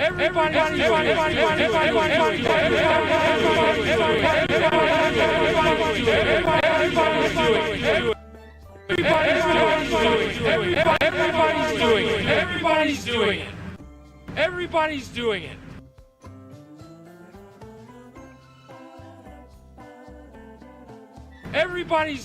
Everybody's doing it. Everybody's doing it. Everybody's doing it. Everybody's doing it. Everybody's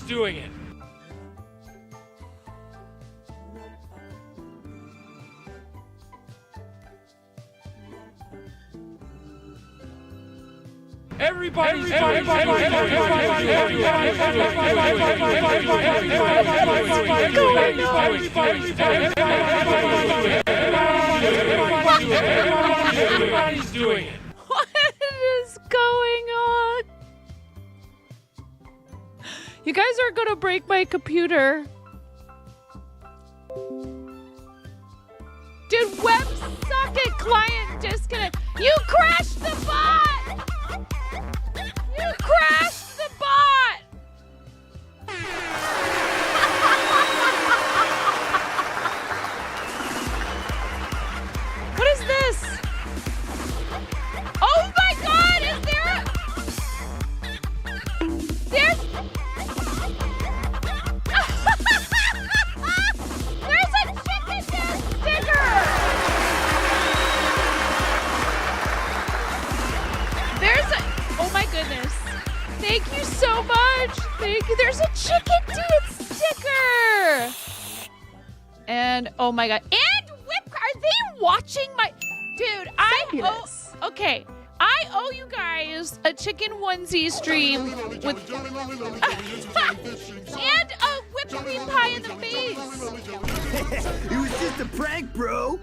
doing it. What is going on? You guys are gonna break my computer. Dude, WebSocket client disconnect. You crashed the bot! You crashed the bot! What is this? Oh my god, is there there's there's a chicken dead sticker! There's a oh my goodness. Thank you so much. Thank you. There's a chicken dead sticker. And oh my god. And whip are they watching my dude, okay. I owe you guys a chicken onesie stream with and a whipped cream pie in the face. It was just a prank, bro.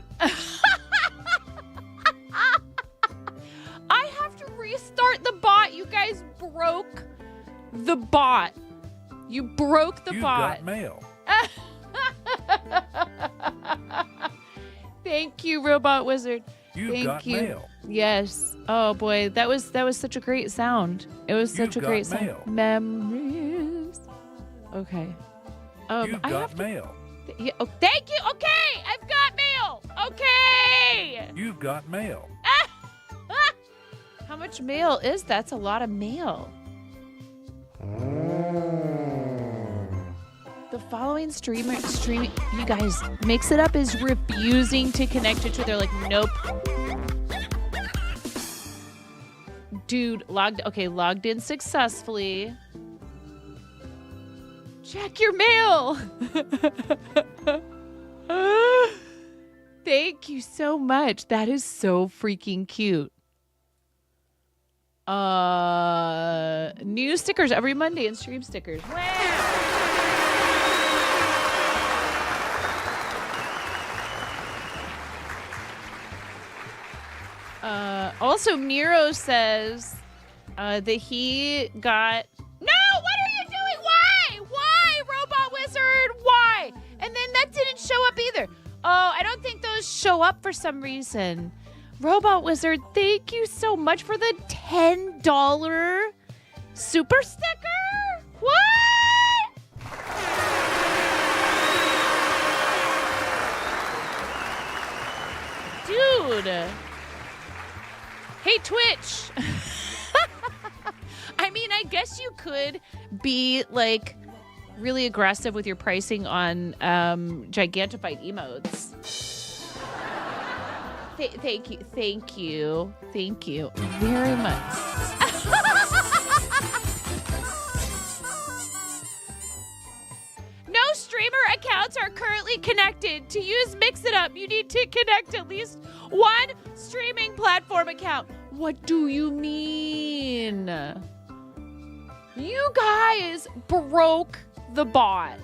I have to restart the bot. You guys broke the bot. You broke the bot. You got mail. Thank you, Robot Wizard. You got mail. Yes. Oh boy, that was such a great sound. It was such a great mail. sound. Memories. Okay. You I got have to, mail. yeah, oh, thank you. Okay, I've got mail. Okay. You've got mail. How much mail is that? That's a lot of mail. The following streaming, you guys, Mix It Up is refusing to connect it to. They're like, nope. Dude, logged in successfully. Check your mail. Thank you so much. That is so freaking cute. New stickers every Monday and stream stickers. Wow. Also, Nero says that he got... No! What are you doing? Why? Why, Robot Wizard? Why? And then that didn't show up either. Oh, I don't think those show up for some reason. Robot Wizard, thank you so much for the $10 super sticker. What? Dude. Hey, Twitch. I mean, I guess you could be like really aggressive with your pricing on Gigantified emotes. Thank you very much. No streamer accounts are currently connected. To use Mix It Up, you need to connect at least one streaming platform account. What do you mean? You guys broke the bot.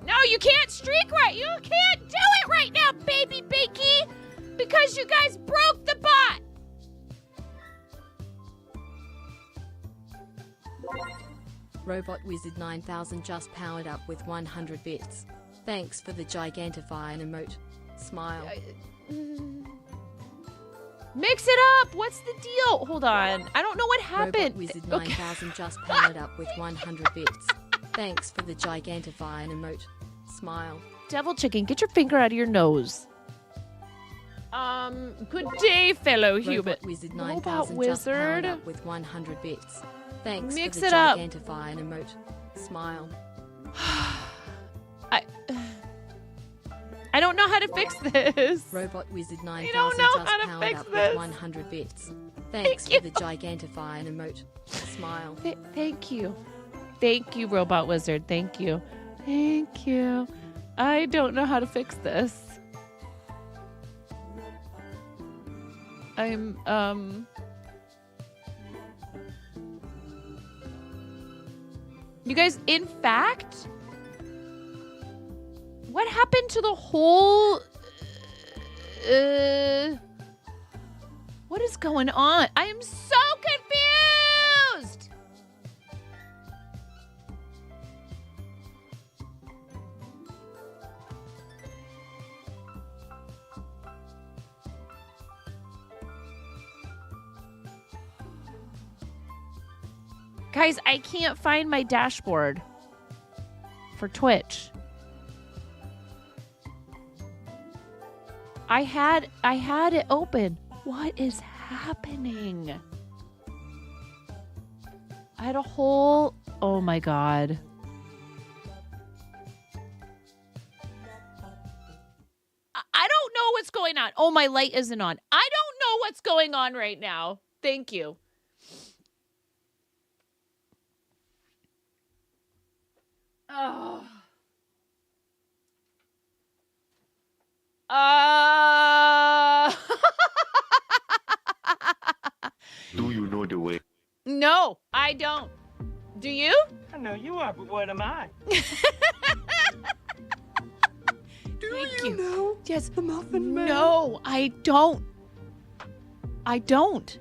No, you can't streak right. You can't do it right now, baby Binky, because you guys broke the bot. Robot Wizard 9000 just powered up with 100 bits. Thanks for the Gigantify and emote. Smile. Mix it up. What's the deal? Hold on. I don't know what happened. Robot Wizard 9000 just powered up with 100 bits. Thanks for the Gigantify and emote. Smile. Devil chicken, get your finger out of your nose. Good day, fellow human. Robot Wizard Robot 9000 just powered Wizard. up with 100 bits. Thanks Mix for the it up. Gigantify and emote. Smile. I don't know how to fix this. Robot Wizard 9000 don't know just how to powered fix up this. with 100 bits. Thanks you. for the Gigantify and emote. Smile. Thank you. Thank you, Robot Wizard. Thank you. Thank you. I don't know how to fix this. You guys, in fact, what happened to the whole what is going on? I am so confused. Guys, I can't find my dashboard for Twitch. I had it open. What is happening? I had a whole... Oh my god. I don't know what's going on. Oh, my light isn't on. I don't know what's going on right now. Thank you. Oh. Do you know the way? No, I don't. Do you? I know you are, but what am I? Thank you. know Yes. the Muffin Man? No, I don't. I don't.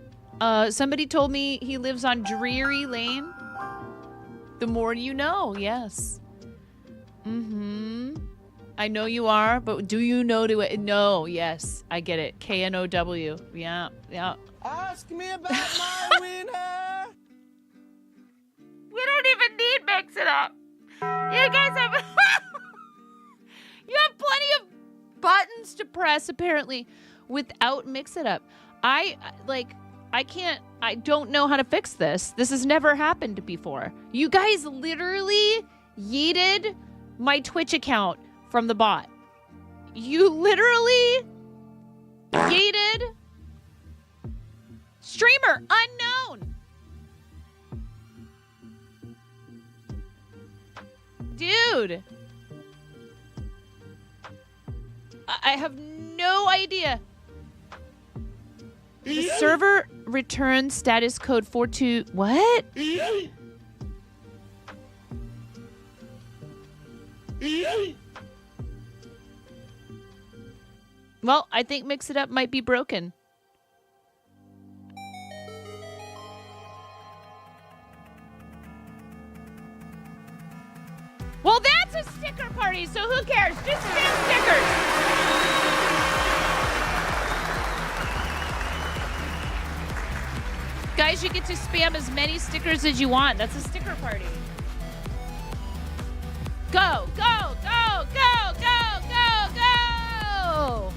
Somebody told me he lives on Dreary Lane. The more you know, yes. Mm-hmm. I know you are, but do you know to it? No, yes. I get it. K-N-O-W. Yeah, yeah. Ask me about my winner. We don't even need Mix It Up. You guys have... you have plenty of buttons to press, apparently, without Mix It Up. I don't know how to fix this. This has never happened before. You guys literally yeeted my Twitch account from the bot. You literally yeeted streamer unknown. Dude. I have no idea. The server returns status code 42. What? Well, I think Mix It Up might be broken. Well, that's a sticker party, so who cares? Just spam stickers. Guys, you get to spam as many stickers as you want. That's a sticker party. Go, go, go, go, go, go, go!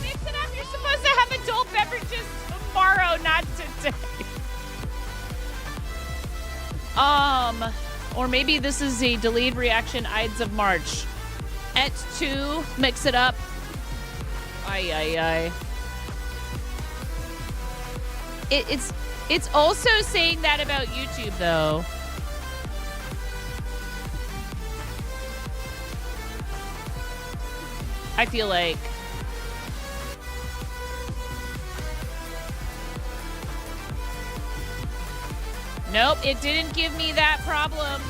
Mix it up. You're supposed to have adult beverages tomorrow, not today. Or maybe this is a delayed reaction Ides of March. Et 2, Mix It Up. Ay, ay, ay. It's also saying that about YouTube, though. I feel like. Nope, it didn't give me that problem.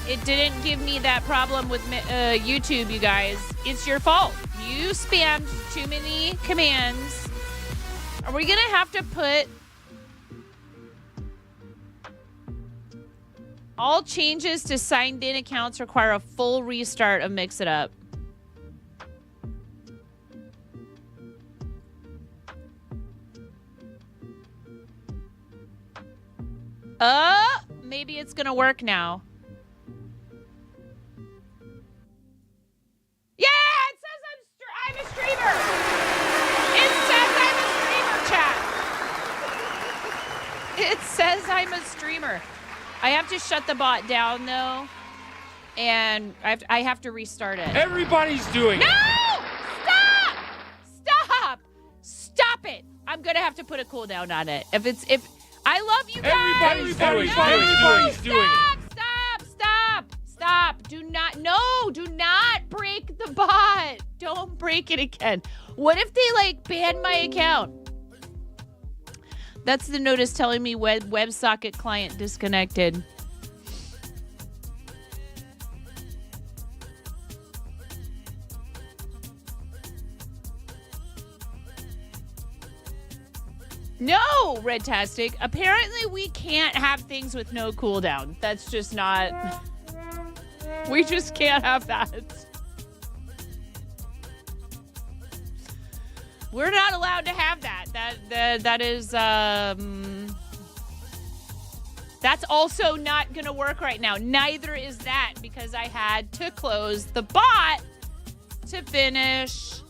It didn't give me that problem with YouTube, you guys. It's your fault. You spammed too many commands. Are we gonna have to put... All changes to signed in accounts require a full restart of Mix It Up. Maybe it's gonna work now. Yeah, it says I'm a streamer. It says I'm a streamer, chat. It says I'm a streamer. I have to shut the bot down though, and I have to restart it. Everybody's doing No! it. Stop it! I'm gonna have to put a cooldown on it. If I love you guys. Everybody's doing it. Stop. Do not break the bot. Don't break it again. What if they ban my account? That's the notice telling me WebSocket client disconnected. No, Redtastic. Apparently we can't have things with no cooldown. That's just not... We just can't have that. We're not allowed to have that. That is... That's also not going to work right now. Neither is that because I had to close the bot to finish...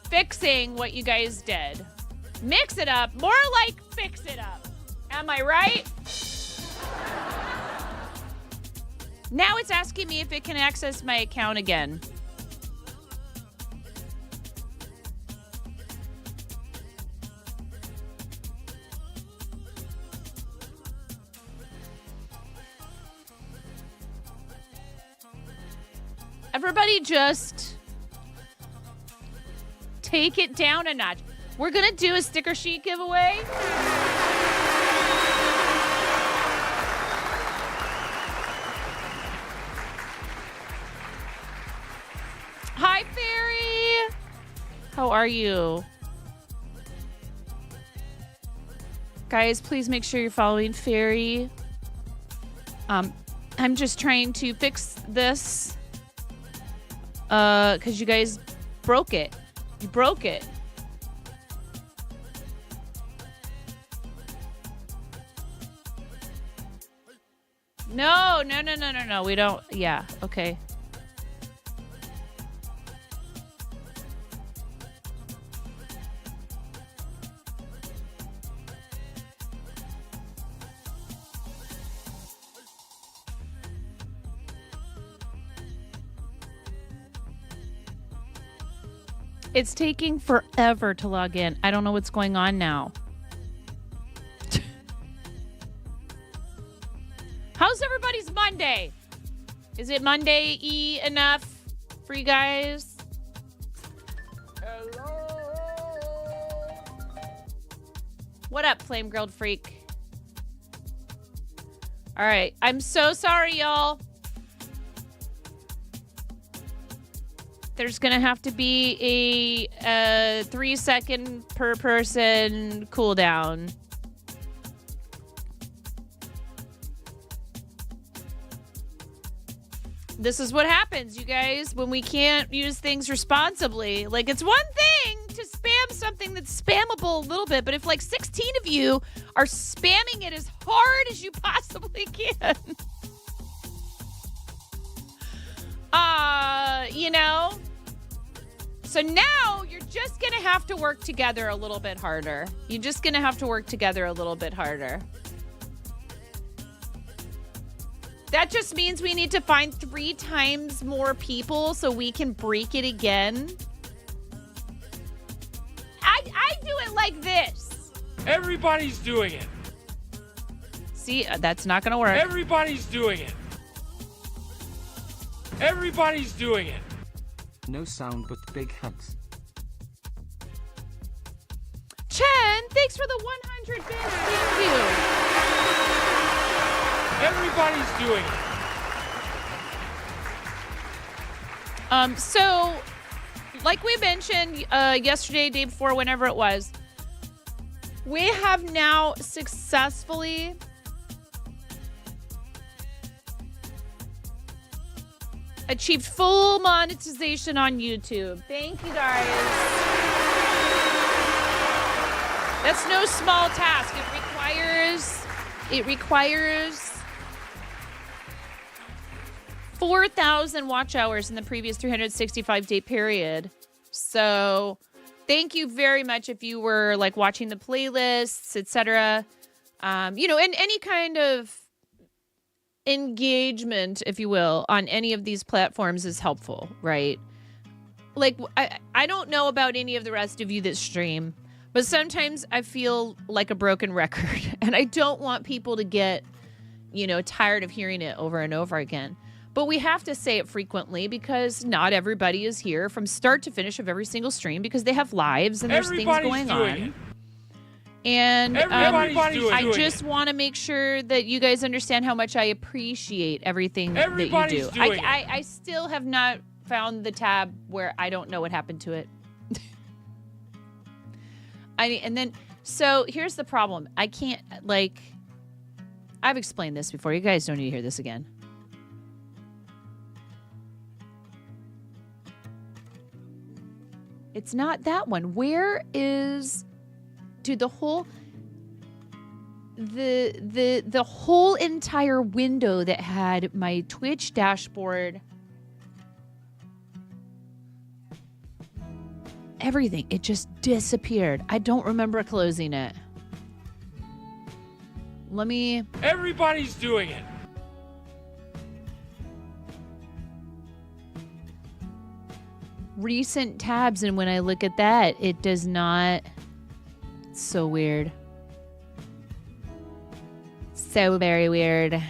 fixing what you guys did. Mix it up. More like fix it up. Am I right? Now it's asking me if it can access my account again. Everybody just... take it down a notch. We're gonna do a sticker sheet giveaway. Hi, Fairy. How are you? Guys, please make sure you're following Fairy. I'm just trying to fix this because you guys broke it. You broke it. No. We don't. Yeah. Okay. It's taking forever to log in. I don't know what's going on now. How's everybody's Monday? Is it Monday-y enough for you guys? Hello. What up, Flame Grilled Freak? All right. I'm so sorry, y'all. There's going to have to be a 3-second per person cooldown. This is what happens, you guys, when we can't use things responsibly. Like, it's one thing to spam something that's spammable a little bit, but if like 16 of you are spamming it as hard as you possibly can, you know? So now you're just going to have to work together a little bit harder. You're just going to have to work together a little bit harder. That just means we need to find 3 times more people so we can break it again. I do it like this. Everybody's doing it. See, that's not going to work. Everybody's doing it. Everybody's doing it. No sound but big hugs. Chen, thanks for the 100 bits. Thank you. Everybody's doing it. So, like we mentioned yesterday, day before, whenever it was, we have now successfully achieved full monetization on YouTube. Thank you, guys. That's no small task. It requires 4,000 watch hours in the previous 365-day period. So thank you very much if you were like watching the playlists, etc. And any kind of engagement, if you will, on any of these platforms is helpful, right? Like, I don't know about any of the rest of you that stream, but sometimes I feel like a broken record, and I don't want people to get, tired of hearing it over and over again. But we have to say it frequently because not everybody is here from start to finish of every single stream because they have lives and there's things going on. And I just want to make sure that you guys understand how much I appreciate everything that you do. I still have not found the tab where I don't know what happened to it. So here's the problem. I can't, I've explained this before. You guys don't need to hear this again. It's not that one. Where is... Dude, the whole entire window that had my Twitch dashboard, everything, it just disappeared. I don't remember closing it. Everybody's doing it. Recent tabs, and when I look at that, it does not... So weird. So very weird.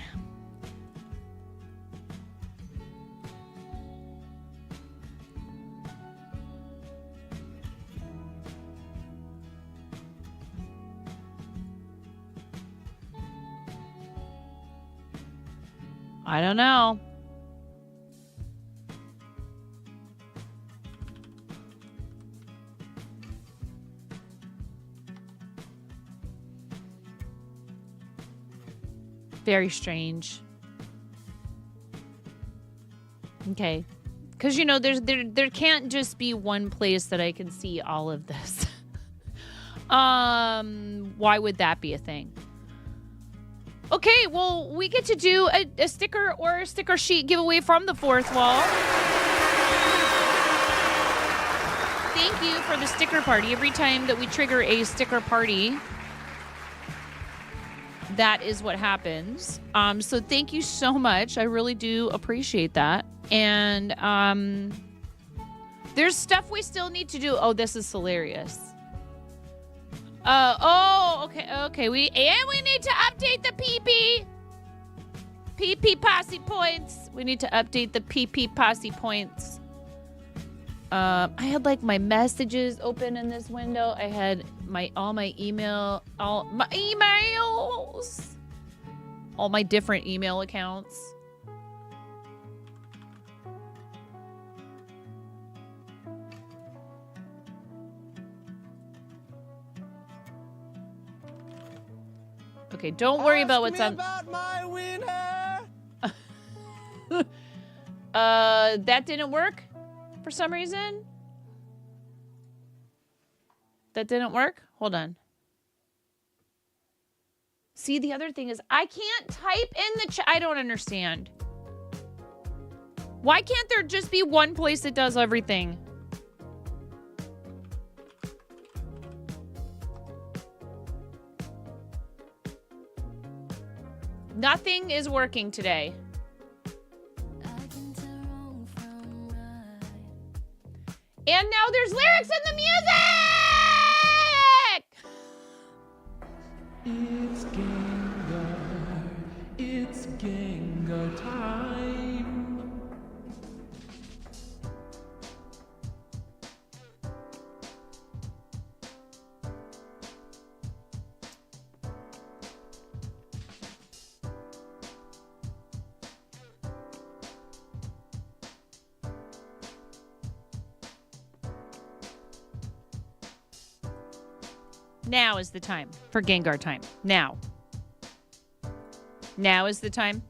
I don't know. Very strange. Okay. Because, there can't just be one place that I can see all of this. Why would that be a thing? Okay, well, we get to do a sticker or a sticker sheet giveaway from the fourth wall. Thank you for the sticker party. Every time that we trigger a sticker party, that is what happens. So thank you so much. I really do appreciate that. And there's stuff we still need to do. Oh, this is hilarious. Okay. We need to update the PP posse points. We need to update the PP posse points. I had my messages open in this window. I had all my emails, all my different email accounts. Okay, don't worry about what's on. About my winner. That didn't work for some reason. That didn't work? Hold on. See, the other thing is I can't type in the chat. I don't understand. Why can't there just be one place that does everything? Nothing is working today. And now there's lyrics in the music! It's Gengar. It's Gengar time. Now is the time for Gengar time. Now. Now is the time.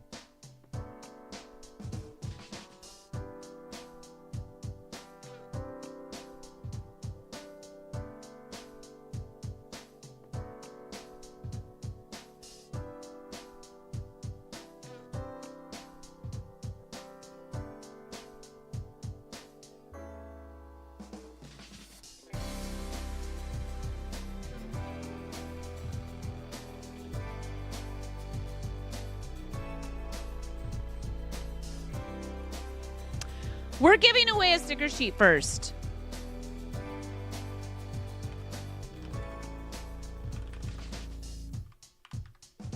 We're giving away a sticker sheet first.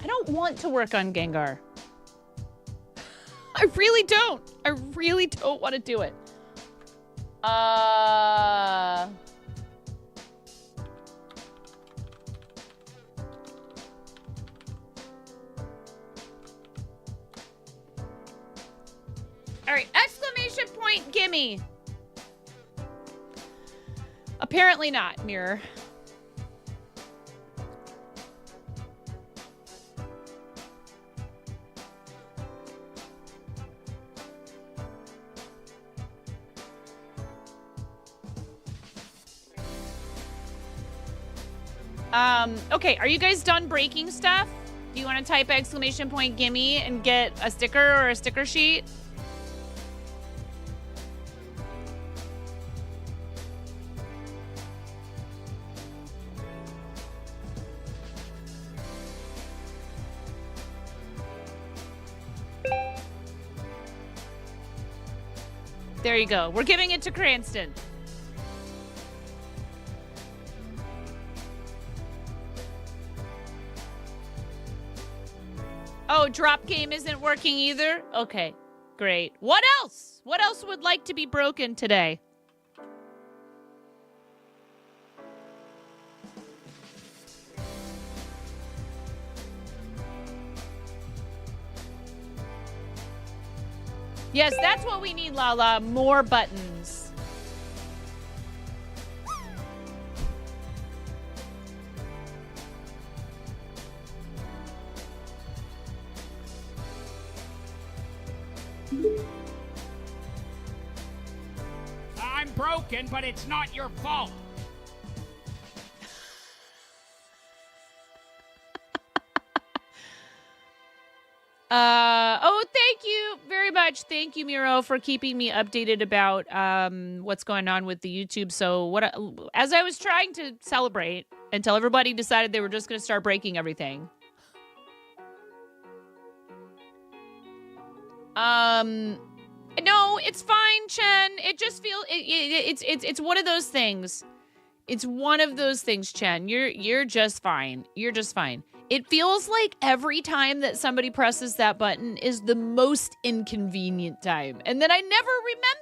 I don't want to work on Gengar. I really don't. I really don't want to do it. All right, exclamation point, gimme. Apparently not, Mirror. Okay, are you guys done breaking stuff? Do you want to type exclamation point gimme and get a sticker or a sticker sheet? There you go. We're giving it to Cranston. Oh, drop game isn't working either? Okay, great. What else? What else would like to be broken today? Yes, that's what we need, Lala. More buttons. I'm broken, but it's not your fault. Oh, thank you very much. Thank you, Miro, for keeping me updated about what's going on with the YouTube. So as I was trying to celebrate until everybody decided they were just going to start breaking everything. No, it's fine, Chen. It just feels it's one of those things. It's one of those things, Chen. You're just fine. You're just fine. It feels like every time that somebody presses that button is the most inconvenient time. And then I never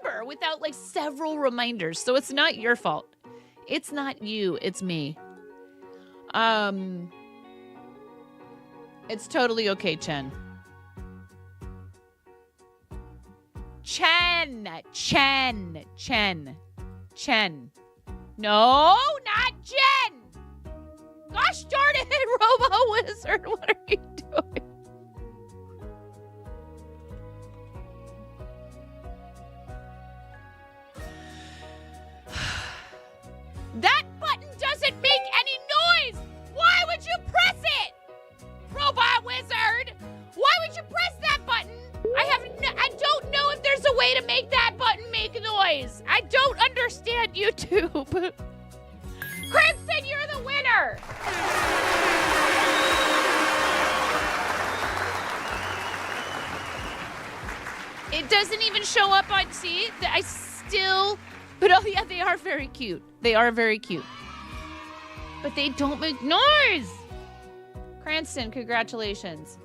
remember without like several reminders. So it's not your fault. It's not you, it's me. It's totally okay, Chen. Chen. No, not Jen. Gosh darn it, Robo Wizard, what are you doing? That button doesn't make any noise. Why would you press it? Robot Wizard, why would you press that button? I don't know if there's a way to make that button make noise. I don't understand YouTube. Crimson, you're the winner. It doesn't even show up on, see? I still, but oh yeah, they are very cute. They are very cute. But they don't make noise. Cranston, congratulations.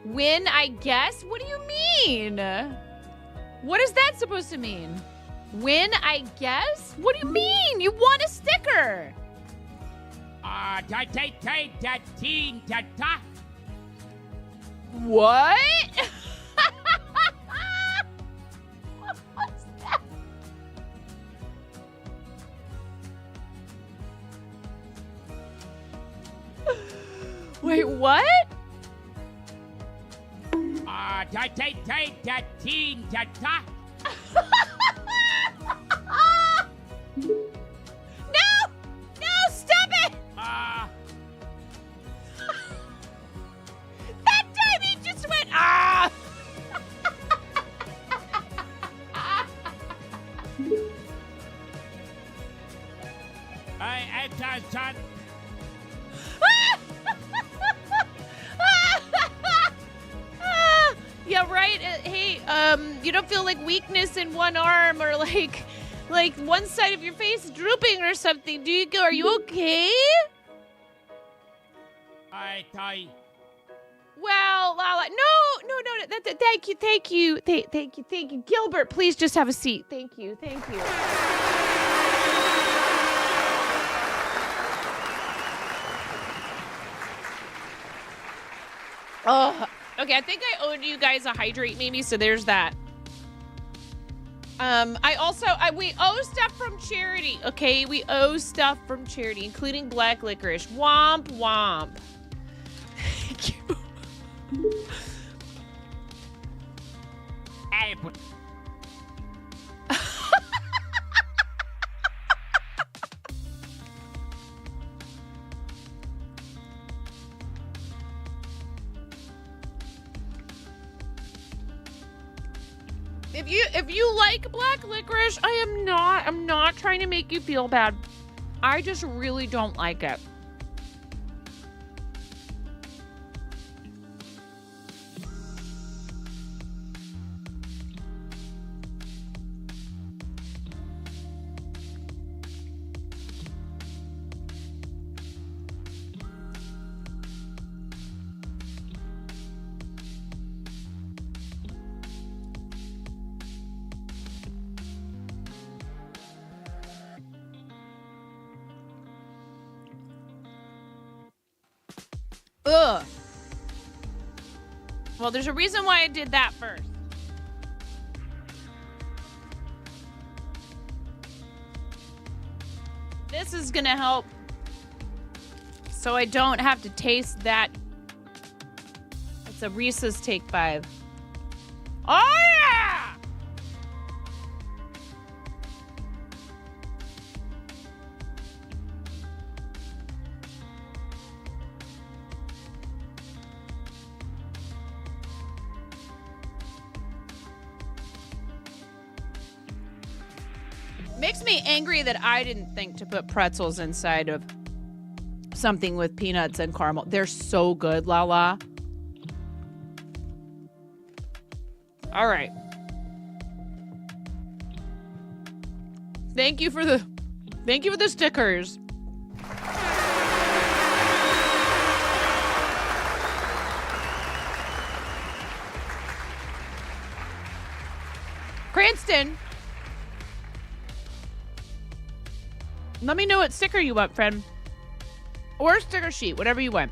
Win, I guess? What do you mean? What is that supposed to mean? Win, I guess? What do you mean? You won a sticker. What? What's that? Wait, what? No, stop it! That time he just went, ah! Yeah, right. Hey, you don't feel like weakness in one arm or like one side of your face drooping or something. Are you okay? Well, Lala, no. Thank you. Gilbert, please just have a seat. Thank you. Oh, okay. I think I owed you guys a hydrate, maybe. So there's that. We owe stuff from charity. Okay, we owe stuff from charity, including black licorice. Womp womp. Thank you. If you like black licorice, I'm not trying to make you feel bad. I just really don't like it. Ugh. Well, there's a reason why I did that first. This is gonna help so I don't have to taste that. It's a Reese's Take 5. Oh yeah! Makes me angry that I didn't think to put pretzels inside of something with peanuts and caramel. They're so good, Lala. All right. Thank you for the stickers. Cranston. Let me know what sticker you want, friend. Or sticker sheet, whatever you want.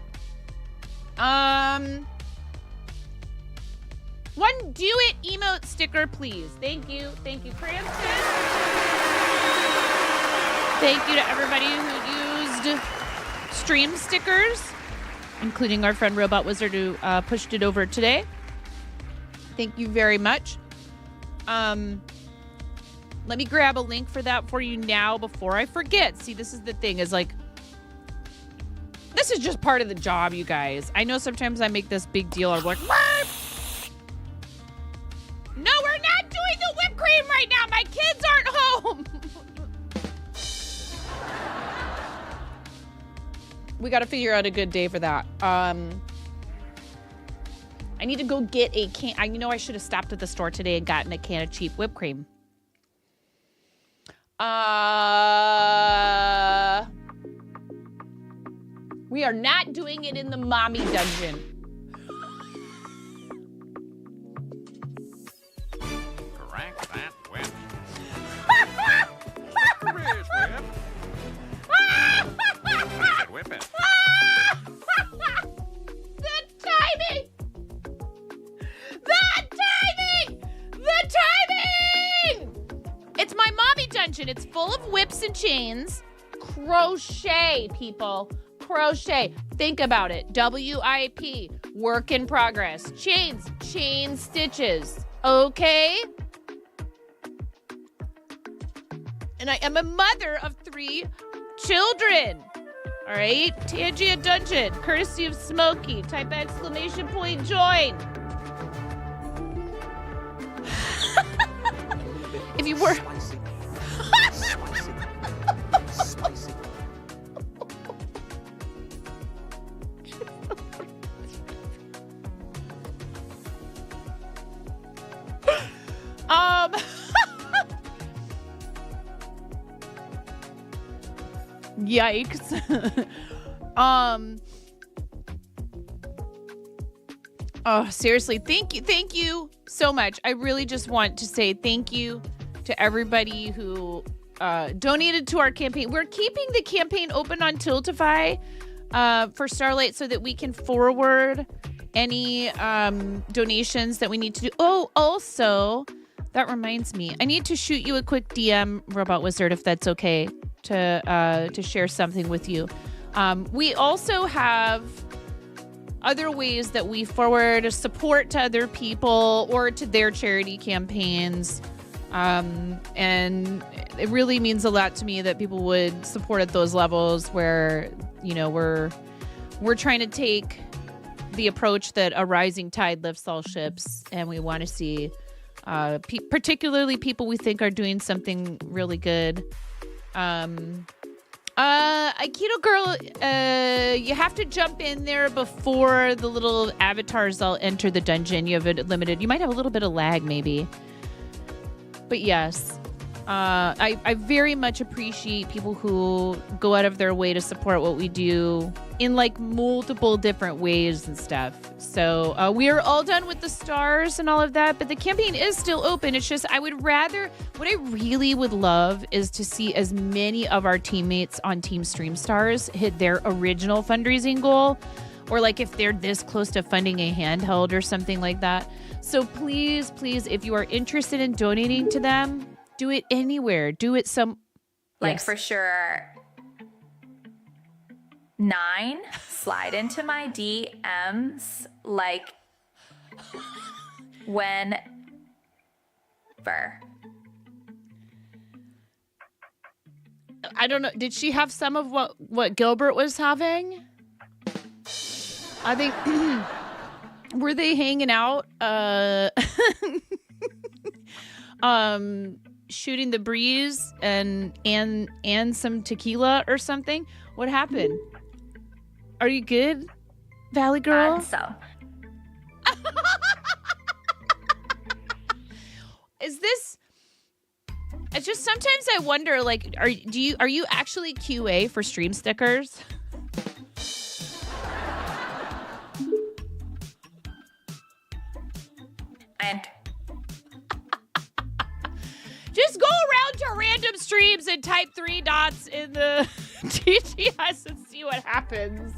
One do it emote sticker, please. Thank you. Thank you, Cranston. Thank you to everybody who used stream stickers, including our friend Robot Wizard who pushed it over today. Thank you very much. Let me grab a link for that for you now before I forget. See, this is the thing, is like, this is just part of the job, you guys. I know sometimes I make this big deal. I'm like, what? No, we're not doing the whipped cream right now. My kids aren't home. We got to figure out a good day for that. I need to go get a can. I should have stopped at the store today and gotten a can of cheap whipped cream. We are not doing it in the mommy dungeon. Crack that whip. Whip it. The timing! The timing! It's my mommy dungeon. It's full of whips and chains. Crochet, people. Crochet. Think about it. WIP. Work in progress. Chains. Chain stitches. Okay? And I am a mother of 3 children. All right? Tangia Dungeon. Courtesy of Smokey. Type ! Join. If you were... Yikes. Oh, seriously, thank you so much. I really just want to say thank you to everybody who donated to our campaign. We're keeping the campaign open on Tiltify for Starlight so that we can forward any donations that we need to do. Oh, also, that reminds me, I need to shoot you a quick DM, Robot Wizard, if that's okay, to share something with you. We also have other ways that we forward support to other people or to their charity campaigns. And it really means a lot to me that people would support at those levels where, you know, we're trying to take the approach that a rising tide lifts all ships, and we want to see particularly people we think are doing something really good. Aikido Girl, you have to jump in there before the little avatars all enter the dungeon. You have it limited. You might have a little bit of lag, maybe. But yes, I very much appreciate people who go out of their way to support what we do in like multiple different ways and stuff. So we are all done with the stars and all of that, but the campaign is still open. It's just what I really would love is to see as many of our teammates on Team Stream Stars hit their original fundraising goal, or like if they're this close to funding a handheld or something like that. So please, if you are interested in donating to them, do it anywhere. Do it Like for sure. 9, slide into my DMs like whenever. I don't know. Did she have some of what Gilbert was having? I think were they hanging out shooting the breeze and some tequila or something? What happened? Are you good, Valley Girl? Is this? It's just sometimes I wonder, like, are you actually QA for stream stickers? And just go around to random streams and type 3 dots in the TTS and see what happens.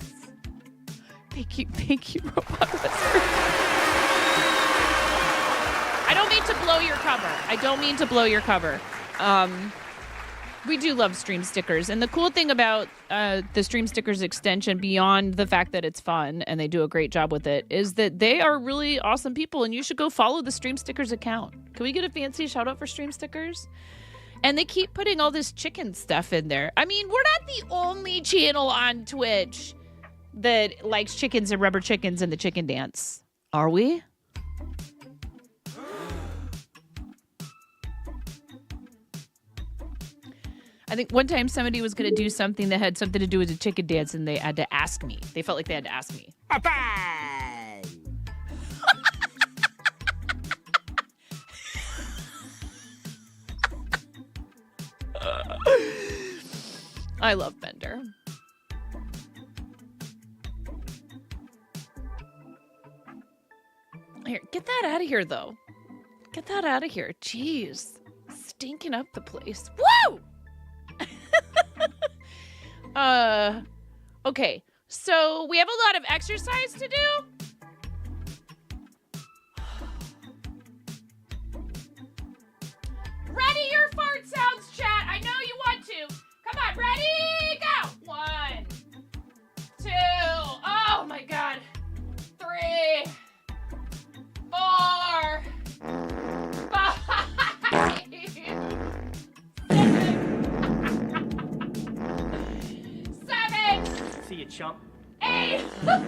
Thank you, Robot Wizard. I don't mean to blow your cover. We do love stream stickers. And the cool thing about the stream stickers extension, beyond the fact that it's fun and they do a great job with it, is that they are really awesome people, and you should go follow the stream stickers account. Can we get a fancy shout out for stream stickers? And they keep putting all this chicken stuff in there. I mean, we're not the only channel on Twitch that likes chickens and rubber chickens and the chicken dance. Are we? I think one time somebody was going to do something that had something to do with the chicken dance, and they had to ask me. They felt like they had to ask me. I love Bender. Here, get that out of here, though. Get that out of here. Jeez. Stinking up the place. Woo! Okay. So we have a lot of exercise to do. Ready your fart sounds, chat. I know you want to. Come on, ready, go. 1, 2, oh my God. 3, 4, 5, 7. See you, chump. 8. 9.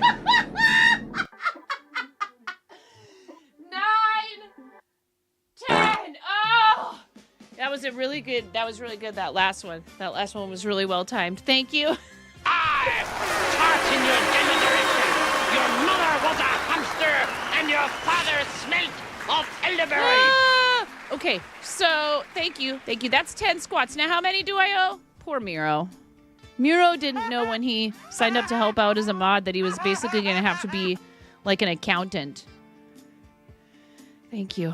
Oh, that was really good. That last one. That last one was really well timed. Thank you. I tart in your general direction. Your mother was a hamster, and your father smelt of elderberry. Okay, so thank you. That's 10 squats. Now, how many do I owe? Poor Miro. Miro didn't know when he signed up to help out as a mod that he was basically going to have to be like an accountant. Thank you.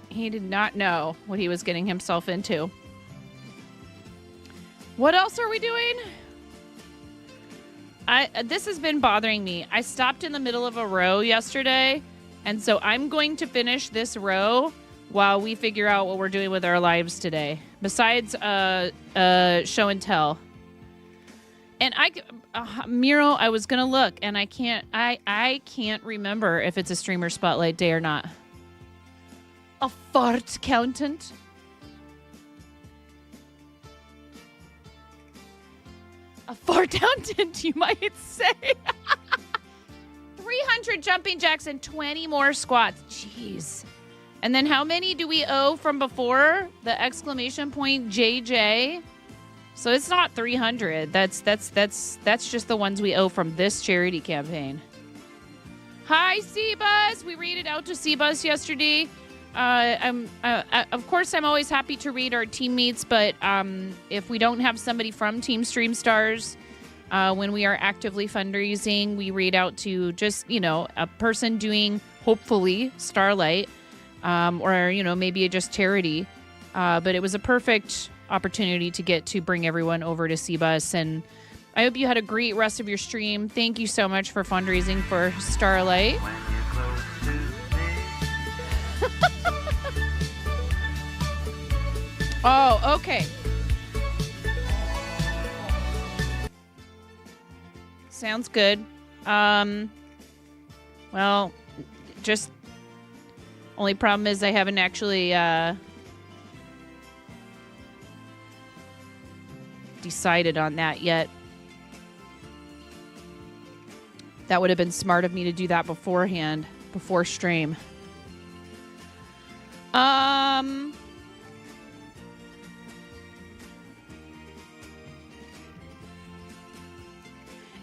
He did not know what he was getting himself into. What else are we doing? This has been bothering me. I stopped in the middle of a row yesterday, and so I'm going to finish this row while we figure out what we're doing with our lives today. Besides show and tell. And Miro, I was gonna look, and I can't remember if it's a streamer spotlight day or not. A fart accountant. A fart accountant, you might say. 300 jumping jacks and 20 more squats. Jeez. And then how many do we owe from before? The exclamation point JJ. So it's not 300. That's just the ones we owe from this charity campaign. Hi, Seabuzz. We read it out to Seabuzz yesterday. Of course, I'm always happy to read our teammates, but if we don't have somebody from Team Stream Stars, when we are actively fundraising, we read out to just, a person doing, hopefully, Starlight, or, maybe just charity. But it was a perfect opportunity to get to bring everyone over to Seabus, and I hope you had a great rest of your stream. Thank you so much for fundraising for Starlight. Oh, okay. Sounds good. Well, just only problem is I haven't actually decided on that yet. That would have been smart of me to do that beforehand, before stream.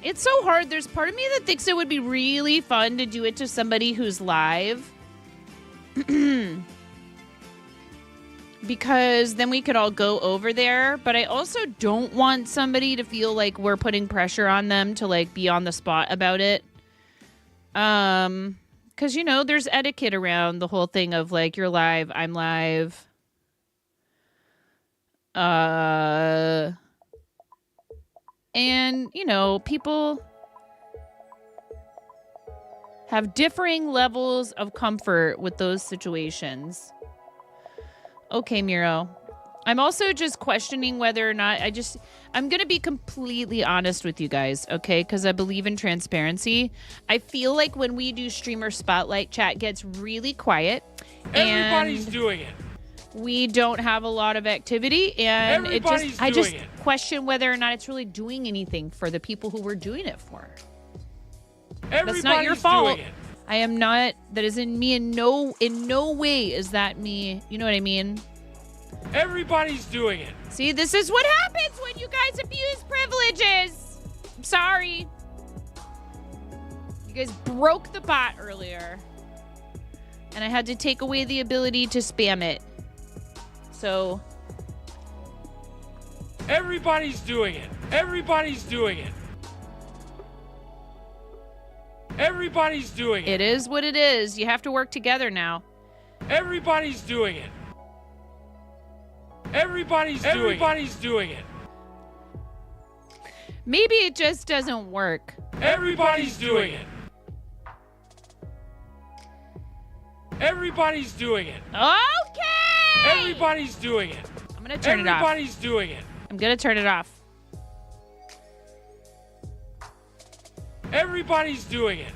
It's so hard. There's part of me that thinks it would be really fun to do it to somebody who's live. Because then we could all go over there. But I also don't want somebody to feel like we're putting pressure on them to like be on the spot about it. Because, there's etiquette around the whole thing of like, you're live, I'm live. And, people have differing levels of comfort with those situations. Okay, Miro. I'm also just questioning whether or not I'm going to be completely honest with you guys, okay? Because I believe in transparency. I feel like when we do streamer spotlight, chat gets really quiet. Everybody's doing it. We don't have a lot of activity, and I just question whether or not it's really doing anything for the people who we're doing it for. That's not your fault. I am not. That isn't me. In no way is that me. You know what I mean? Everybody's doing it. See, this is what happens when you guys abuse privileges. I'm sorry. You guys broke the bot earlier, and I had to take away the ability to spam it. So everybody's doing it. Everybody's doing it. Everybody's doing it. It is what it is. You have to work together now. Everybody's doing it. Everybody's doing it. Maybe it just doesn't work. Everybody's doing it. Everybody's doing it. Okay. Everybody's doing it. I'm gonna turn it off. Everybody's doing it. I'm gonna turn it off. Everybody's doing it.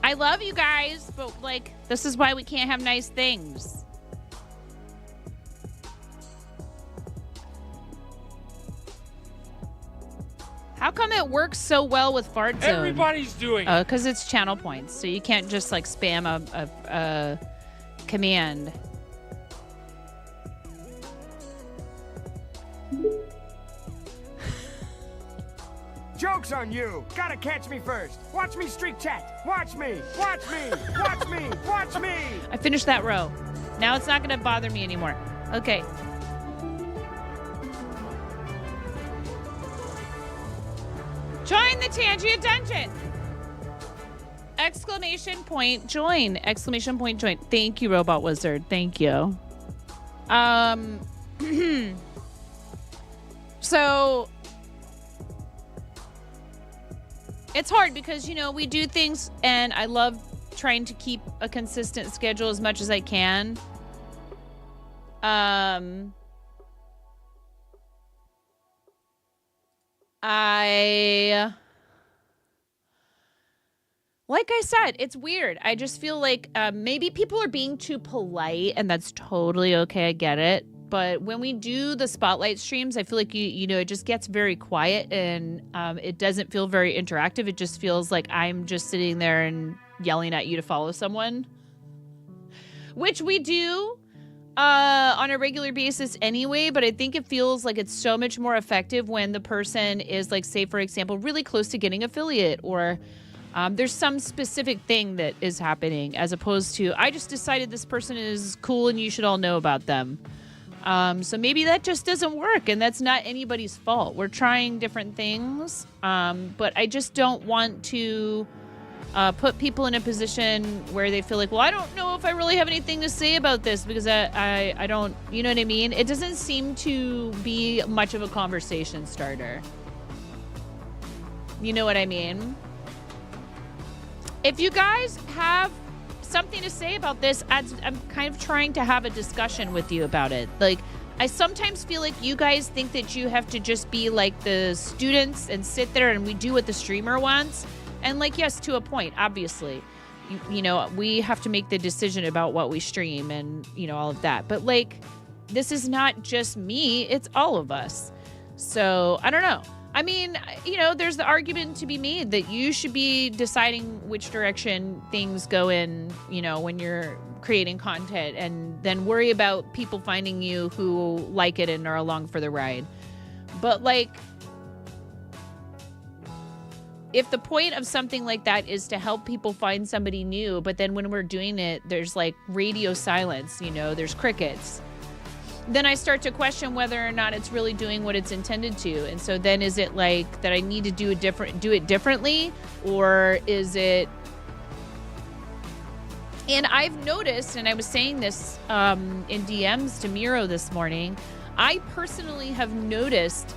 I love you guys, but like, this is why we can't have nice things. How come it works so well with Fart Zone? Everybody's doing it. Because it's channel points, so you can't just like spam a command. Joke's on you. Gotta catch me first. Watch me streak chat. Watch me. Watch me. Watch me. Watch me. I finished that row. Now it's not going to bother me anymore. Okay. Join the Tangia Dungeon! Exclamation point join. Exclamation point join. Thank you, Robot Wizard. Thank you. So it's hard because, you know, we do things and I love trying to keep a consistent schedule as much as I can. Like I said, it's weird. I just feel like maybe people are being too polite, and that's totally okay. I get it. But when we do the spotlight streams, I feel like you know, it just gets very quiet, and it doesn't feel very interactive. It just feels like I'm just sitting there and yelling at you to follow someone, which we do on a regular basis anyway. But I think it feels like it's so much more effective when the person is, like, say, for example, really close to getting affiliate, or there's some specific thing that is happening, as opposed to, I just decided this person is cool and you should all know about them. So maybe that just doesn't work, and that's not anybody's fault. We're trying different things, but I just don't want to put people in a position where they feel like, well, I don't know if I really have anything to say about this because I don't, you know what I mean? It doesn't seem to be much of a conversation starter. You know what I mean? If you guys have something to say about this, I'm kind of trying to have a discussion with you about it. Like, I sometimes feel like you guys think that you have to just be like the students and sit there and we do what the streamer wants. And, like, yes, to a point, obviously, you know, we have to make the decision about what we stream and, you know, all of that. But, like, this is not just me, it's all of us. So I don't know. I mean, you know, there's the argument to be made that you should be deciding which direction things go in, you know, when you're creating content, and then worry about people finding you who like it and are along for the ride. But, like, if the point of something like that is to help people find somebody new, but then when we're doing it, there's, like, radio silence, you know, there's crickets, then I start to question whether or not it's really doing what it's intended to. And so then is it like that I need to do it differently, or is it... And I've noticed, and I was saying this in DMs to Miro this morning, I personally have noticed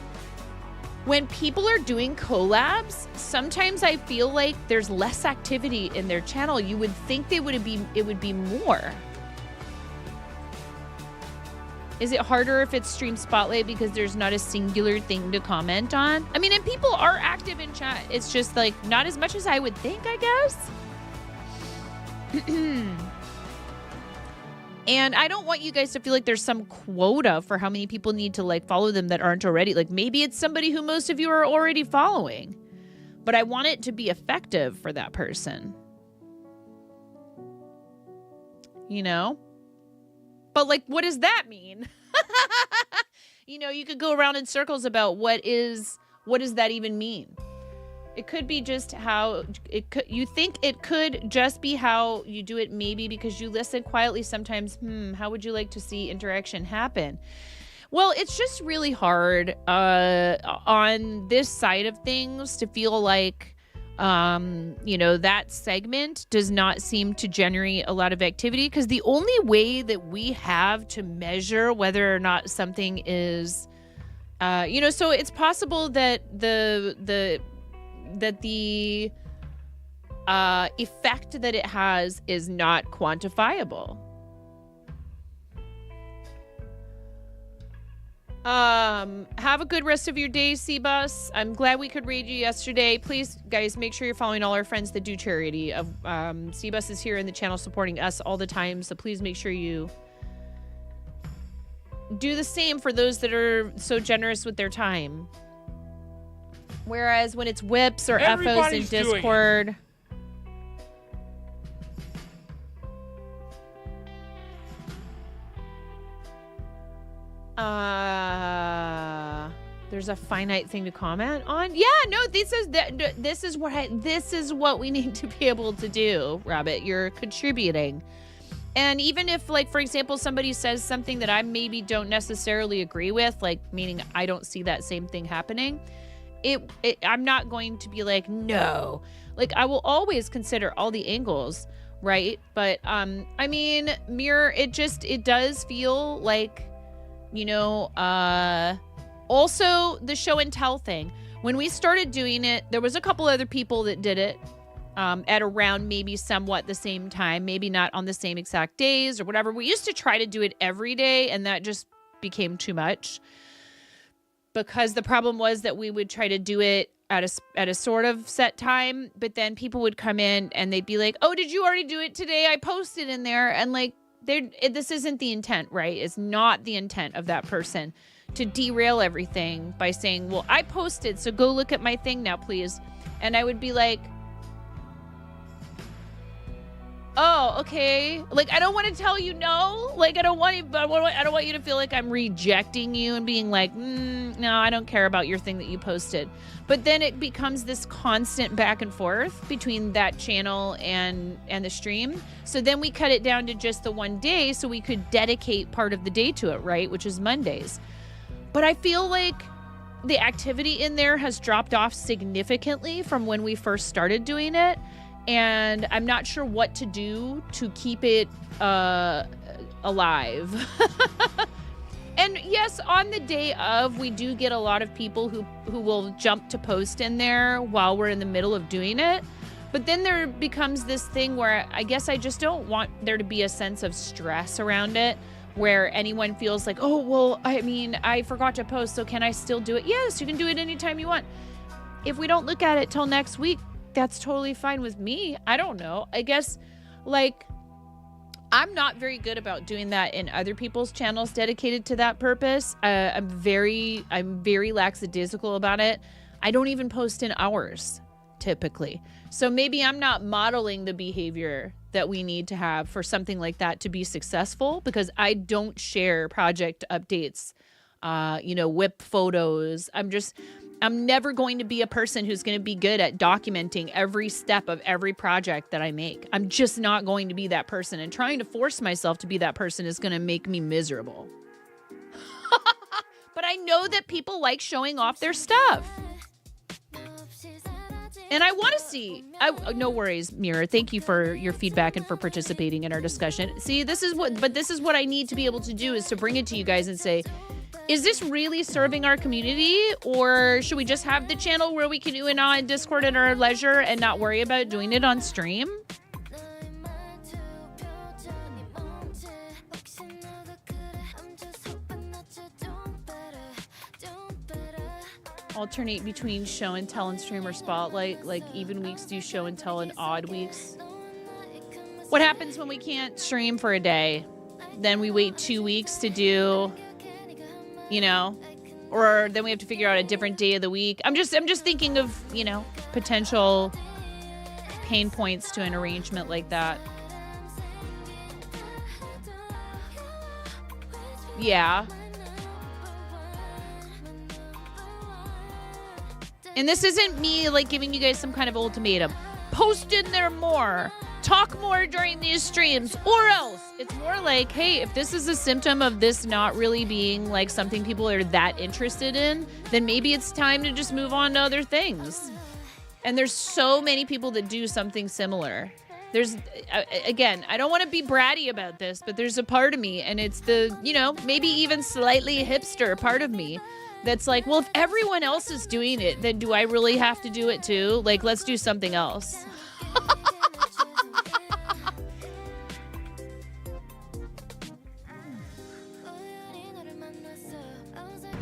when people are doing collabs, sometimes I feel like there's less activity in their channel. You would think it would be more. Is it harder if it's Stream Spotlight because there's not a singular thing to comment on? I mean, and people are active in chat. It's just, like, not as much as I would think, I guess. And I don't want you guys to feel like there's some quota for how many people need to, like, follow them that aren't already. Like, maybe it's somebody who most of you are already following. But I want it to be effective for that person. You know? But, like, what does that mean? You know, you could go around in circles about what does that even mean? It could be just how you think it could just be how you do it, maybe because you listen quietly sometimes. How would you like to see interaction happen? Well, it's just really hard on this side of things to feel like, you know, that segment does not seem to generate a lot of activity, because the only way that we have to measure whether or not something is, you know, so it's possible that the effect that it has is not quantifiable. Have a good rest of your day, C-Bus. I'm glad we could raid you yesterday. Please, guys, make sure you're following all our friends that do charity. C-Bus is here in the channel supporting us all the time, so please make sure you do the same for those that are so generous with their time. Whereas when it's whips or FOs in Discord... there's a finite thing to comment on. Yeah, no, this is what we need to be able to do, Rabbit. You're contributing. And even if, like, for example, somebody says something that I maybe don't necessarily agree with, like, meaning I don't see that same thing happening, I'm not going to be like, no. Like, I will always consider all the angles, right? But, I mean, Mirror, it does feel like, you know, also the show and tell thing. When we started doing it, there was a couple other people that did it. At around maybe somewhat the same time, maybe not on the same exact days or whatever. We used to try to do it every day, and that just became too much because the problem was that we would try to do it at a sort of set time, but then people would come in and they'd be like, oh, did you already do it today? I posted in there. And like, this isn't the intent, right? It's not the intent of that person to derail everything by saying, well, I posted, so go look at my thing now, please. And I would be like, oh, okay. Like, I don't want to tell you no. Like, I don't want you to feel like I'm rejecting you and being like, no, I don't care about your thing that you posted. But then it becomes this constant back and forth between that channel and the stream. So then we cut it down to just the one day so we could dedicate part of the day to it, right? Which is Mondays. But I feel like the activity in there has dropped off significantly from when we first started doing it. And I'm not sure what to do to keep it alive. And yes, on the day of, we do get a lot of people who will jump to post in there while we're in the middle of doing it. But then there becomes this thing where I guess I just don't want there to be a sense of stress around it, where anyone feels like, oh, well, I mean, I forgot to post, so can I still do it? Yes, you can do it anytime you want. If we don't look at it till next week, that's totally fine with me. I don't know. I guess, like, I'm not very good about doing that in other people's channels dedicated to that purpose. I'm very lackadaisical about it. I don't even post in ours, typically. So maybe I'm not modeling the behavior that we need to have for something like that to be successful, because I don't share project updates, whip photos. I'm never going to be a person who's going to be good at documenting every step of every project that I make. I'm just not going to be that person. And trying to force myself to be that person is going to make me miserable. But I know that people like showing off their stuff. And I want to see. No worries, Mira. Thank you for your feedback and for participating in our discussion. See, this is what I need to be able to do, is to bring it to you guys and say, is this really serving our community, or should we just have the channel where we can do it on Discord at our leisure and not worry about doing it on stream? Alternate between show and tell and stream or spotlight, like even weeks do show and tell and odd weeks. What happens when we can't stream for a day? Then we wait 2 weeks to do, or then we have to figure out a different day of the week. I'm just thinking of, potential pain points to an arrangement like that. Yeah. And this isn't me like giving you guys some kind of ultimatum. Post in there more. Talk more during these streams, or else. It's more like, hey, if this is a symptom of this not really being like something people are that interested in, then maybe it's time to just move on to other things. And there's so many people that do something similar. There's, again, I don't want to be bratty about this, but there's a part of me, and it's the, maybe even slightly hipster part of me that's like, well, if everyone else is doing it, then do I really have to do it too? Like, let's do something else.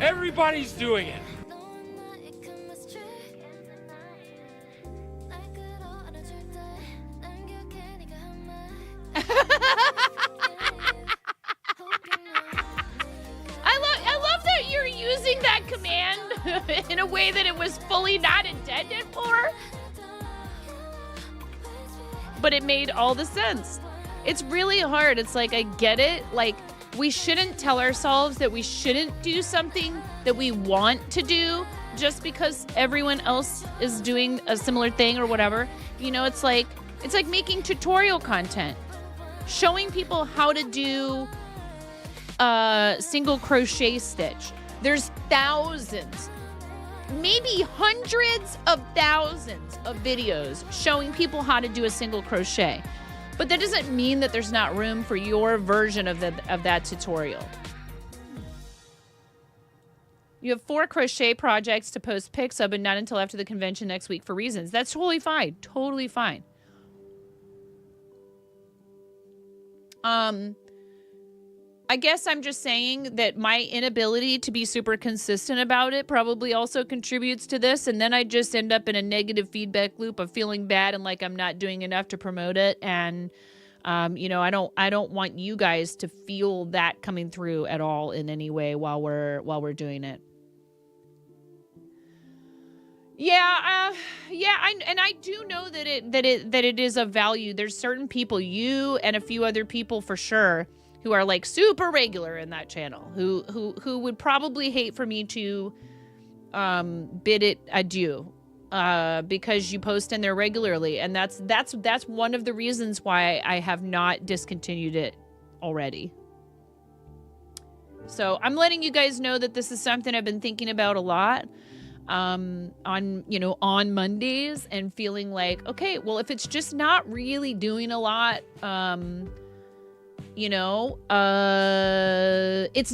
Everybody's doing it. I love that you're using that command in a way that it was fully not intended for. But it made all the sense. It's really hard. It's like, I get it. Like, we shouldn't tell ourselves that we shouldn't do something that we want to do just because everyone else is doing a similar thing or whatever. You know, it's like making tutorial content, showing people how to do a single crochet stitch. There's thousands, maybe hundreds of thousands of videos showing people how to do a single crochet. But that doesn't mean that there's not room for your version of that tutorial. You have 4 crochet projects to post pics of, but not until after the convention next week for reasons. That's totally fine. Totally fine. I guess I'm just saying that my inability to be super consistent about it probably also contributes to this. And then I just end up in a negative feedback loop of feeling bad and like I'm not doing enough to promote it. And, you know, I don't want you guys to feel that coming through at all in any way while we're doing it. Yeah, I do know that it is of value. There's certain people, you and a few other people for sure, who are like super regular in that channel, who would probably hate for me to bid it adieu because you post in there regularly, and that's one of the reasons why I have not discontinued it already. So I'm letting you guys know that this is something I've been thinking about a lot on Mondays, and feeling like, okay, well, if it's just not really doing a lot, it's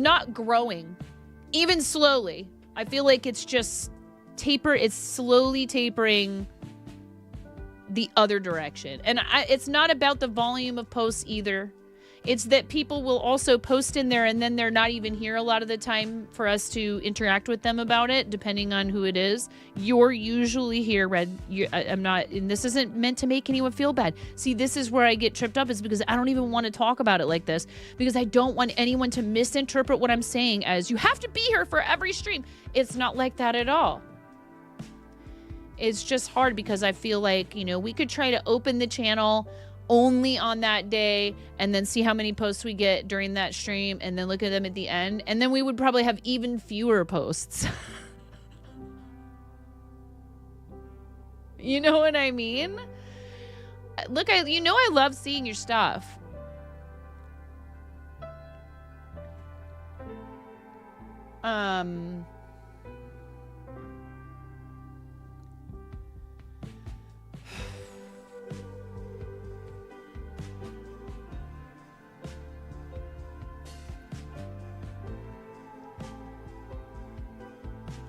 not growing, even slowly. I feel like it's just it's slowly tapering the other direction. And it's not about the volume of posts either. It's that people will also post in there and then they're not even here a lot of the time for us to interact with them about it, depending on who it is. You're usually here, Red. I'm not, and this isn't meant to make anyone feel bad. See, this is where I get tripped up, is because I don't even want to talk about it like this, because I don't want anyone to misinterpret what I'm saying as you have to be here for every stream. It's not like that at all. It's just hard because I feel like, we could try to open the channel only on that day and then see how many posts we get during that stream and then look at them at the end, and then we would probably have even fewer posts. You know what I mean? Look, I love seeing your stuff.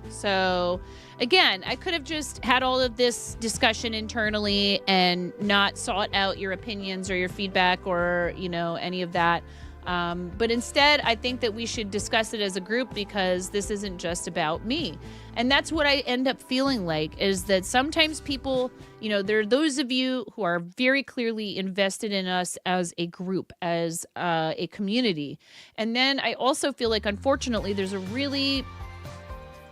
So, again, I could have just had all of this discussion internally and not sought out your opinions or your feedback or, any of that. But instead, I think that we should discuss it as a group, because this isn't just about me. And that's what I end up feeling like, is that sometimes people, there are those of you who are very clearly invested in us as a group, as a community. And then I also feel like, unfortunately, there's a really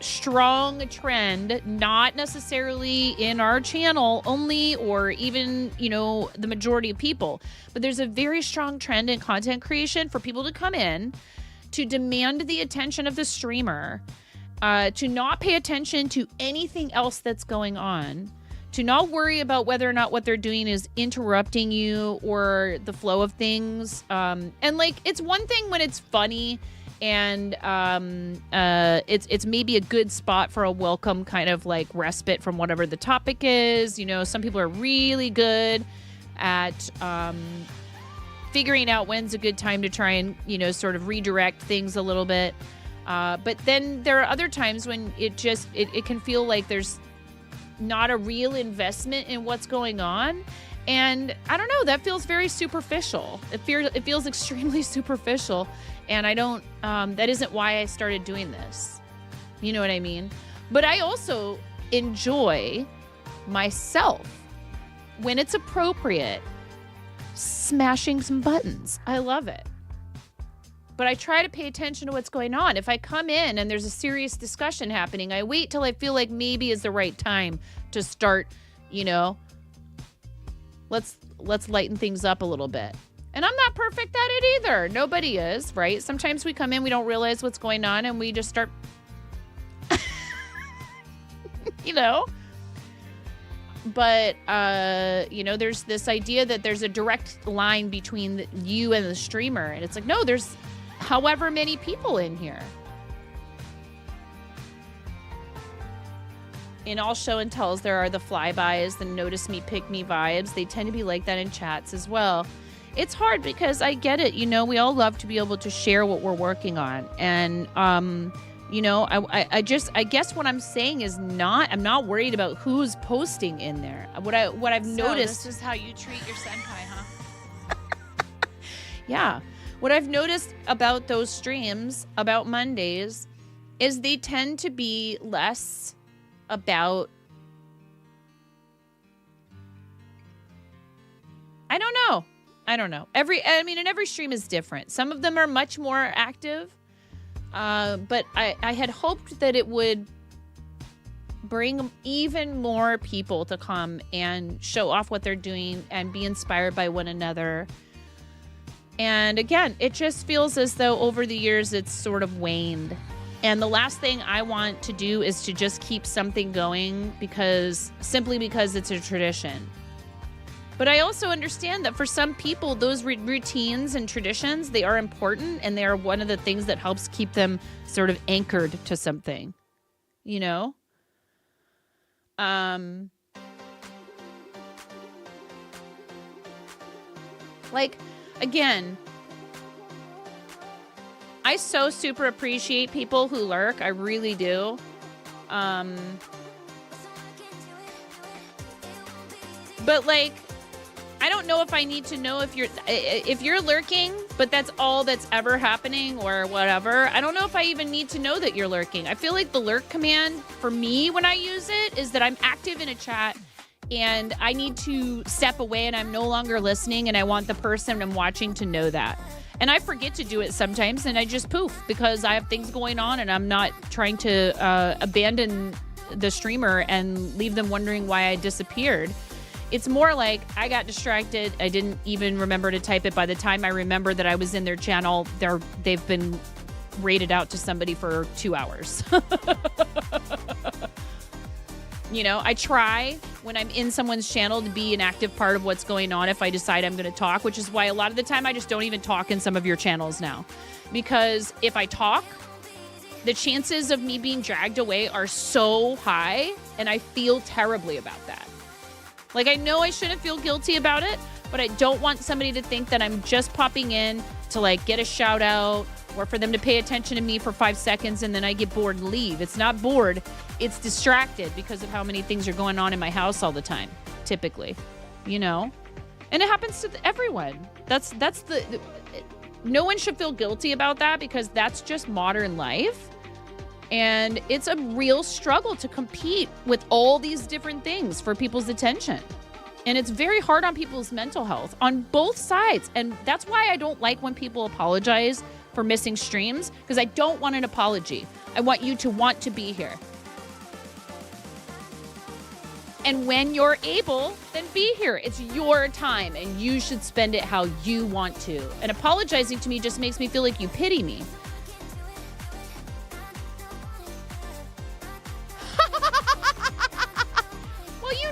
strong trend, not necessarily in our channel only, or even, the majority of people, but there's a very strong trend in content creation for people to come in, to demand the attention of the streamer, to not pay attention to anything else that's going on, to not worry about whether or not what they're doing is interrupting you or the flow of things. And it's one thing when it's funny, and it's maybe a good spot for a welcome kind of like respite from whatever the topic is. Some people are really good at figuring out when's a good time to try and, sort of redirect things a little bit. But then there are other times when it can feel like there's not a real investment in what's going on. And I don't know, that feels very superficial. It feels extremely superficial. And I don't, that isn't why I started doing this. You know what I mean? But I also enjoy myself, when it's appropriate, smashing some buttons. I love it. But I try to pay attention to what's going on. If I come in and there's a serious discussion happening, I wait till I feel like maybe is the right time to start, let's lighten things up a little bit. And I'm not perfect at it either. Nobody is, right? Sometimes we come in, we don't realize what's going on, and we just start, you know? But, you know, there's this idea that there's a direct line between you and the streamer. And it's like, no, there's however many people in here. In all show and tells, there are the flybys, the notice me, pick me vibes. They tend to be like that in chats as well. It's hard because I get it. You know, we all love to be able to share what we're working on. And, you know, I guess what I'm saying is I'm not worried about who's posting in there. What I've noticed. This is how you treat your senpai, huh? Yeah. What I've noticed about those streams, about Mondays, is they tend to be less about, I don't know. And every stream is different. Some of them are much more active. But I had hoped that it would bring even more people to come and show off what they're doing and be inspired by one another. And again, it just feels as though over the years it's sort of waned. And the last thing I want to do is to just keep something going simply because it's a tradition. But I also understand that for some people, those routines and traditions, they are important, and they are one of the things that helps keep them sort of anchored to something, you know? Like, again, I so super appreciate people who lurk. I really do. But like, I don't know if I need to know if you're lurking, but that's all that's ever happening or whatever. I don't know if I even need to know that you're lurking. I feel like the lurk command for me when I use it is that I'm active in a chat and I need to step away and I'm no longer listening, and I want the person I'm watching to know that. And I forget to do it sometimes, and I just poof because I have things going on and I'm not trying to abandon the streamer and leave them wondering why I disappeared. It's more like I got distracted. I didn't even remember to type it. By the time I remember that I was in their channel, they've been rated out to somebody for 2 hours. You know, I try when I'm in someone's channel to be an active part of what's going on if I decide I'm going to talk, which is why a lot of the time I just don't even talk in some of your channels now. Because if I talk, the chances of me being dragged away are so high, and I feel terribly about that. Like, I know I shouldn't feel guilty about it, but I don't want somebody to think that I'm just popping in to, like, get a shout out or for them to pay attention to me for 5 seconds and then I get bored and leave. It's not bored. It's distracted because of how many things are going on in my house all the time, typically, you know? And it happens to everyone. No one should feel guilty about that because that's just modern life. And it's a real struggle to compete with all these different things for people's attention. And it's very hard on people's mental health on both sides. And that's why I don't like when people apologize for missing streams, because I don't want an apology. I want you to want to be here. And when you're able, then be here. It's your time and you should spend it how you want to. And apologizing to me just makes me feel like you pity me.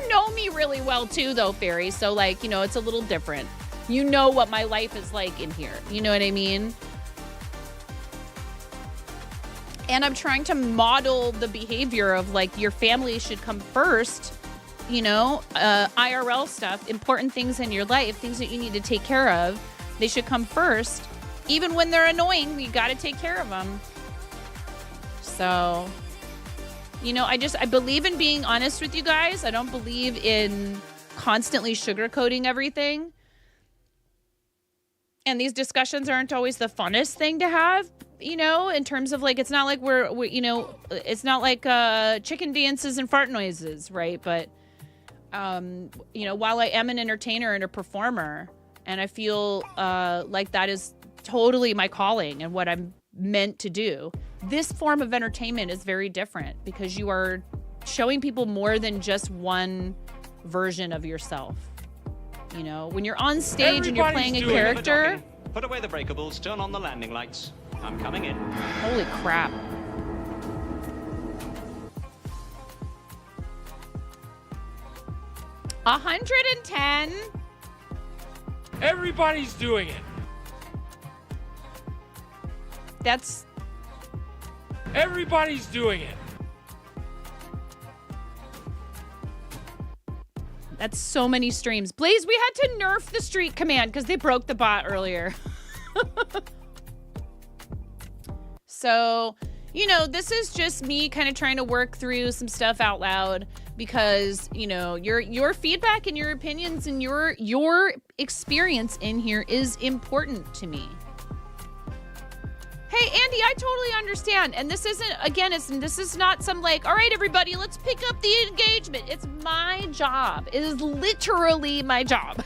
Know me really well too though, Fairy, so like, you know, it's a little different. You know what my life is like in here, you know what I mean? And I'm trying to model the behavior of like your family should come first, you know, IRL stuff, important things in your life, things that you need to take care of, they should come first. Even when they're annoying, you got to take care of them. So, you know, I believe in being honest with you guys. I don't believe in constantly sugarcoating everything. And these discussions aren't always the funnest thing to have, you know, in terms of like, it's not like we're you know, it's not like chicken dances and fart noises, right? But, you know, while I am an entertainer and a performer, and I feel like that is totally my calling and what I'm meant to do, this form of entertainment is very different because you are showing people more than just one version of yourself. You know, when you're on stage and you're playing a Everybody's doing it. character. Put away the breakables, turn on the landing lights. I'm coming in. Holy crap. $110. Everybody's doing it. That's Everybody's doing it. That's so many streams. Blaze, we had to nerf the street command because they broke the bot earlier. So, you know, this is just me kind of trying to work through some stuff out loud because, you know, your feedback and your opinions and your experience in here is important to me. Hey, Andy, I totally understand. And this isn't, again, this is not some like, all right, everybody, let's pick up the engagement. It's my job. It is literally my job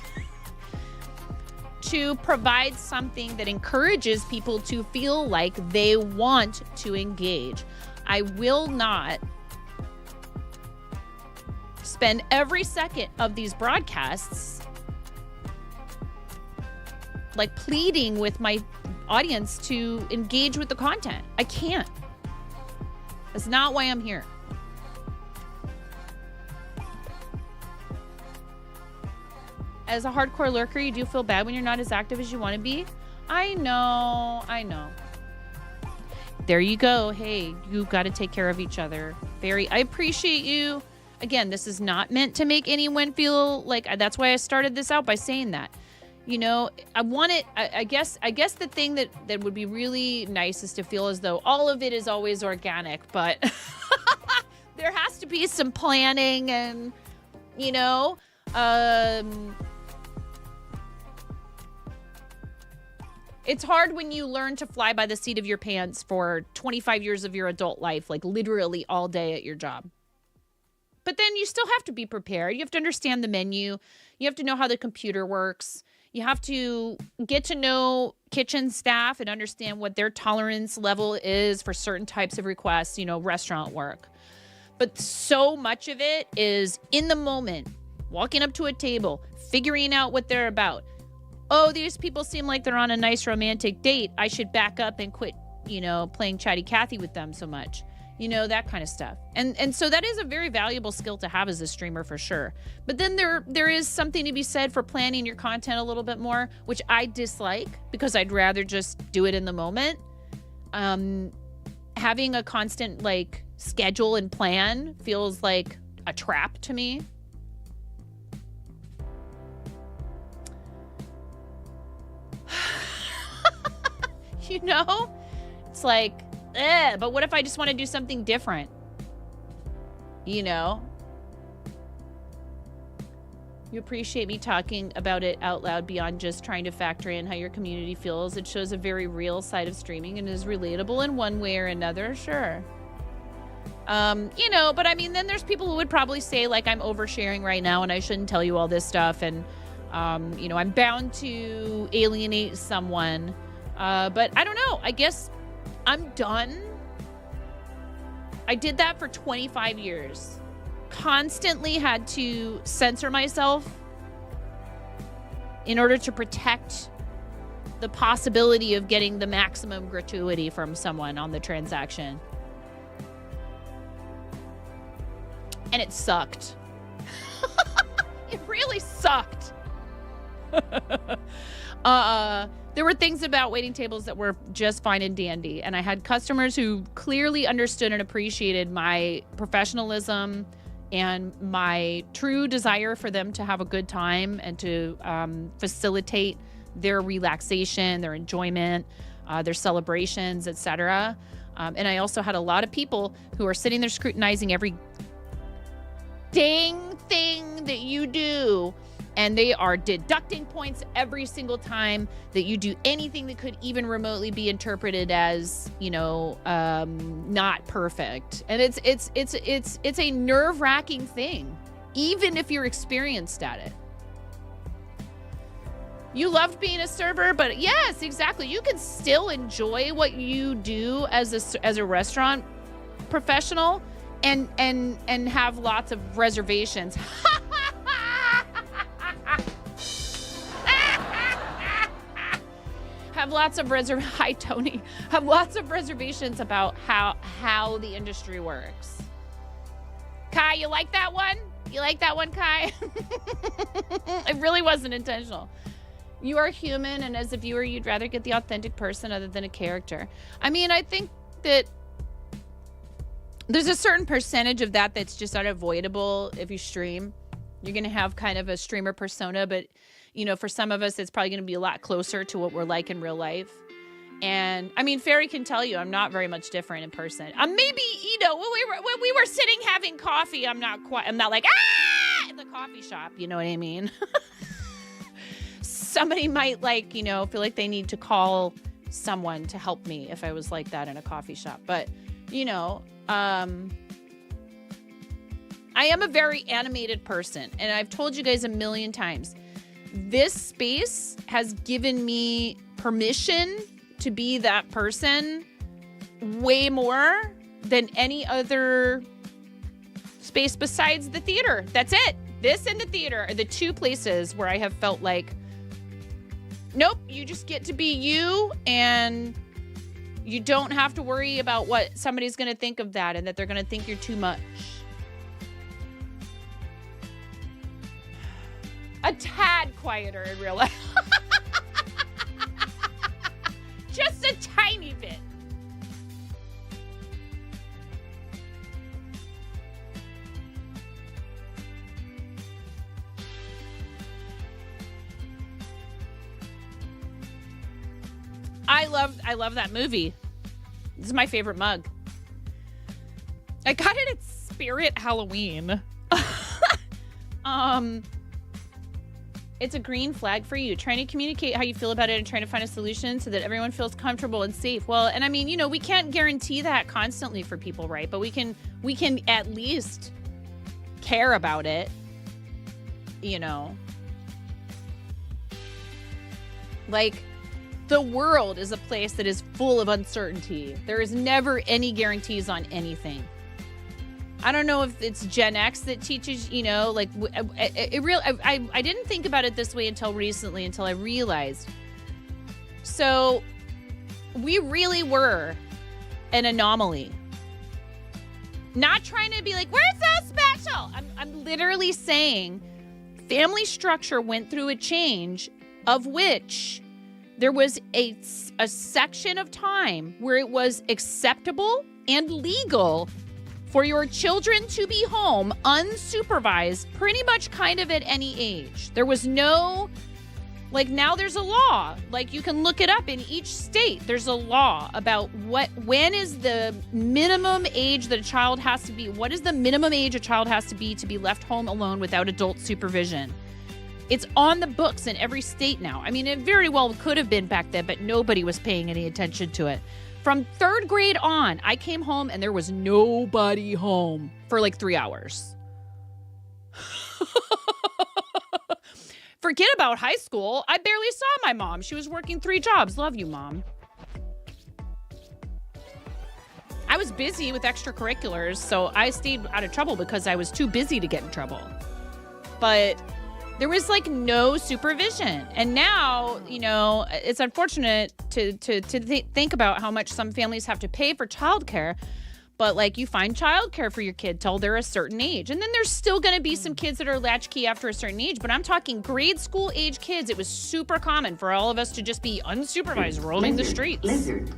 to provide something that encourages people to feel like they want to engage. I will not spend every second of these broadcasts like pleading with my audience to engage with the content. I can't. That's not why I'm here. As a hardcore lurker, you do feel bad when you're not as active as you want to be. I know. There you go. Hey, you got to take care of each other. I appreciate you. Again, this is not meant to make anyone feel like, that's why I started this out by saying that. You know, I want it, I guess the thing that would be really nice is to feel as though all of it is always organic, but there has to be some planning and, you know, it's hard when you learn to fly by the seat of your pants for 25 years of your adult life, like literally all day at your job. But then you still have to be prepared. You have to understand the menu. You have to know how the computer works. You have to get to know kitchen staff and understand what their tolerance level is for certain types of requests, you know, restaurant work. But so much of it is in the moment, walking up to a table, figuring out what they're about. Oh, these people seem like they're on a nice romantic date. I should back up and quit, you know, playing Chatty Cathy with them so much. You know, that kind of stuff. And so that is a very valuable skill to have as a streamer for sure. But then there is something to be said for planning your content a little bit more, which I dislike because I'd rather just do it in the moment. Having a constant like schedule and plan feels like a trap to me. You know? It's like, but what if I just want to do something different? You know? You appreciate me talking about it out loud beyond just trying to factor in how your community feels. It shows a very real side of streaming and is relatable in one way or another, sure. You know, but I mean, then there's people who would probably say, like, I'm oversharing right now and I shouldn't tell you all this stuff. And, you know, I'm bound to alienate someone. But I don't know. I guess I'm done. I did that for 25 years. Constantly had to censor myself in order to protect the possibility of getting the maximum gratuity from someone on the transaction. And it sucked. It really sucked. There were things about waiting tables that were just fine and dandy. And I had customers who clearly understood and appreciated my professionalism and my true desire for them to have a good time and to facilitate their relaxation, their enjoyment, their celebrations, etc. And I also had a lot of people who are sitting there scrutinizing every dang thing that you do. And they are deducting points every single time that you do anything that could even remotely be interpreted as, you know, not perfect. And it's a nerve-wracking thing, even if you're experienced at it. You loved being a server, but yes, exactly. You can still enjoy what you do as a restaurant professional and have lots of hi Tony. Have lots of reservations about how the industry works. Kai, you like that one? You like that one, Kai? It really wasn't intentional. You are human, and as a viewer, you'd rather get the authentic person other than a character. I mean, I think that there's a certain percentage of that that's just unavoidable if you stream. You're going to have kind of a streamer persona, but, you know, for some of us, it's probably going to be a lot closer to what we're like in real life. And, I mean, Fairy can tell you I'm not very much different in person. Maybe, you know, when we were sitting having coffee, I'm not like, ah, in the coffee shop, you know what I mean? Somebody might, like, you know, feel like they need to call someone to help me if I was like that in a coffee shop. But, you know, I am a very animated person, and I've told you guys a million times, this space has given me permission to be that person way more than any other space besides the theater. That's it. This and the theater are the two places where I have felt like, nope, you just get to be you, and you don't have to worry about what somebody's going to think of that and that they're going to think you're too much. A tad quieter in real life. Just a tiny bit. I love that movie. This is my favorite mug. I got it at Spirit Halloween. It's a green flag for you. Trying to communicate how you feel about it and trying to find a solution so that everyone feels comfortable and safe. Well, and I mean, you know, we can't guarantee that constantly for people, right? But we can at least care about it, you know. Like, the world is a place that is full of uncertainty. There is never any guarantees on anything. I don't know if it's Gen X that teaches, you know, like, I didn't think about it this way until recently, until I realized. So we really were an anomaly. Not trying to be like, we're so special. I'm literally saying family structure went through a change of which there was a section of time where it was acceptable and legal for your children to be home unsupervised pretty much kind of at any age. There was no, like, now there's a law. Like, you can look it up in each state. There's a law about when is the minimum age that a child has to be. What is the minimum age a child has to be left home alone without adult supervision? It's on the books in every state now. I mean, it very well could have been back then, but nobody was paying any attention to it. From third grade on, I came home and there was nobody home for like 3 hours. Forget about high school. I barely saw my mom. She was working 3 jobs. Love you, Mom. I was busy with extracurriculars, so I stayed out of trouble because I was too busy to get in trouble. But there was like no supervision. And now, you know, it's unfortunate to think about how much some families have to pay for childcare. But like, you find childcare for your kid till they're a certain age. And then there's still going to be some kids that are latchkey after a certain age. But I'm talking grade school age kids. It was super common for all of us to just be unsupervised, roaming the streets. Lizard.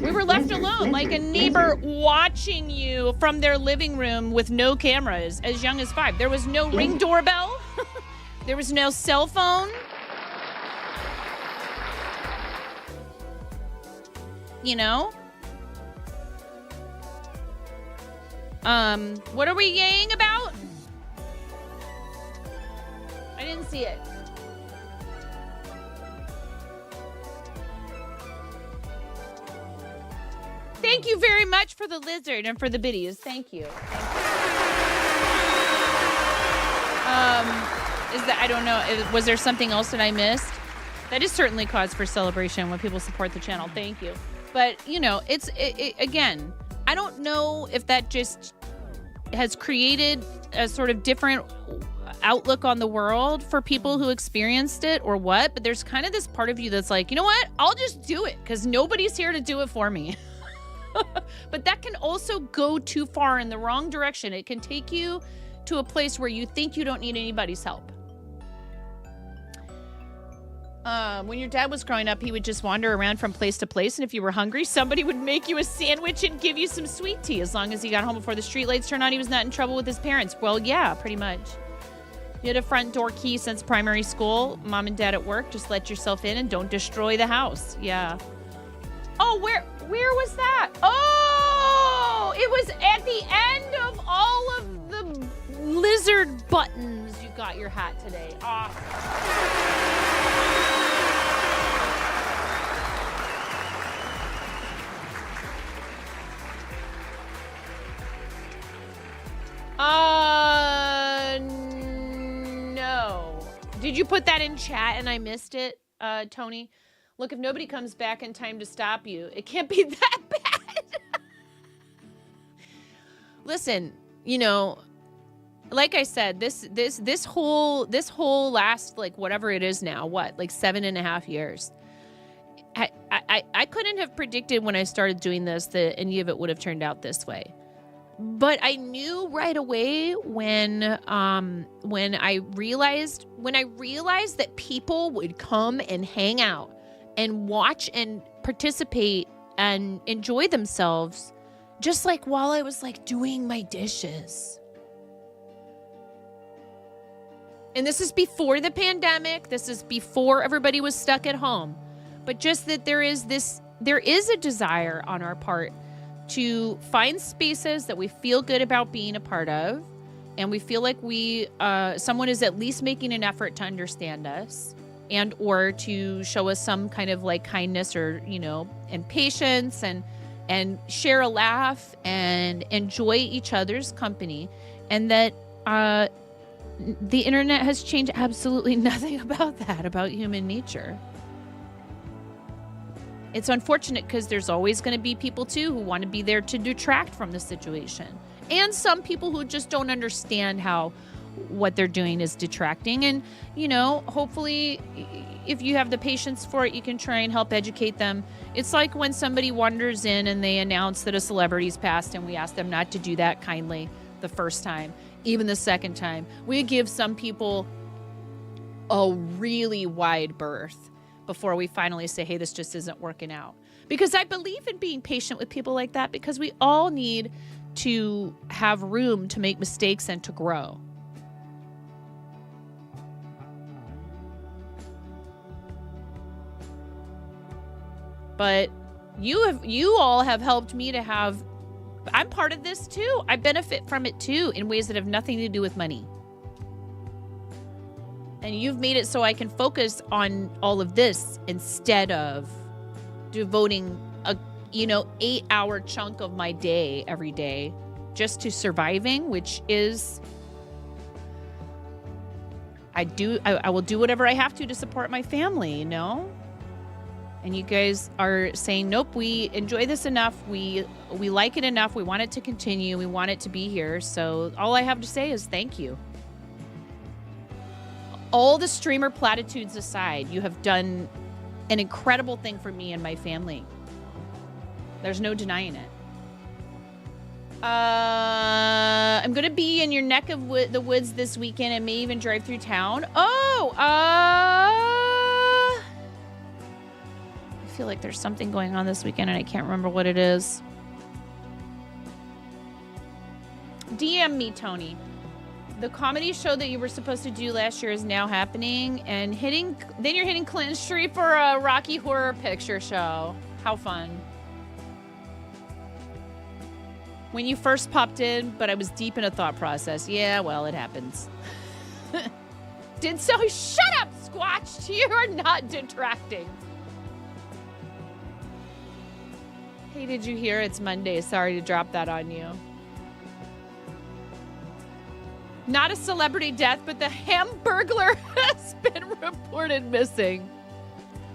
We were left alone, like a neighbor watching you from their living room with no cameras as young as 5. There was no ring doorbell. There was no cell phone. You know? What are we yaying about? I didn't see it. Thank you very much for the lizard and for the biddies. Thank you. Is that, I don't know, was there something else that I missed? That is certainly cause for celebration when people support the channel. Thank you. But, you know, again, I don't know if that just has created a sort of different outlook on the world for people who experienced it or what, but there's kind of this part of you that's like, you know what? I'll just do it because nobody's here to do it for me. But that can also go too far in the wrong direction. It can take you to a place where you think you don't need anybody's help. When your dad was growing up, he would just wander around from place to place, and if you were hungry, somebody would make you a sandwich and give you some sweet tea. As long as he got home before the streetlights turned on, he was not in trouble with his parents. Well, yeah, pretty much. You had a front door key since primary school. Mom and dad at work, just let yourself in and don't destroy the house. Yeah. Oh, where was that? Oh, it was at the end of all of the lizard buttons. You got your hat today. No. Did you put that in chat and I missed it, Tony? Look, if nobody comes back in time to stop you, it can't be that bad. Listen, you know, like I said, this whole last, like, whatever it is now, what, like 7.5 years. I couldn't have predicted when I started doing this that any of it would have turned out this way. But I knew right away when I realized that people would come and hang out and watch and participate and enjoy themselves, just like while I was like doing my dishes. And this is before the pandemic. This is before everybody was stuck at home. But just that there is a desire on our part to find spaces that we feel good about being a part of, and we feel like someone is at least making an effort to understand us and or to show us some kind of like kindness or, you know, and patience and share a laugh and enjoy each other's company. And that the internet has changed absolutely nothing about that, about human nature. It's unfortunate because there's always going to be people, too, who want to be there to detract from the situation. And some people who just don't understand how what they're doing is detracting. And, you know, hopefully, if you have the patience for it, you can try and help educate them. It's like when somebody wanders in and they announce that a celebrity's passed, and we ask them not to do that kindly the first time, even the second time. We give some people a really wide berth before we finally say, hey, this just isn't working out. Because I believe in being patient with people like that, because we all need to have room to make mistakes and to grow. But you all have helped me to have, I'm part of this too. I benefit from it too in ways that have nothing to do with money. And you've made it so I can focus on all of this instead of devoting a, 8-hour chunk of my day every day just to surviving, which is, I will do whatever I have to support my family, you know? And you guys are saying, nope, we enjoy this enough. We like it enough. We want it to continue. We want it to be here. So all I have to say is thank you. All the streamer platitudes aside, you have done an incredible thing for me and my family. There's no denying it. I'm going to be in your neck of the woods this weekend and may even drive through town. Oh, I feel like there's something going on this weekend and I can't remember what it is. DM me, Tony. The comedy show that you were supposed to do last year is now happening, and then you're hitting Clinton Street for a Rocky Horror Picture Show. How fun. When you first popped in, but I was deep in a thought process. Yeah, well, it happens. Shut up, Squatch. You are not detracting. Hey, did you hear? It's Monday. Sorry to drop that on you. Not a celebrity death, but the Hamburglar has been reported missing.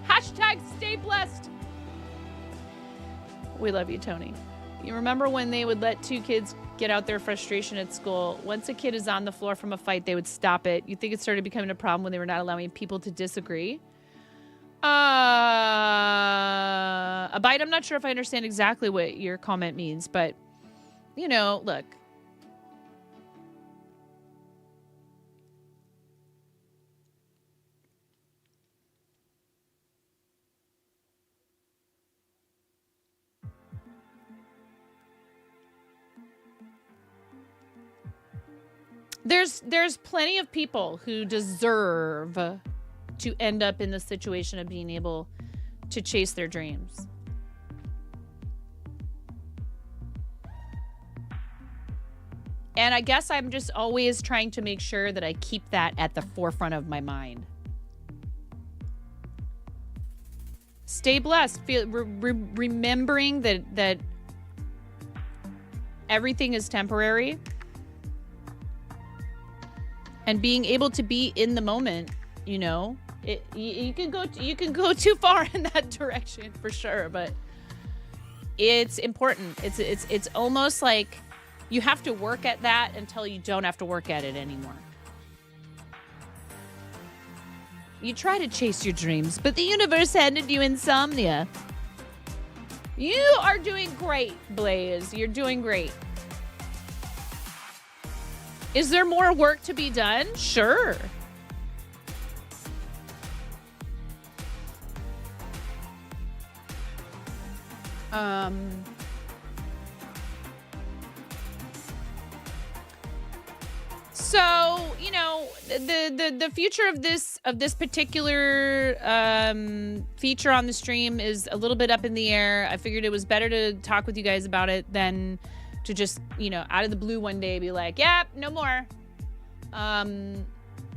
Hashtag stay blessed. We love you, Tony. You remember when they would let two kids get out their frustration at school. Once a kid is on the floor from a fight, they would stop it. You think it started becoming a problem when they were not allowing people to disagree? Abide, I'm not sure if I understand exactly what your comment means, but, you know, look. There's plenty of people who deserve to end up in the situation of being able to chase their dreams. And I guess I'm just always trying to make sure that I keep that at the forefront of my mind. Stay blessed. Remembering that everything is temporary. And being able to be in the moment, you know, you can go too far in that direction for sure, but it's important. It's almost like you have to work at that until you don't have to work at it anymore. You try to chase your dreams, but the universe handed you insomnia. You are doing great, Blaze. You're doing great. Is there more work to be done? Sure. So, you know, the future of this particular feature on the stream is a little bit up in the air. I figured it was better to talk with you guys about it than to just, you know, out of the blue one day be like, yep, no more. And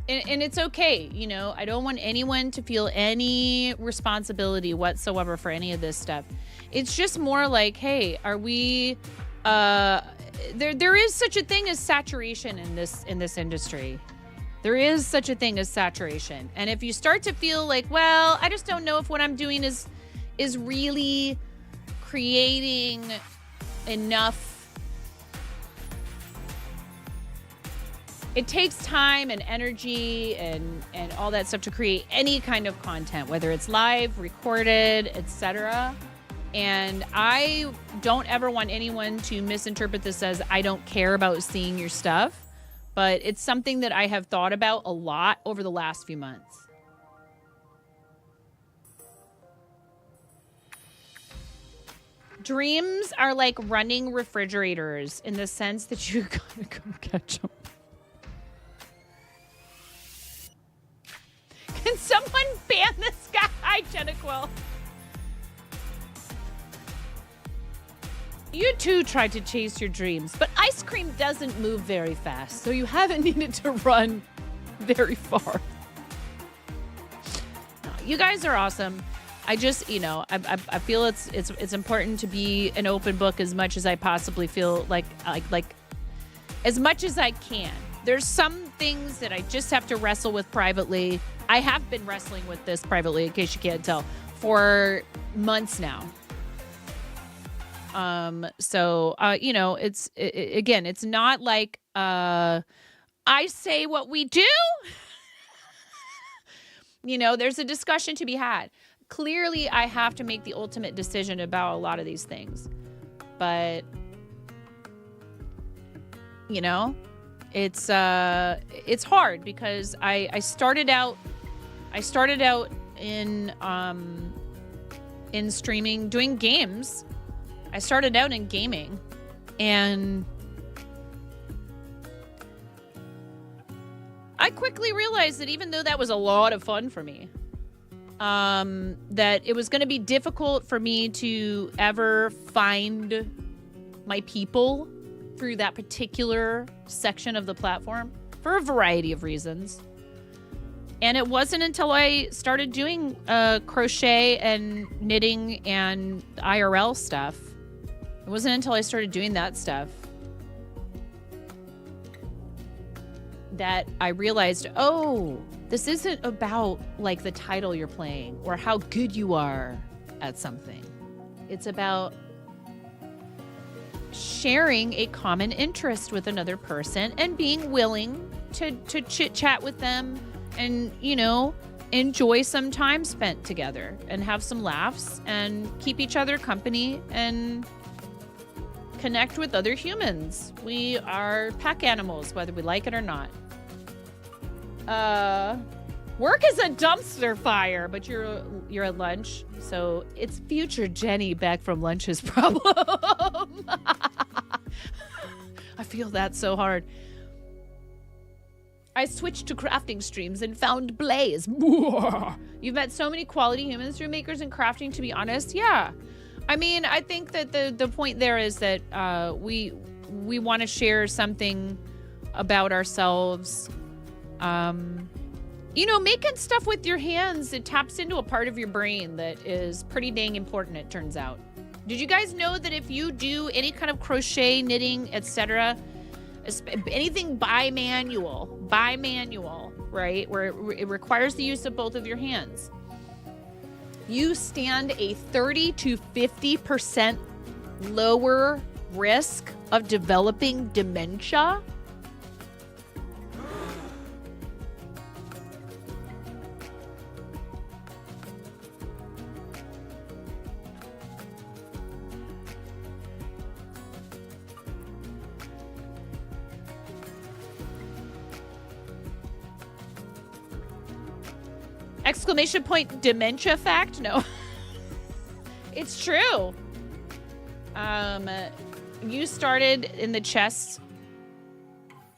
it's okay, you know. I don't want anyone to feel any responsibility whatsoever for any of this stuff. It's just more like, hey, are we there is such a thing as saturation in this industry. There is such a thing as saturation. And if you start to feel like, well, I just don't know if what I'm doing is really creating enough. It takes time and energy and all that stuff to create any kind of content, whether it's live, recorded, etc. And I don't ever want anyone to misinterpret this as I don't care about seeing your stuff, but it's something that I have thought about a lot over the last few months. Dreams are like running refrigerators in the sense that you gotta go catch them. Can someone ban this guy? Hi, Jenniquil. You too tried to chase your dreams, but ice cream doesn't move very fast, so you haven't needed to run very far. No, you guys are awesome. I just, you know, I feel it's important to be an open book as much as I possibly feel like as much as I can. There's some things that I just have to wrestle with privately. I have been wrestling with this privately, in case you can't tell, for months now. You know, again, it's not like I say what we do. You know, there's a discussion to be had. Clearly, I have to make the ultimate decision about a lot of these things. But, you know, it's hard because I started out in streaming doing games. I started out in gaming, and I quickly realized that even though that was a lot of fun for me, that it was going to be difficult for me to ever find my people through that particular section of the platform for a variety of reasons. And it wasn't until I started doing crochet and knitting and IRL stuff. It wasn't until I started doing that stuff that I realized, oh, this isn't about like the title you're playing or how good you are at something. It's about sharing a common interest with another person and being willing to chit chat with them and, you know, enjoy some time spent together and have some laughs and keep each other company and connect with other humans. We are pack animals, whether we like it or not. Work is a dumpster fire, but you're at lunch, so it's future Jenny back from lunch's problem. I feel that so hard. I switched to crafting streams and found Blaze. You've met so many quality humans through Makers and Crafting, to be honest. Yeah. I mean, I think that the point there is that we want to share something about ourselves. You know, making stuff with your hands, it taps into a part of your brain that is pretty dang important, it turns out. Did you guys know that if you do any kind of crochet, knitting, etc., anything by manual, right, where it requires the use of both of your hands, you stand a 30 to 50% lower risk of developing dementia? Exclamation point dementia fact? No. It's true. You started in the chess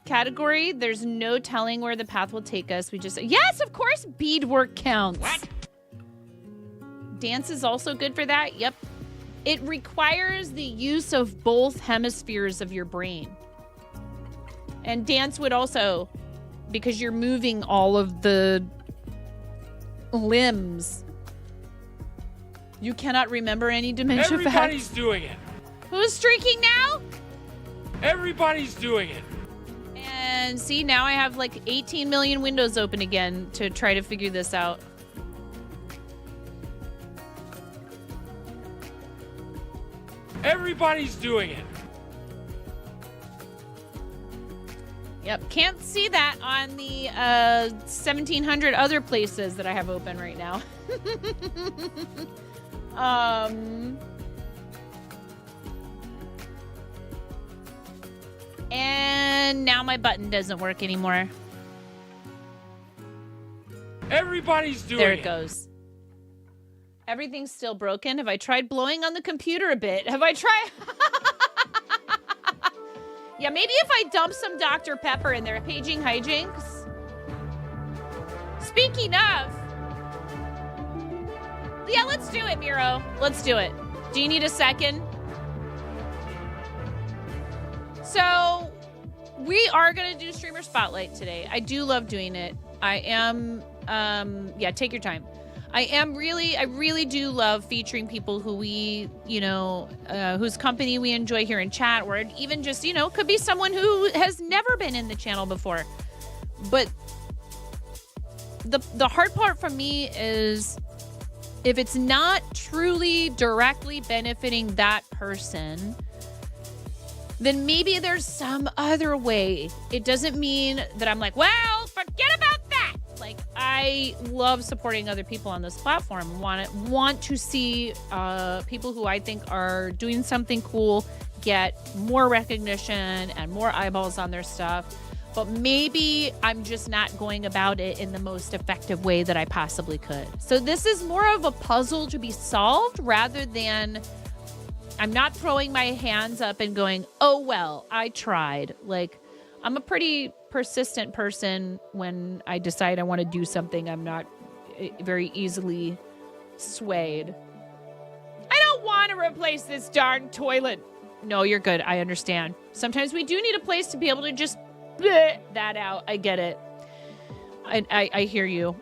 category. There's no telling where the path will take us. We just... Yes, of course, beadwork counts. What? Dance is also good for that. Yep. It requires the use of both hemispheres of your brain. And dance would also, because you're moving all of the limbs. You cannot remember any dementia Everybody's facts. doing it. Who's streaking now? Everybody's doing it. And see, now I have like 18 million windows open again to try to figure this out. Everybody's doing it. Yep, can't see that on the 1,700 other places that I have open right now. And now my button doesn't work anymore. Everybody's doing it. There it goes. Everything's still broken. Have I tried blowing on the computer a bit? Have I tried... Yeah, maybe if I dump some Dr. Pepper in there. Paging hijinks. Speaking of... Yeah, let's do it, Miro. Let's do it. Do you need a second? So, we are going to do Streamer Spotlight today. I do love doing it. I am... yeah, take your time. I really do love featuring people who we, you know, whose company we enjoy here in chat, or even just, you know, could be someone who has never been in the channel before. But the hard part for me is if it's not truly directly benefiting that person, then maybe there's some other way. It doesn't mean that I'm like, well, forget about that. Like, I love supporting other people on this platform. Want to see people who I think are doing something cool get more recognition and more eyeballs on their stuff. But maybe I'm just not going about it in the most effective way that I possibly could. So this is more of a puzzle to be solved rather than I'm not throwing my hands up and going, oh, well, I tried. Like, I'm a pretty persistent person. When I decide I want to do something, I'm not very easily swayed. I don't want to replace this darn toilet. No, you're good. I understand. Sometimes we do need a place to be able to just bleh that out. I get it. I hear you.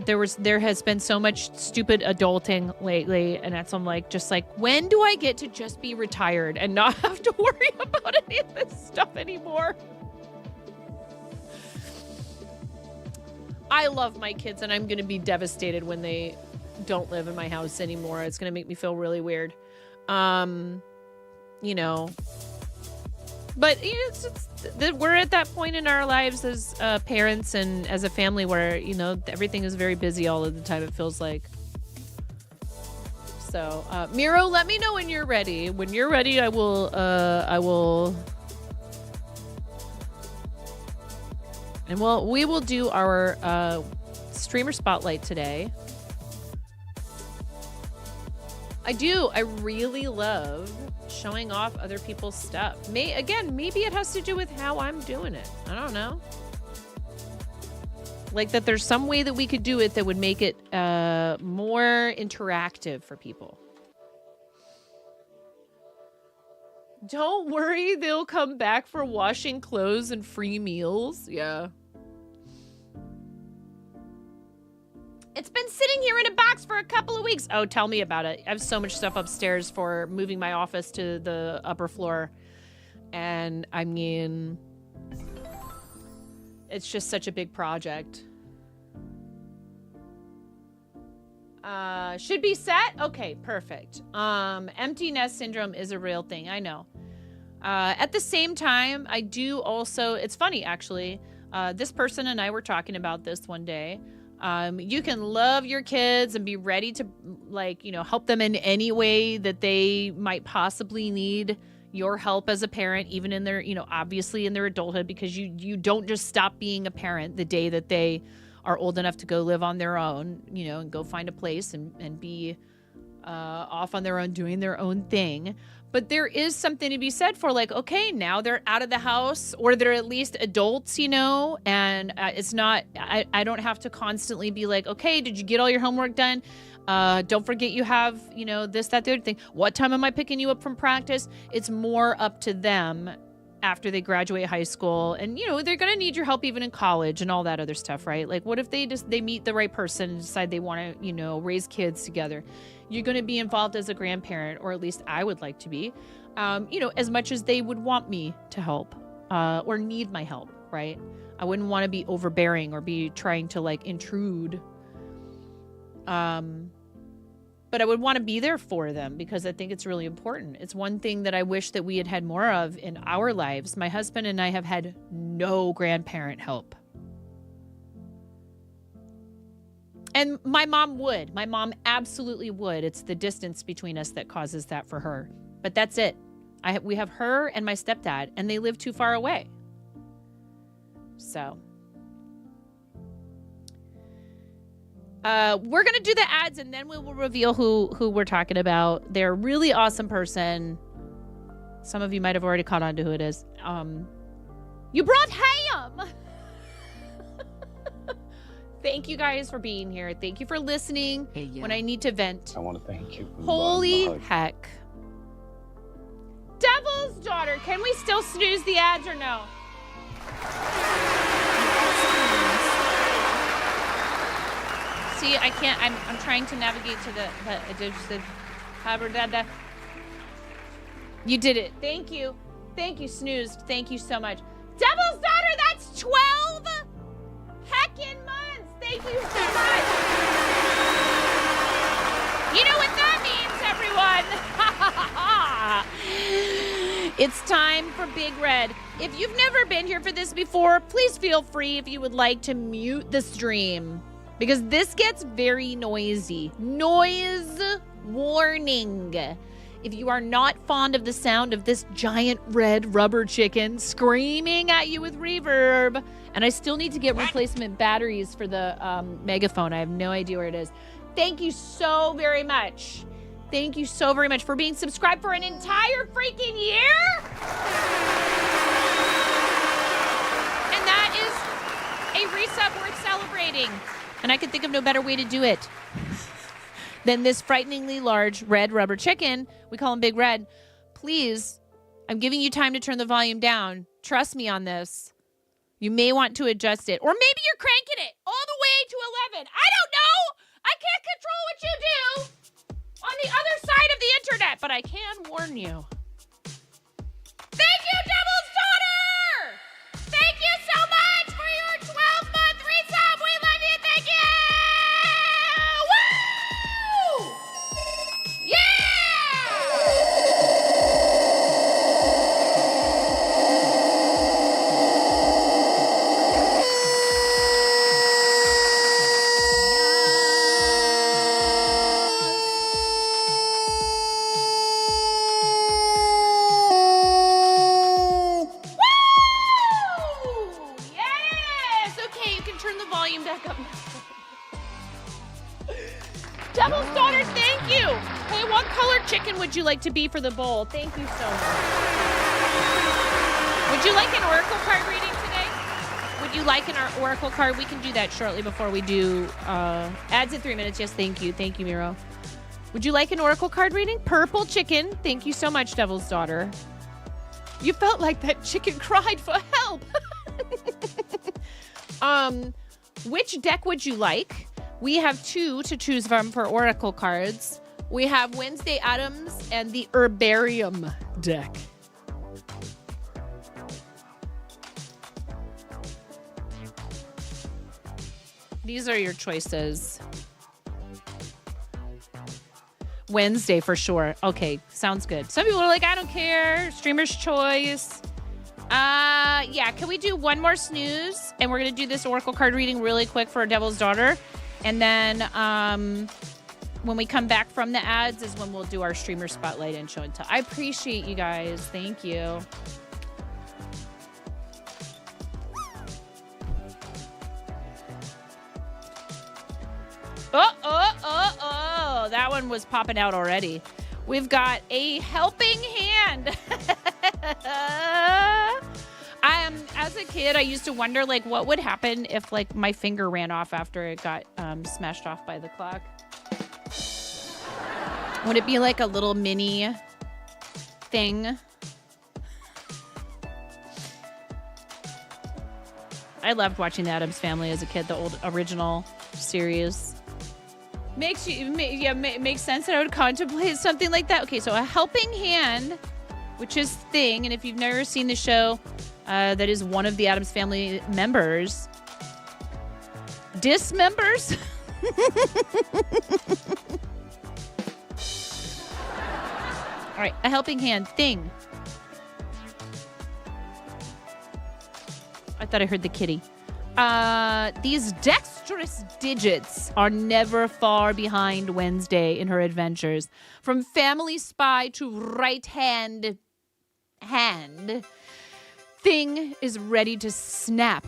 There has been so much stupid adulting lately, and that's I'm like, just like, when do I get to just be retired and not have to worry about any of this stuff anymore? I love my kids, and I'm going to be devastated when they don't live in my house anymore. It's going to make me feel really weird. You know, But you know, we're at that point in our lives as parents and as a family where, you know, everything is very busy all of the time, it feels like. So, Miro, let me know when you're ready. When you're ready, I will. And we will do our streamer spotlight today. I really love showing off other people's stuff. Maybe it has to do with how I'm doing it. I don't know. Like that there's some way that we could do it that would make it more interactive for people. Don't worry, they'll come back for washing clothes and free meals. Yeah. It's been sitting here in a box for a couple of weeks. Oh, tell me about it. I have so much stuff upstairs for moving my office to the upper floor. And I mean, it's just such a big project. Should be set? Okay, perfect. Empty nest syndrome is a real thing. I know. At the same time, I do also, it's funny actually. This person and I were talking about this one day. You can love your kids and be ready to, like, you know, help them in any way that they might possibly need your help as a parent, even in their, you know, obviously in their adulthood, because you don't just stop being a parent the day that they are old enough to go live on their own, you know, and go find a place and be off on their own, doing their own thing. But there is something to be said for, like, okay, now they're out of the house, or they're at least adults, you know, and it's not, I don't have to constantly be like, okay, did you get all your homework done? Don't forget you have, you know, this, that, the other thing. What time am I picking you up from practice? It's more up to them after they graduate high school. And, you know, they're going to need your help even in college and all that other stuff, right? Like, what if they meet the right person and decide they want to, you know, raise kids together? You're going to be involved as a grandparent, or at least I would like to be, you know, as much as they would want me to help or need my help, right? I wouldn't want to be overbearing or be trying to, like, intrude. But I would want to be there for them because I think it's really important. It's one thing that I wish that we had had more of in our lives. My husband and I have had no grandparent help. And my mom would. My mom absolutely would. It's the distance between us that causes that for her. But that's it. We have her and my stepdad, and they live too far away. So we're going to do the ads, and then we will reveal who we're talking about. They're a really awesome person. Some of you might have already caught on to who it is. You brought ham! Thank you guys for being here. Thank you for listening when I need to vent. I want to thank you. Holy heck. Devil's Daughter. Can we still snooze the ads or no? See, I can't. I'm trying to navigate to the You did it. Thank you. Thank you, Snoozed. Thank you so much. Devil's Daughter, that's 12 heckin' months. Thank you so much. You know what that means, everyone. It's time for Big Red. If you've never been here for this before, please feel free if you would like to mute the stream, because this gets very noisy. Noise warning. If you are not fond of the sound of this giant red rubber chicken screaming at you with reverb, and I still need to get replacement batteries for the megaphone. I have no idea where it is. Thank you so very much. Thank you so very much for being subscribed for an entire freaking year. And that is a resub worth celebrating. And I can think of no better way to do it than this frighteningly large red rubber chicken. We call him Big Red. Please, I'm giving you time to turn the volume down. Trust me on this. You may want to adjust it. Or maybe you're cranking it all the way to 11. I don't know. I can't control what you do on the other side of the internet, but I can warn you. Thank you, Devil's Daughter! Thank you so much for your 12-month resub. We love you. Thank you! Woo! Yeah! turn the volume back up. Devil's Daughter, thank you. Hey, what color chicken would you like to be for the bowl? Thank you so much. Would you like an oracle card reading today? Would you like an oracle card? We can do that shortly before we do ads in 3 minutes. Yes, thank you. Thank you, Miro. Would you like an oracle card reading? Purple chicken. Thank you so much, Devil's Daughter. You felt like that chicken cried for help. Which deck would you like? We have 2 to choose from for oracle cards. We have Wednesday Addams and the Herbarium deck. These are your choices. Wednesday for sure. Okay, sounds good. Some people are like, I don't care. Streamer's choice. Yeah, can we do one more snooze? And we're going to do this oracle card reading really quick for Devil's Daughter. And then when we come back from the ads is when we'll do our streamer spotlight and show and tell. I appreciate you guys. Thank you. Oh, that one was popping out already. We've got a helping hand. As a kid, I used to wonder, like, what would happen if, like, my finger ran off after it got smashed off by the clock. Would it be like a little mini thing? I loved watching The Addams Family as a kid, the old original series. Makes sense that I would contemplate something like that. Okay, so a helping hand, which is Thing, and if you've never seen the show, that is one of the Addams Family members. Dismembers? All right, a helping hand, Thing. I thought I heard the kitty. These dexterous digits are never far behind Wednesday in her adventures. From family spy to right hand, Thing is ready to snap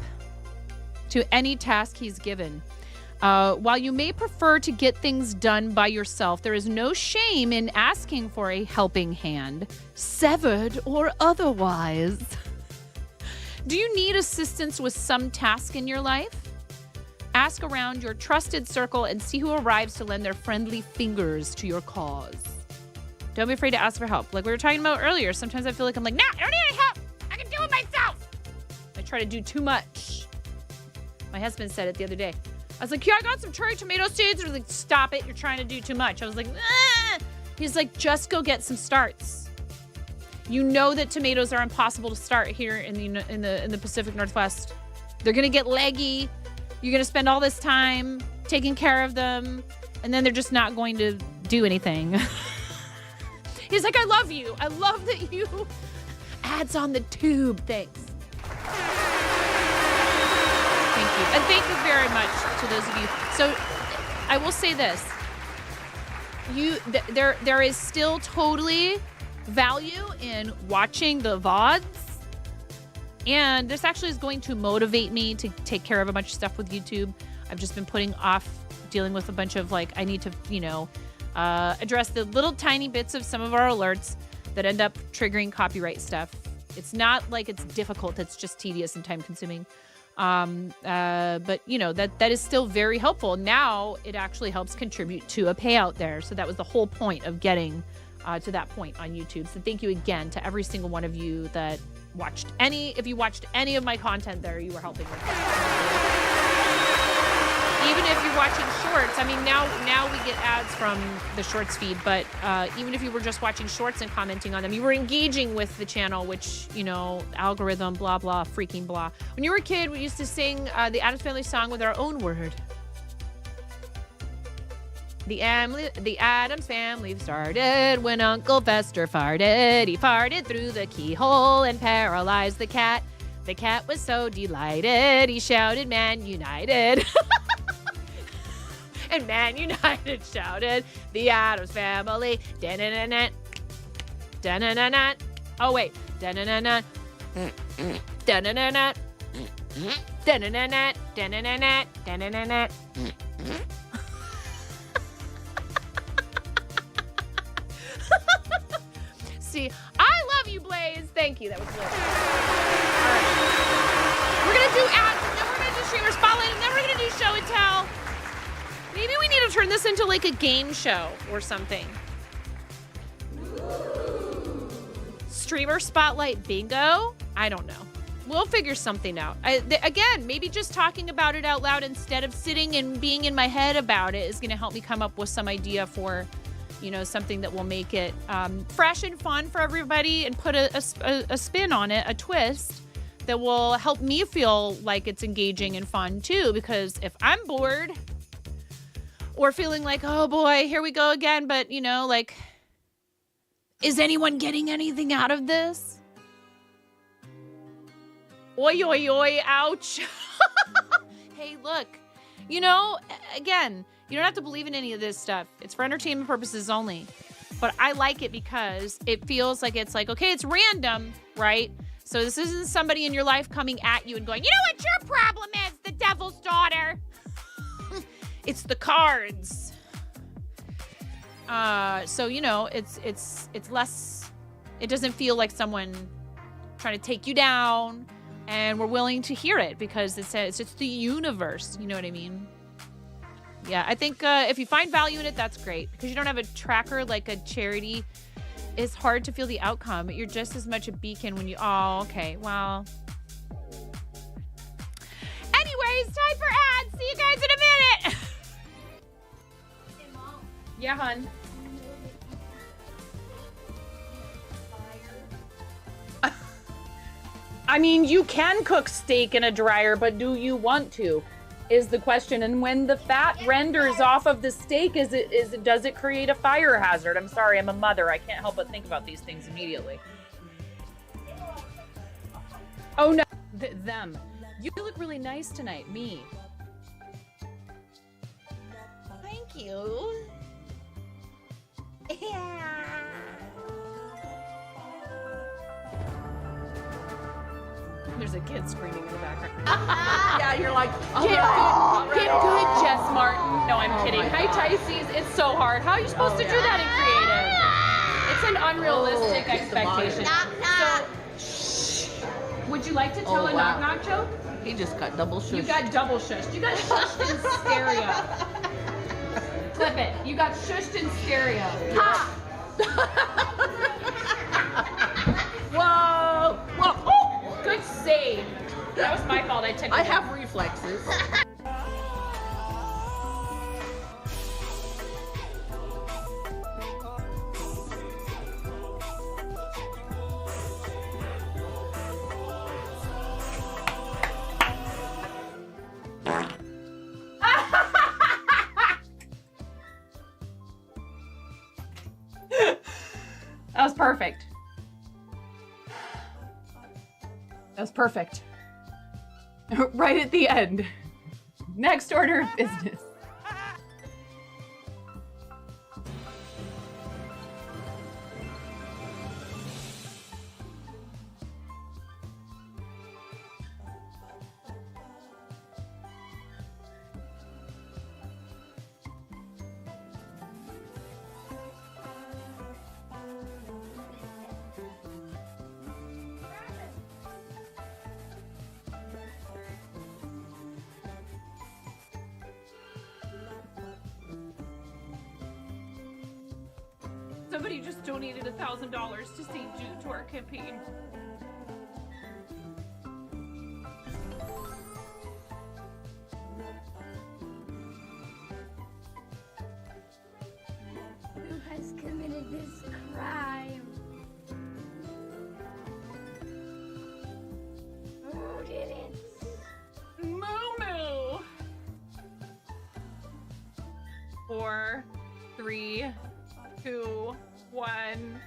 to any task he's given. While you may prefer to get things done by yourself, there is no shame in asking for a helping hand, severed or otherwise. Do you need assistance with some task in your life? Ask around your trusted circle and see who arrives to lend their friendly fingers to your cause. Don't be afraid to ask for help. Like we were talking about earlier, sometimes I feel like I'm like, nah, I don't need any help. I can do it myself. I try to do too much. My husband said it the other day. I was like, yeah, I got some cherry tomato seeds. He was like, stop it. You're trying to do too much. I was like, ah. He's like, just go get some starts. You know that tomatoes are impossible to start here in the Pacific Northwest. They're gonna get leggy. You're gonna spend all this time taking care of them, and then they're just not going to do anything. He's like, I love you. I love that you ads on the tube. Thanks. Thank you, and thank you very much to those of you. So, I will say this: there is still totally value in watching the VODs, and this actually is going to motivate me to take care of a bunch of stuff with YouTube. I've just been putting off dealing with a bunch of like, I need to, address the little tiny bits of some of our alerts that end up triggering copyright stuff. It's not like it's difficult, it's just tedious and time consuming. But that is still very helpful. Now it actually helps contribute to a payout there. So that was the whole point of getting to that point on YouTube. So thank you again to every single one of you that watched if you watched any of my content there, you were helping with that. Even if you're watching shorts, I mean, now we get ads from the shorts feed, but even if you were just watching shorts and commenting on them, you were engaging with the channel, which, algorithm, blah, blah, freaking blah. When you were a kid, we used to sing the Addams Family song with our own word. The Addams Family started when Uncle Fester farted. He farted through the keyhole and paralyzed the cat. The cat was so delighted, he shouted, "Man United." And Man United shouted, "The Addams Family." Da-na-na-na. Da-na-na-na. Oh, wait. Da-na-na-na. Da-na-na-na. Da-na-na-na, da-na-na-na, da-na-na-na. See, I love you, Blaze. Thank you. That was good. All right. We're gonna do ads, and then we're gonna do streamer spotlight, and then we're gonna do show and tell. Maybe we need to turn this into like a game show or something. Streamer spotlight bingo? I don't know. We'll figure something out. Again, maybe just talking about it out loud instead of sitting and being in my head about it is going to help me come up with some idea for, you know, something that will make it fresh and fun for everybody and put a spin on it, a twist that will help me feel like it's engaging and fun too. Because if I'm bored or feeling like, oh boy, here we go again, but you know, like, is anyone getting anything out of this? Oi, oi, oi, ouch. Hey, look, you know, again, you don't have to believe in any of this stuff. It's for entertainment purposes only. But I like it because it feels like it's like, okay, it's random, right? So this isn't somebody in your life coming at you and going, you know what your problem is, the devil's daughter. It's the cards. So, you know, it's less, it doesn't feel like someone trying to take you down. And we're willing to hear it because it's just the universe. You know what I mean? Yeah, I think if you find value in it, that's great. Because you don't have a tracker like a charity, it's hard to feel the outcome. You're just as much a beacon when you... Oh, okay. Well... Anyways, time for ads. See you guys in a minute. Yeah, hun. I mean, you can cook steak in a dryer, but do you want to? Is the question. And when the fat renders off of the steak, does it create a fire hazard? I'm sorry, I'm a mother. I can't help but think about these things immediately. Oh no, them. You look really nice tonight, me. Thank you. Yeah. There's a kid screaming in the background. Yeah, you're like, get good, Jess Martin. No, I'm kidding. Hi, Tysees. It's so hard. How are you supposed to do that in creative? It's an unrealistic expectation. So, would you like to tell a knock-knock joke? He just got double shushed. You got double shushed. You got shushed in stereo. Clip it. You got shushed in stereo. Ha! Whoa! Whoa! Oh! Good save. That was my fault. I have reflexes. That was perfect. That was perfect. Right at the end. Next order of business. Somebody just donated $1,000 to St. Jude to our campaign. Who has committed this crime? Who did it? Moo-moo! 4, 3, 2, 1.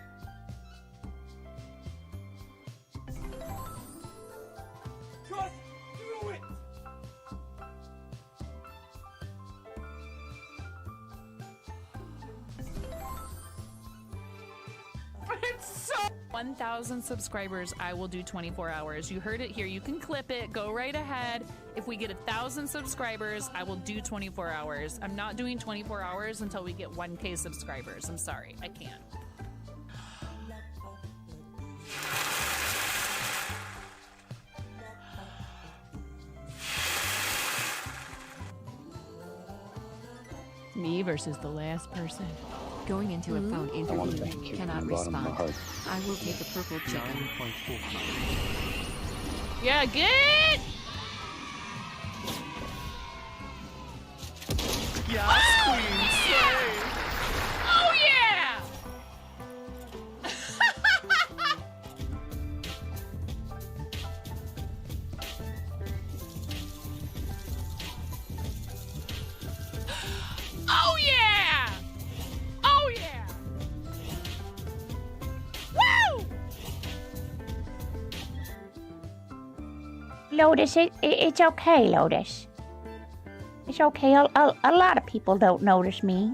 Just do it! It's so 1,000 subscribers, I will do 24 hours. You heard it here. You can clip it. Go right ahead. If we get 1,000 subscribers, I will do 24 hours. I'm not doing 24 hours until we get 1K subscribers. I'm sorry. I can't. Me versus the last person. Going into a phone interview. Cannot respond. I will take a purple chicken. Yeah, get! Yes, queen, slay. Oh yeah! Oh yeah! Oh yeah! Woo! Lotus, it's okay, Lotus. It's okay. A lot of people don't notice me.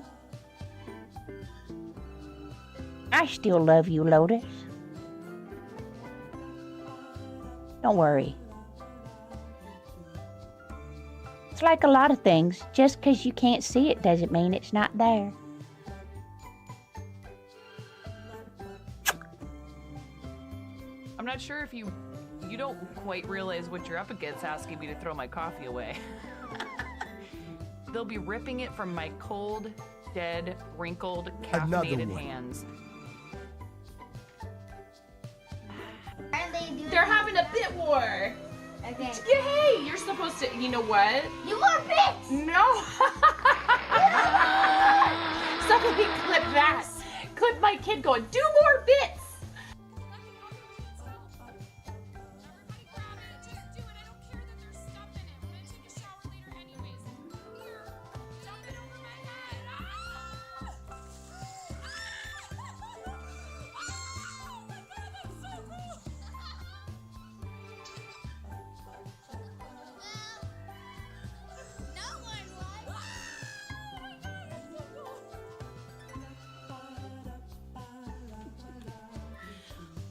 I still love you, Lotus. Don't worry. It's like a lot of things. Just because you can't see it doesn't mean it's not there. I'm not sure if you don't quite realize what you're up against asking me to throw my coffee away. They'll be ripping it from my cold, dead, wrinkled, caffeinated hands. They're having a bit war. Okay. Yeah, hey, you're supposed to, you know what? You want bits? No. Somebody clip that. Clip my kid going, do more bits.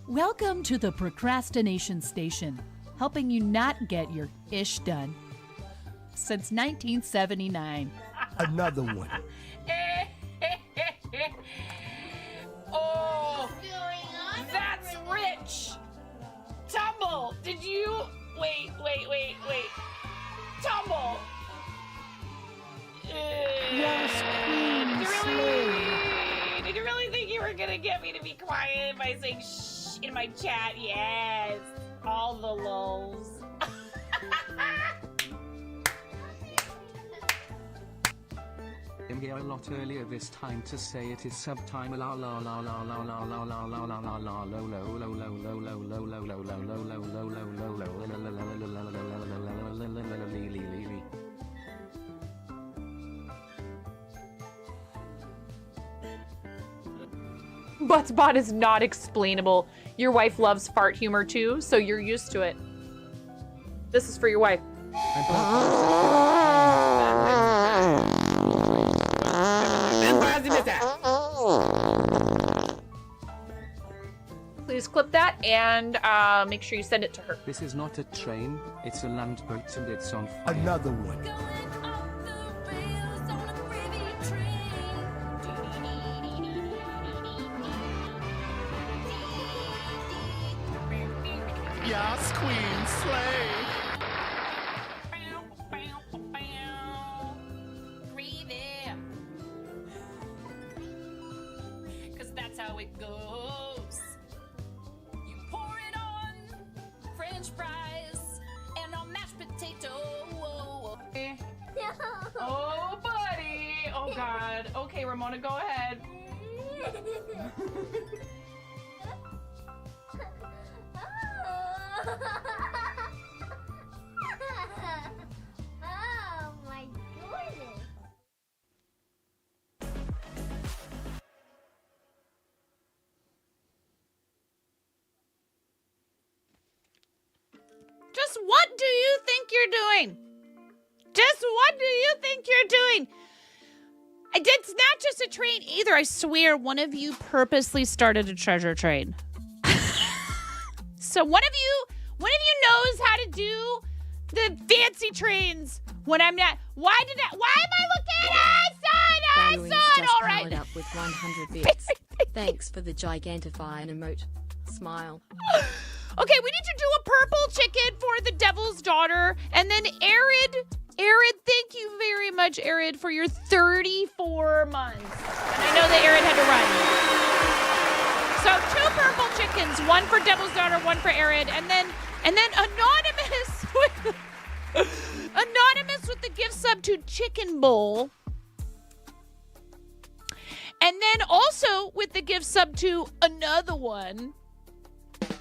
Welcome to the Procrastination Station, helping you not get your ish done. Since 1979. Another one. Oh, that's rich. Tumble, did you? Wait. Tumble. Yes, queen, slay. Did you really think you were gonna get me to be quiet by saying shh in my chat? Yes, all the lulz. I'm here a lot earlier this time to say it is subtime la la la la la la la la la la la la lo lo lo lo lo lo lo lo lo lo lo Buttsbot is not explainable. Your wife loves fart humor too, so you're used to it. This is for your wife. Please clip that and make sure you send it to her. This is not a train, it's a land boat and it's on fire. Another one. Yes, queen, slay. Cause that's how it goes. You pour it on French fries and on mashed potato. Oh, buddy. Oh, God. Okay, Ramona, go ahead. Oh my goodness. Just what do you think you're doing? Just what do you think you're doing? It's not just a train either. I swear one of you purposely started a treasure train. So one of you knows how to do the fancy trains when I'm not. Why am I looking at Batteries son? just All powered right. up with 100 bits. Thanks for the gigantifying emote. Smile. Okay, we need to do a purple chicken for the Devil's Daughter. And then Arid, thank you very much, Arid, for your 34 months. And I know that Arid had to run. So 2 purple chickens, one for Devil's Daughter, one for Arid. And then Anonymous with the gift sub to Chicken Bowl. And then also with the gift sub to another one. And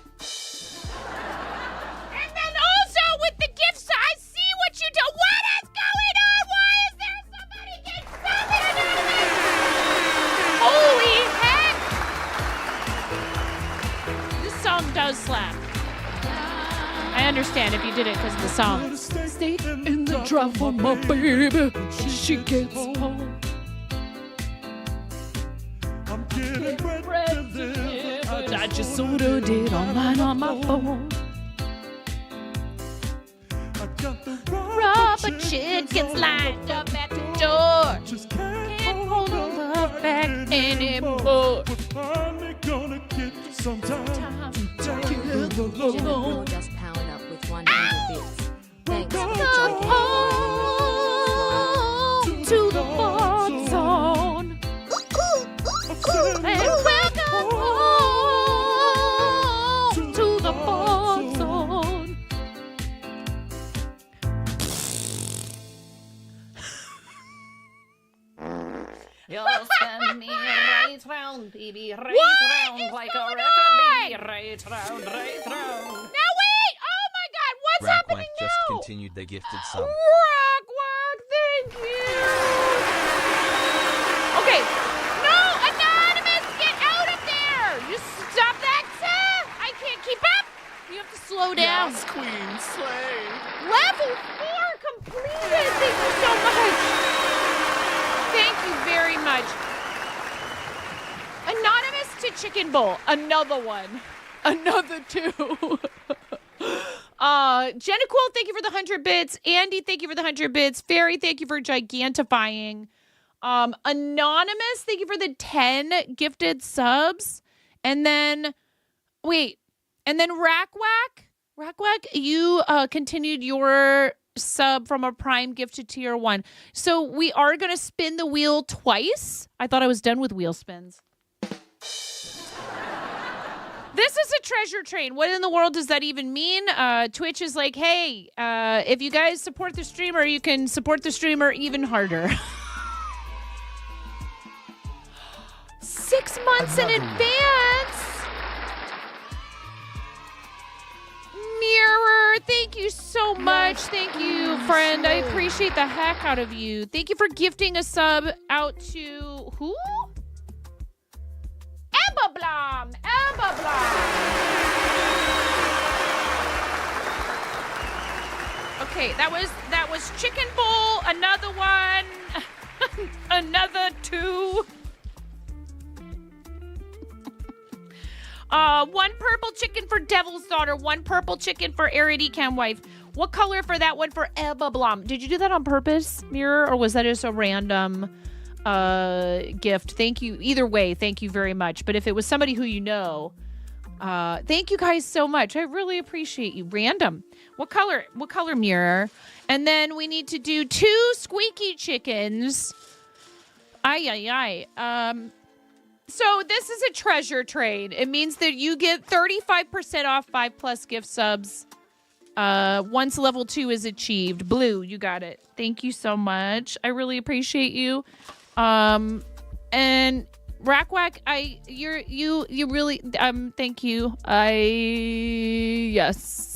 then also with the gift sub, I see what you do. What is going on? Why is there somebody getting something anonymous? Holy heck! This song does slap. I understand if you did it because of the song. Stay in the drop for my baby. She gets home. I'm getting bread delivered. I just ordered it online on my phone. I got the Rubber chickens lined up at the door. Just Can't hold them back anymore. We're finally gonna get some time to take it Jennifer alone. just powered up with 100 bits. Thanks for the Come gigantifying. home to the fun zone. And welcome home to the fun zone. You'll send me right round, baby, right round like a record, baby, right round, right round. Now wait! Oh my God! What's happening now? just continued the gifted sub. Rock, thank you. Okay. No, Anonymous, get out of there! You stop that, sir! I can't keep up. You have to slow down. Yes, Queen, slay. Level 4 completed. Thank you so much. Thank you very much. Anonymous to Chicken Bowl. Another one. Another 2. Jenna Cool, thank you for the 100 bits. Andy, thank you for the 100 bits. Fairy, thank you for gigantifying. Anonymous, thank you for the 10 gifted subs. And then, wait. And then Rackwack, you continued your sub from a Prime gift to tier 1. So we are going to spin the wheel twice. I thought I was done with wheel spins. This is a treasure train. What in the world does that even mean? Twitch is like, hey, if you guys support the streamer, you can support the streamer even harder. 6 months in advance. Mirror, thank you so much. Thank you, friend. I appreciate the heck out of you. Thank you for gifting a sub out to who? Amber Blom. Okay, that was Chicken Bowl. Another one. Another 2. One purple chicken for Devil's Daughter. One purple chicken for Arid Ecam Wife. What color for that one for Ebba Blom? Did you do that on purpose, Mirror, or was that just a random gift? Thank you. Either way, thank you very much. But if it was somebody who you know, thank you guys so much. I really appreciate you. Random. What color, Mirror? And then we need to do 2 squeaky chickens. So this is a treasure trade. It means that you get 35% off 5+ gift subs once level 2 is achieved. Blue, you got it. Thank you so much. I really appreciate you. And Rackwack, you really thank you. Yes.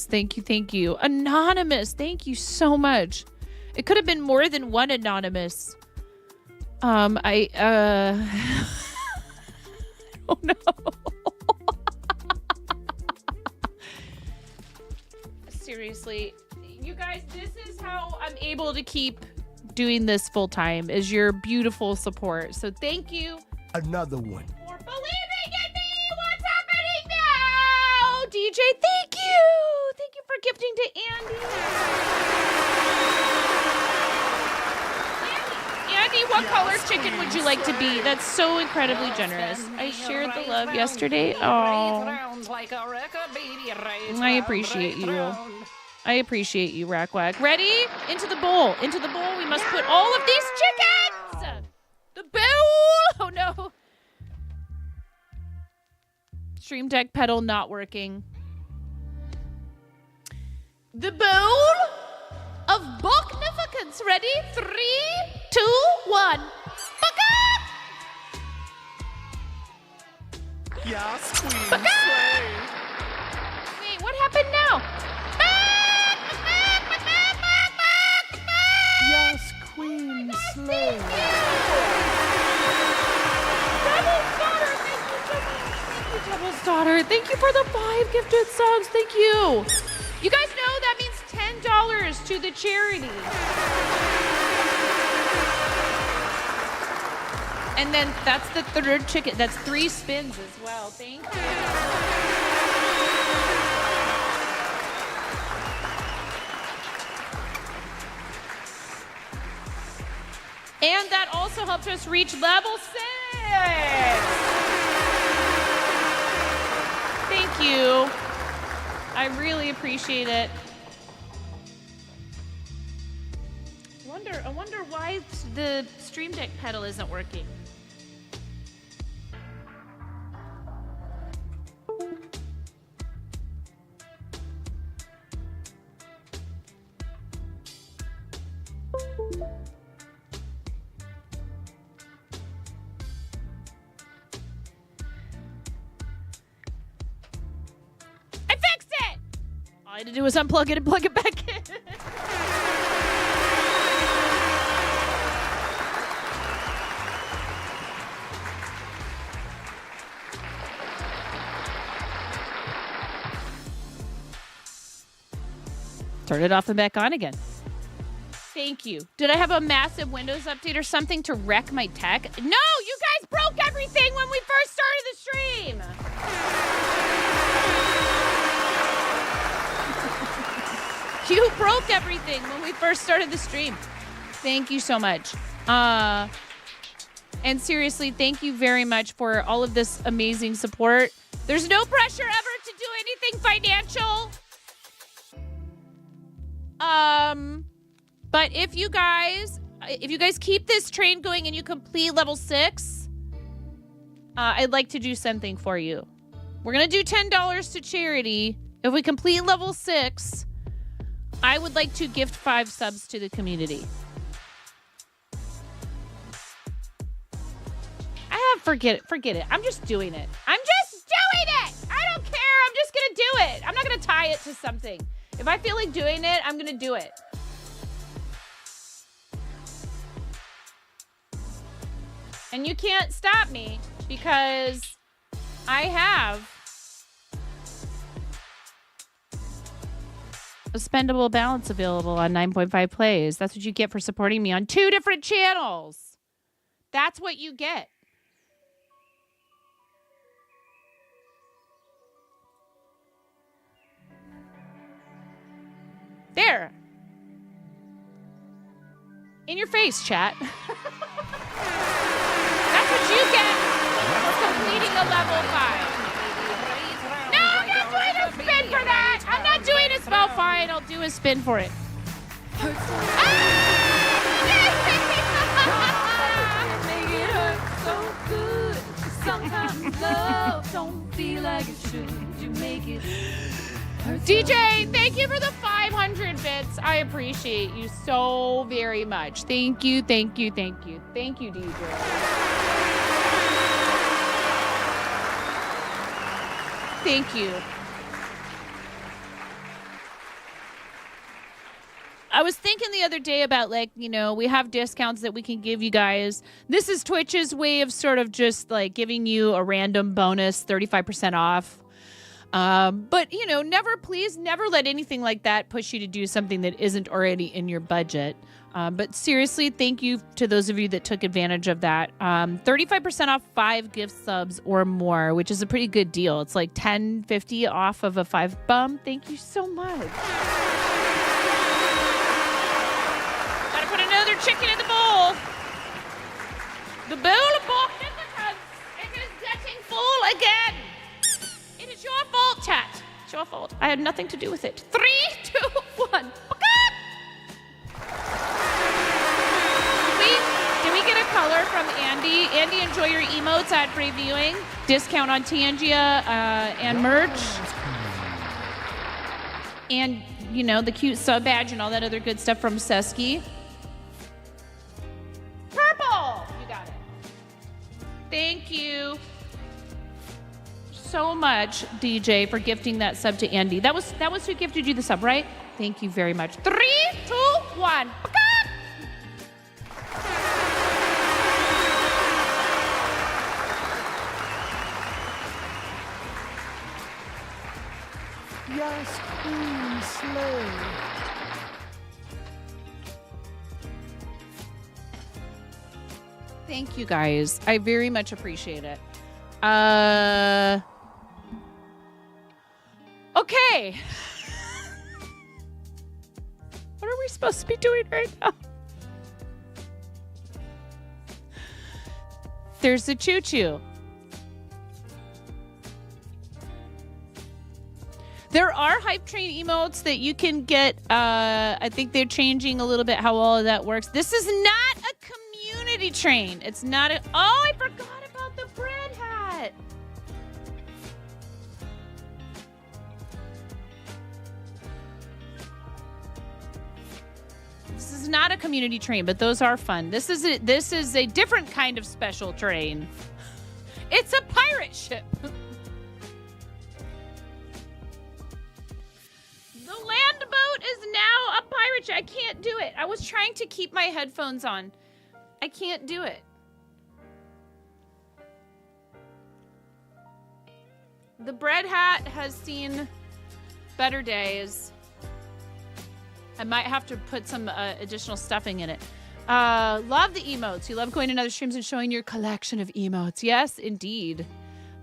Thank you. Anonymous, thank you so much. It could have been more than one Anonymous. Oh no. Seriously, you guys, this is how I'm able to keep doing this full time, is your beautiful support. So thank you Another one. for believing in me. What's happening now? gifting to Andy. Andy, what color chicken would you like to be? That's so incredibly generous. I shared the love yesterday. Oh, I appreciate you. I appreciate you, Rackwack. Ready? Into the bowl. Into the bowl. We must put all of these chickens. The bowl. Oh, no. Stream Deck pedal not working. The bowl of Boknificence. Ready? 3, 2, 1. Bucket! Yes, queen. Bucket! Wait, what happened now? Yes, queen. Slay. Devil's Daughter, thank you for the 5 gifted subs. Thank you. You guys know that means $10 to the charity. And then that's the third chicken. That's 3 spins as well. Thank you. And that also helped us reach level 6. Thank you. I really appreciate it. I wonder why the Stream Deck pedal isn't working. All I had to do was unplug it and plug it back in. Turn it off and back on again. Thank you. Did I have a massive Windows update or something to wreck my tech? No, you guys broke everything when we first started the stream. You broke everything when we first started the stream. Thank you so much. And seriously, thank you very much for all of this amazing support. There's no pressure ever to do anything financial. But if you guys keep this train going and you complete level 6, I'd like to do something for you. We're going to do $10 to charity. If we complete level 6, I would like to gift 5 subs to the community. Forget it. I'm just doing it. I don't care. I'm just going to do it. I'm not going to tie it to something. If I feel like doing it, I'm going to do it. And you can't stop me because I have a spendable balance available on 9.5 plays. That's what you get for supporting me on 2 different channels. That's what you get. There. In your face, chat. That's what you get for completing a level 5. No, I'm not doing a spin for that. I'm not doing a spell. Fine, I'll do a spin for it. Make it hurt so good. Sometimes love don't feel like it should. You make it hurt. DJ, thank you for the 500 bits. I appreciate you so very much. Thank you, thank you, thank you. Thank you, DJ. Thank you. I was thinking the other day about, like, you know, we have discounts that we can give you guys. This is Twitch's way of sort of just, like, giving you a random bonus, 35% off. But, you know, please never let anything like that push you to do something that isn't already in your budget. But seriously, thank you to those of you that took advantage of that. 35% off 5 gift subs or more, which is a pretty good deal. It's like $10.50 off of a 5 bum. Thank you so much. Gotta put another chicken in the bowl. The bowl of pork because it is getting full again. It is your fault, chat. It's your fault. I had nothing to do with it. 3, 2, 1. Did we get a color from Andy? Andy, enjoy your emotes at free viewing. Discount on Tangia and merch. And, you know, the cute sub badge and all that other good stuff from Sesky. Purple! You got it. Thank you so much, DJ, for gifting that sub to Andy. That was who gifted you the sub, right? Thank you very much. 3, 2, 1. Yes, Queen Slay. Thank you, guys. I very much appreciate it. Okay. What are we supposed to be doing right now? There's a choo-choo. There are hype train emotes that you can get. I think they're changing a little bit how all of that works. This is not a community train. It's not a... Oh, I forgot about the bread hat. This is not a community train, but those are fun. This is a different kind of special train. It's a pirate ship. The land boat is now a pirate ship. I can't do it. I was trying to keep my headphones on. I can't do it. The bread hat has seen better days. I might have to put some additional stuffing in it. Love the emotes. You love going to other streams and showing your collection of emotes. Yes, indeed.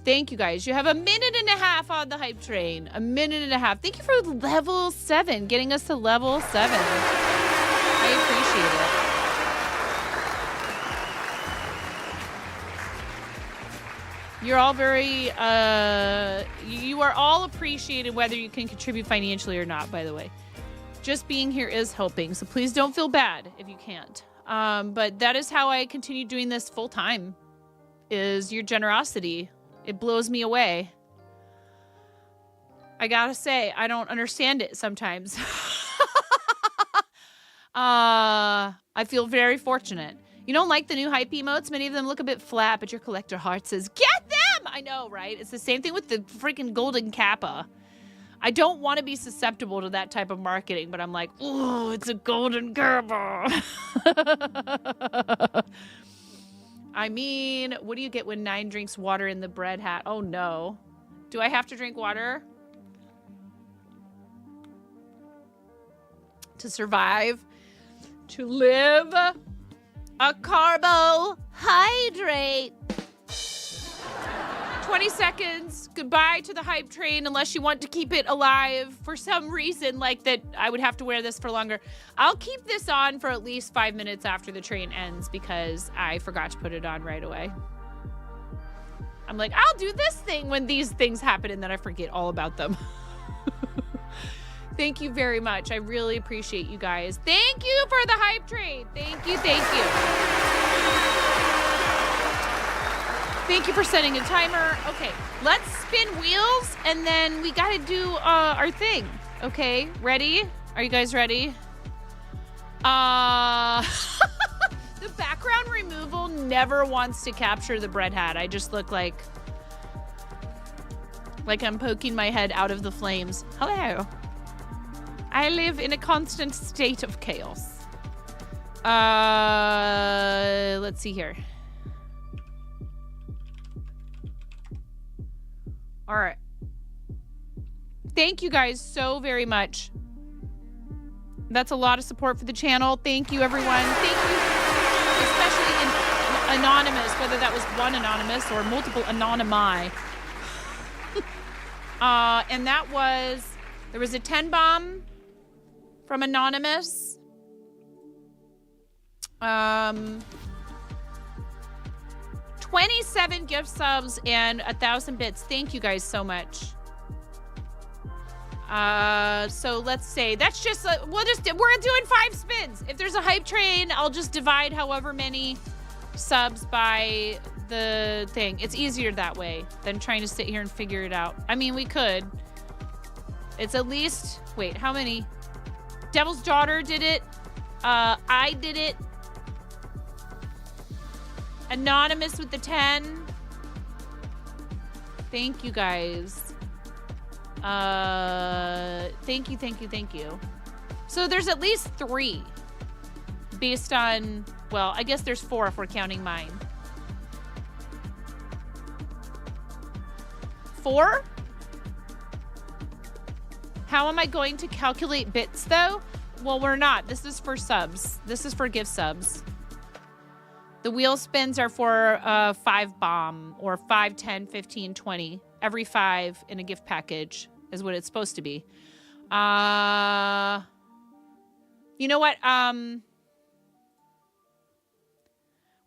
Thank you, guys. You have a minute and a half on the hype train. A minute and a half. Thank you for level 7, getting us to level 7. I appreciate it. You're all very, you are all appreciated whether you can contribute financially or not, by the way. Just being here is helping, so please don't feel bad if you can't. But that is how I continue doing this full time, is your generosity. It blows me away. I gotta say, I don't understand it sometimes. I feel very fortunate. You don't like the new hype emotes? Many of them look a bit flat, but your collector heart says, get them! I know, right? It's the same thing with the freaking golden kappa. I don't want to be susceptible to that type of marketing, but I'm like, ooh, it's a golden kappa. I mean, what do you get when 9 drinks water in the bread hat? Oh, no. Do I have to drink water to survive? To live? A carbohydrate. 20 seconds. Goodbye to the hype train unless you want to keep it alive for some reason, like that I would have to wear this for longer. I'll keep this on for at least 5 minutes after the train ends because I forgot to put it on right away. I'm like, I'll do this thing when these things happen, and then I forget all about them. Thank you very much. I really appreciate you guys. Thank you for the hype train. Thank you, thank you. Thank you for setting a timer. Okay, let's spin wheels, and then we gotta do our thing. Okay, ready? Are you guys ready? The background removal never wants to capture the bread hat. I just look like I'm poking my head out of the flames. Hello. I live in a constant state of chaos. Let's see here. All right. Thank you guys so very much. That's a lot of support for the channel. Thank you, everyone. Thank you, especially in anonymous, whether that was one anonymous or multiple anonymi. And that was, there was a 10 bomb from anonymous. 27 gift subs and 1,000 bits. Thank you guys so much. So let's say that's just we're doing 5 spins. If there's a hype train, I'll just divide however many subs by the thing. It's easier that way than trying to sit here and figure it out. I mean, we could. It's at least, wait, how many? Devil's Daughter did it. I did it. Anonymous with the 10. Thank you guys. Thank you. So there's at least 3 based on, well, I guess there's 4 if we're counting mine. 4? How am I going to calculate bits though? Well, we're not. This is for subs. This is for gift subs. The wheel spins are for 5 bomb or 5, 10, 15, 20. Every 5 in a gift package is what it's supposed to be. You know what?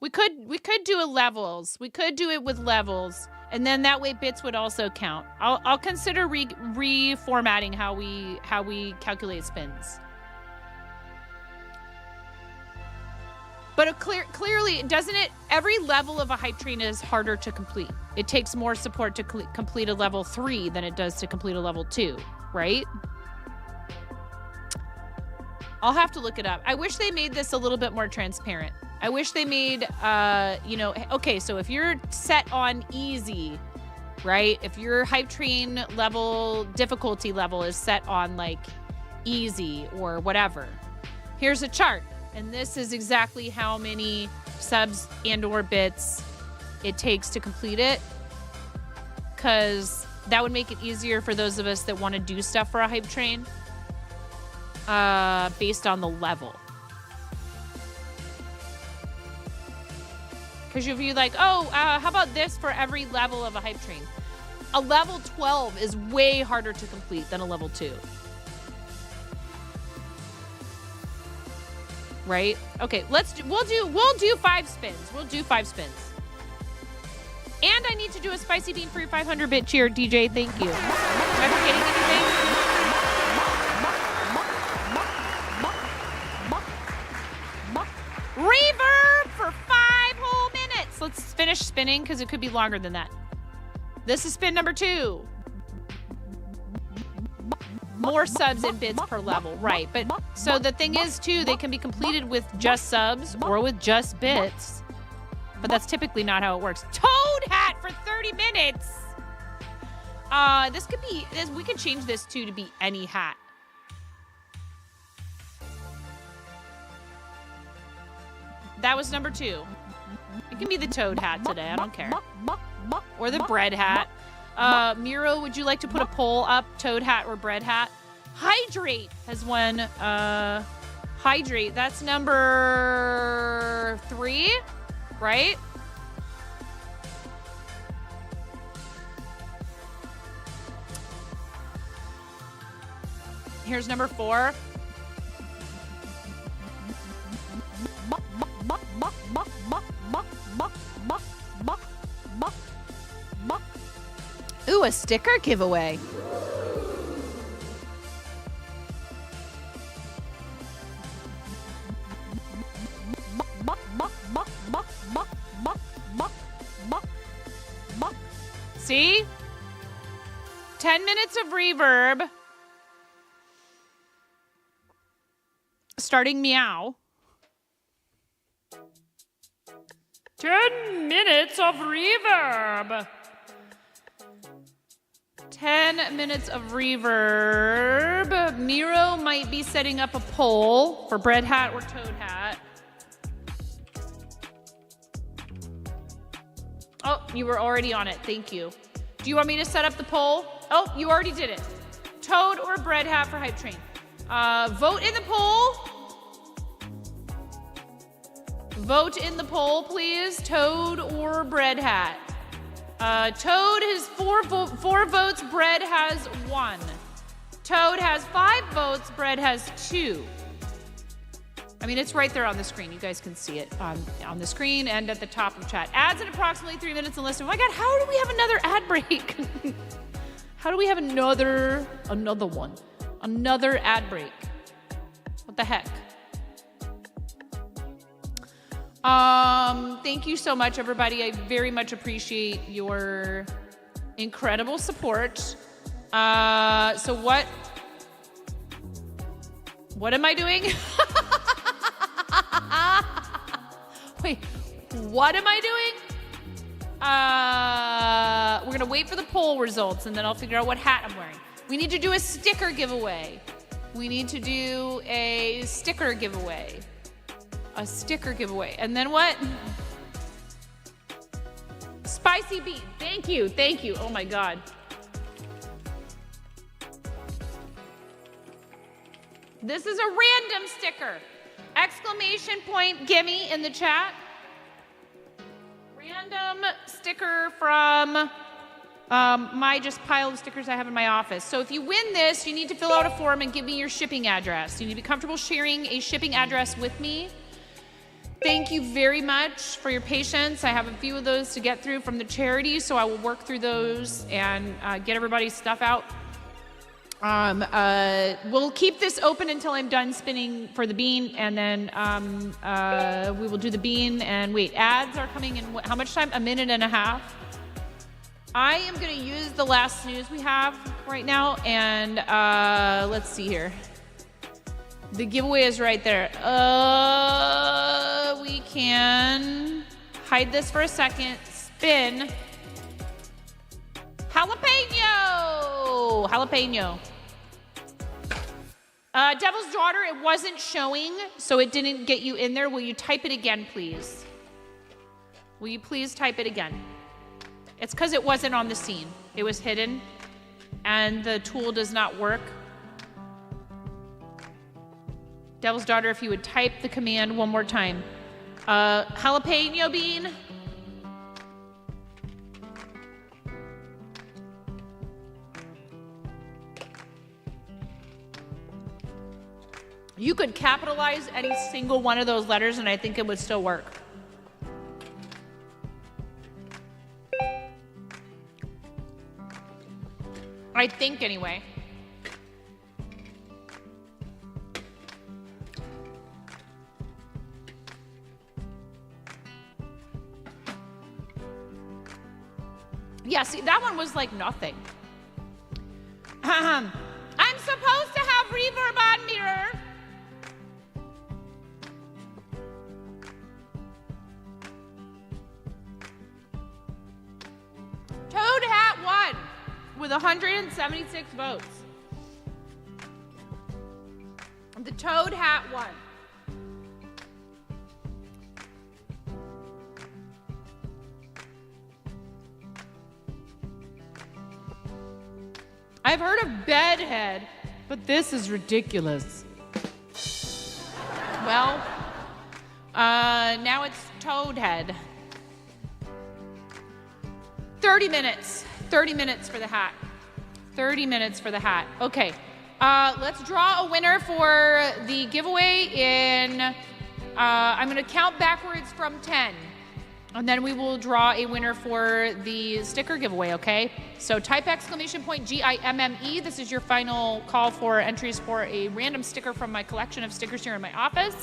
We could do a levels. We could do it with levels, and then that way bits would also count. I'll consider reformatting how we calculate spins. But clearly, doesn't it? Every level of a hype train is harder to complete. It takes more support to complete a level 3 than it does to complete a level 2, right? I'll have to look it up. I wish they made this a little bit more transparent. I wish they made, you know, okay, so if you're set on easy, right? If your hype train level, difficulty level is set on like easy or whatever, here's a chart. And this is exactly how many subs and or bits it takes to complete it. Because that would make it easier for those of us that want to do stuff for a hype train. Based on the level. Because you'll be like, oh, how about this for every level of a hype train? A level 12 is way harder to complete than a level 2. Right? Okay, we'll do 5 spins. We'll do 5 spins. And I need to do a spicy bean for your 500-bit cheer, DJ. Thank you. Am I forgetting anything? Reverb for 5 whole minutes. Let's finish spinning because it could be longer than that. This is spin number 2. More subs and bits per level, right? But so the thing is too, they can be completed with just subs or with just bits, but that's typically not how it works. Toad hat for 30 minutes. This could be. We could change this too to be any hat. That was number 2. It can be the toad hat today. I don't care. Or the bread hat. Miro, would you like to put a poll up? Toad hat or bread hat? Hydrate has won. Hydrate. That's number 3, right? Here's number 4. Ooh, a sticker giveaway. See? 10 minutes of reverb. Starting meow. 10 minutes of reverb. 10 minutes of reverb. Miro might be setting up a poll for bread hat or toad hat. Oh, you were already on it. Thank you. Do you want me to set up the poll? Oh, you already did it. Toad or Bread Hat for Hype Train. Vote in the poll. Vote in the poll, please. Toad or Bread Hat. Toad has 4 votes. Bread has 1. Toad has 5 votes. Bread has 2. I mean, it's right there on the screen. You guys can see it on the screen and at the top of chat. Ads in approximately 3 minutes and less. Oh my God, how do we have another ad break? How do we have another one? Another ad break. What the heck? Thank you so much, everybody. I very much appreciate your incredible support. So what am I doing? Wait, what am I doing? We're gonna wait for the poll results and then I'll figure out what hat I'm wearing. We need to do a sticker giveaway. A sticker giveaway. And then what? Spicy bean. Thank you. Oh my God. This is a random sticker. Exclamation point gimme in the chat. Random sticker from my just pile of stickers I have in my office. So if you win this, you need to fill out a form and give me your shipping address. You need to be comfortable sharing a shipping address with me. Thank you very much for your patience. I have a few of those to get through from the charity, so I will work through those and get everybody's stuff out. We'll keep this open until I'm done spinning for the bean, and then we will do the bean. And wait, ads are coming in how much time? 1.5 minutes. I am going to use the last snooze we have right now, and let's see here. The giveaway is right there. We can hide this for a second. Spin. Jalapeno. Devil's Daughter, it wasn't showing, so it didn't get you in there. Will you type it again, please? Will you please type it again? It's because it wasn't on the scene. It was hidden, and the tool does not work. Devil's Daughter, if you would type the command one more time. Jalapeno bean. You could capitalize any single one of those letters and I think it would still work. I think anyway. Yeah, see, that one was like nothing. I'm supposed to have reverb on mirror. Toad Hat won with 176 votes. The Toad Hat won. I've heard of bedhead, but this is ridiculous. Well, now it's Toadhead. 30 minutes. 30 minutes for the hat. 30 minutes for the hat. Okay. Let's draw a winner for the giveaway in, I'm going to count backwards from 10. And then we will draw a winner for the sticker giveaway, okay? So type exclamation point GIMME. This is your final call for entries for a random sticker from my collection of stickers here in my office.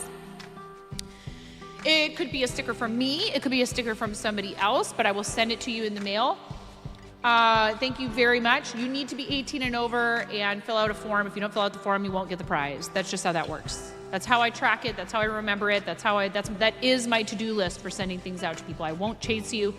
It could be a sticker from me. It could be a sticker from somebody else, but I will send it to you in the mail. Thank you very much. You need to be 18 and over and fill out a form. If you don't fill out the form, you won't get the prize. That's just how that works. That's how I track it. That's how I remember it. That is my to-do list for sending things out to people. I won't chase you.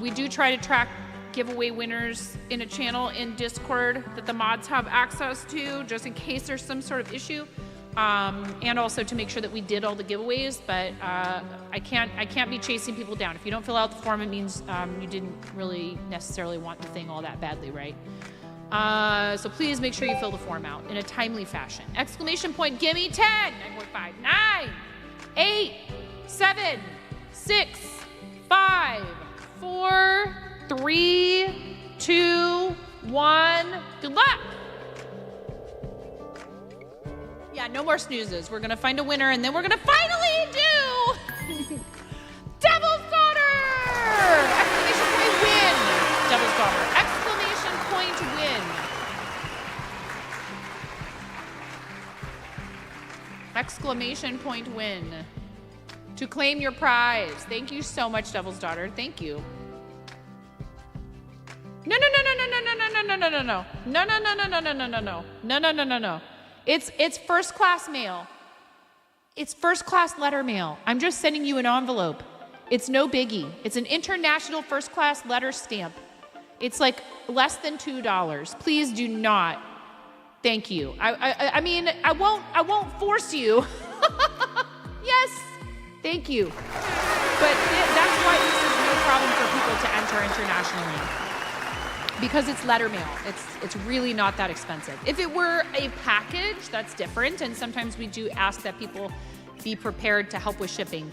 We do try to track giveaway winners in a channel in Discord that the mods have access to, just in case there's some sort of issue. And also to make sure that we did all the giveaways, but I can't be chasing people down. If you don't fill out the form, it means you didn't really necessarily want the thing all that badly, right? So please make sure you fill the form out in a timely fashion. Exclamation point, gimme 10, 9.5, 9, 8, 7, 6, 5, 4, 3, 2, 1. Good luck. Yeah, no more snoozes. We're gonna find a winner, and then we're gonna finally do Devil's Daughter! Exclamation point win! Devil's Daughter. Exclamation point win. Exclamation point win. To claim your prize. Thank you so much, Devil's Daughter. Thank you. No. It's first class mail. It's first class letter mail. I'm just sending you an envelope. It's no biggie. It's an international first class letter stamp. It's like less than $2. Please do not. Thank you. I mean, I won't force you. Yes. Thank you. But that's why this is no problem for people to enter internationally. Because it's letter mail. It's really not that expensive. If it were a package, that's different. And sometimes we do ask that people be prepared to help with shipping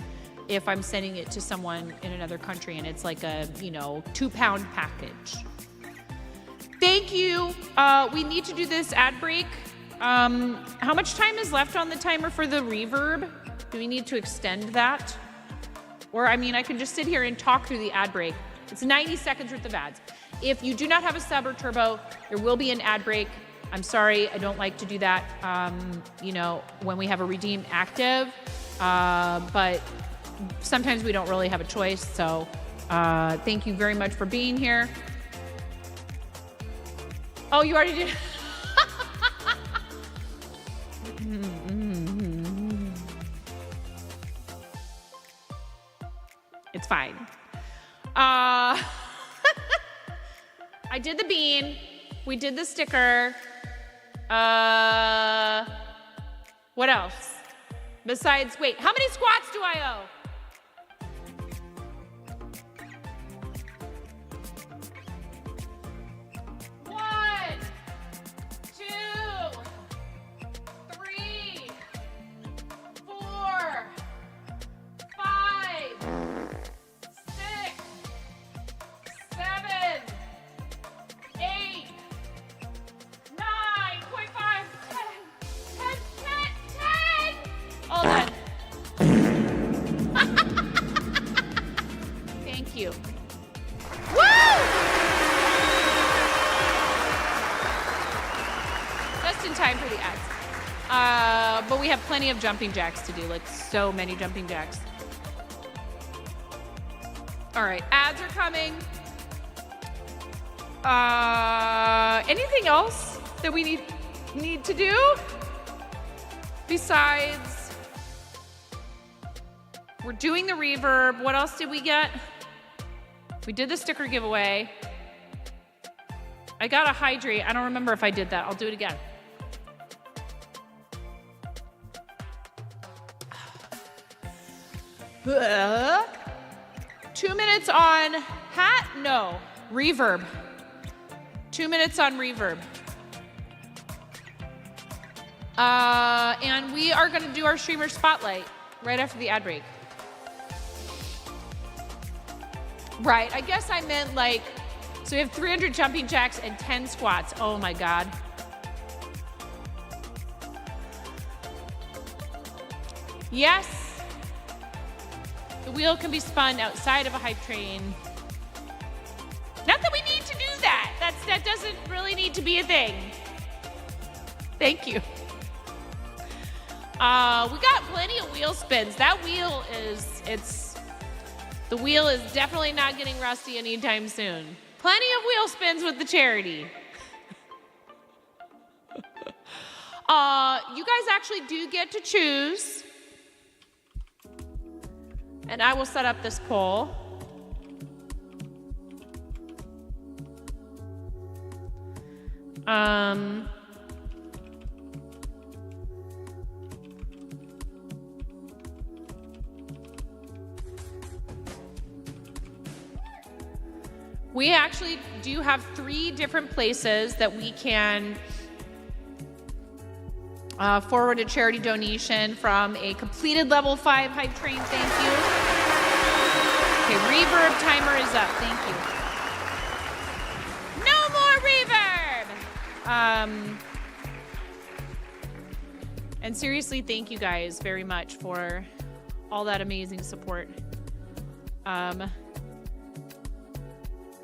if I'm sending it to someone in another country and it's like a, 2-pound package. Thank you. We need to do this ad break. How much time is left on the timer for the reverb? Do we need to extend that? Or, I can just sit here and talk through the ad break. It's 90 seconds worth of ads. If you do not have a sub or turbo, there will be an ad break. I'm sorry, I don't like to do that, when we have a redeem active. But sometimes we don't really have a choice. So thank you very much for being here. Oh, you already did? It's fine. I did the bean. We did the sticker. What else? Besides, wait, how many squats do I owe? But we have plenty of jumping jacks to do, like so many jumping jacks. All right, ads are coming. Anything else that we need to do besides we're doing the reverb? What else did we get? We did the sticker giveaway. I got a hydrate. I don't remember if I did that. I'll do it again. Uh, 2 minutes on hat? No. Reverb. 2 minutes on reverb. And we are going to do our streamer spotlight right after the ad break. Right. I guess I meant like, so we have 300 jumping jacks and 10 squats. Oh my God. Yes. The wheel can be spun outside of a hype train. Not that we need to do that. That doesn't really need to be a thing. Thank you. We got plenty of wheel spins. That wheel the wheel is definitely not getting rusty anytime soon. Plenty of wheel spins with the charity. You guys actually do get to choose. And I will set up this poll. We actually do have 3 different places that we can forward a charity donation from a completed level 5 hype train. Thank you. Okay, reverb timer is up. Thank you. No more reverb. And seriously, thank you guys very much for all that amazing support.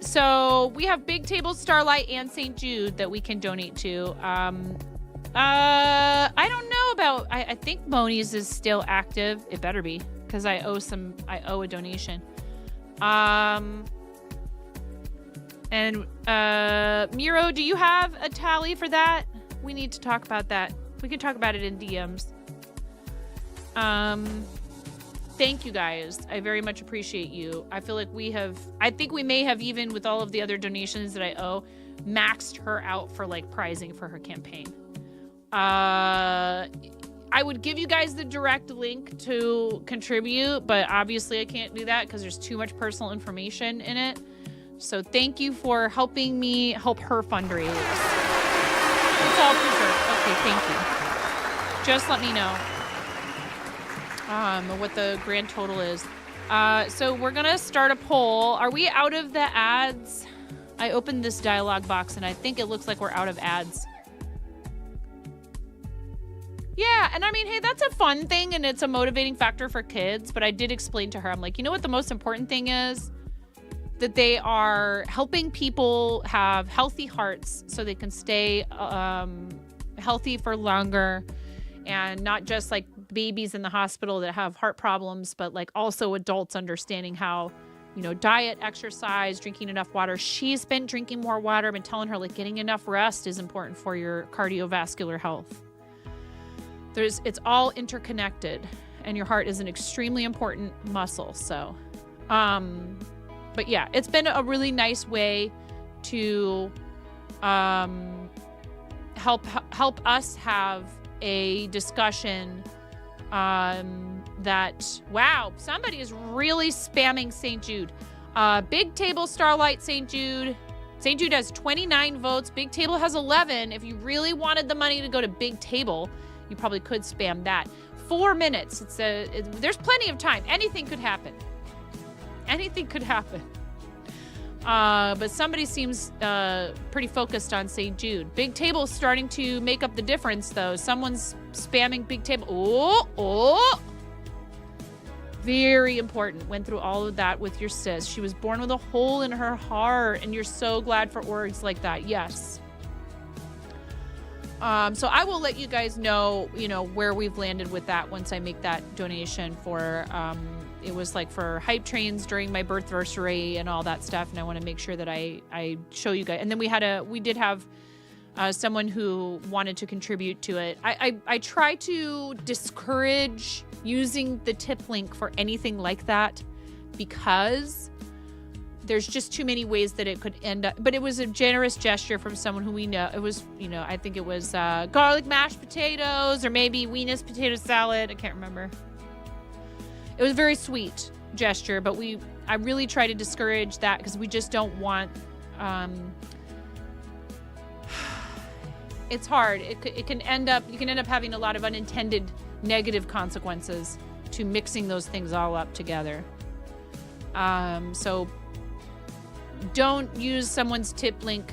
So we have Big Table, Starlight, and St. Jude that we can donate to. I don't know about. I think Moni's is still active. It better be, because I owe a donation. And Miro, do you have a tally for that? We need to talk about that. We can talk about it in DMs. Thank you guys. I very much appreciate you. I feel like I think we may have, even with all of the other donations that I owe, maxed her out for like prizing for her campaign. I would give you guys the direct link to contribute, but obviously I can't do that because there's too much personal information in it. So thank you for helping me help her fundraise. It's all preserved. Okay, thank you. Just let me know what the grand total is. So we're gonna start a poll. Are we out of the ads? I opened this dialog box and I think it looks like we're out of ads. Yeah, and I mean, hey, that's a fun thing and it's a motivating factor for kids, but I did explain to her, I'm like, you know what the most important thing is? That they are helping people have healthy hearts so they can stay healthy for longer, and not just like babies in the hospital that have heart problems, but like also adults understanding how, you know, diet, exercise, drinking enough water. She's been drinking more water. I've been telling her like getting enough rest is important for your cardiovascular health. It's all interconnected, and your heart is an extremely important muscle. So, but yeah, it's been a really nice way to help us have a discussion that, wow, somebody is really spamming St. Jude. Big Table, Starlight, St. Jude. St. Jude has 29 votes. Big Table has 11. If you really wanted the money to go to Big Table, you probably could spam that. 4 minutes. There's plenty of time. Anything could happen. Anything could happen. But somebody seems pretty focused on St. Jude. Big Table's starting to make up the difference, though. Someone's spamming Big Table. Oh! Very important. Went through all of that with your sis. She was born with a hole in her heart, and you're so glad for orgs like that. Yes. So I will let you guys know, where we've landed with that once I make that donation for, it was like for hype trains during my birthversary and all that stuff. And I want to make sure that I show you guys. And then we did have someone who wanted to contribute to it. I try to discourage using the tip link for anything like that because there's just too many ways that it could end up. But it was a generous gesture from someone who we know. It was, I think it was garlic mashed potatoes or maybe Weenus potato salad. I can't remember. It was a very sweet gesture, but I really try to discourage that because we just don't want, it's hard. You can end up having a lot of unintended negative consequences to mixing those things all up together. So don't use someone's tip link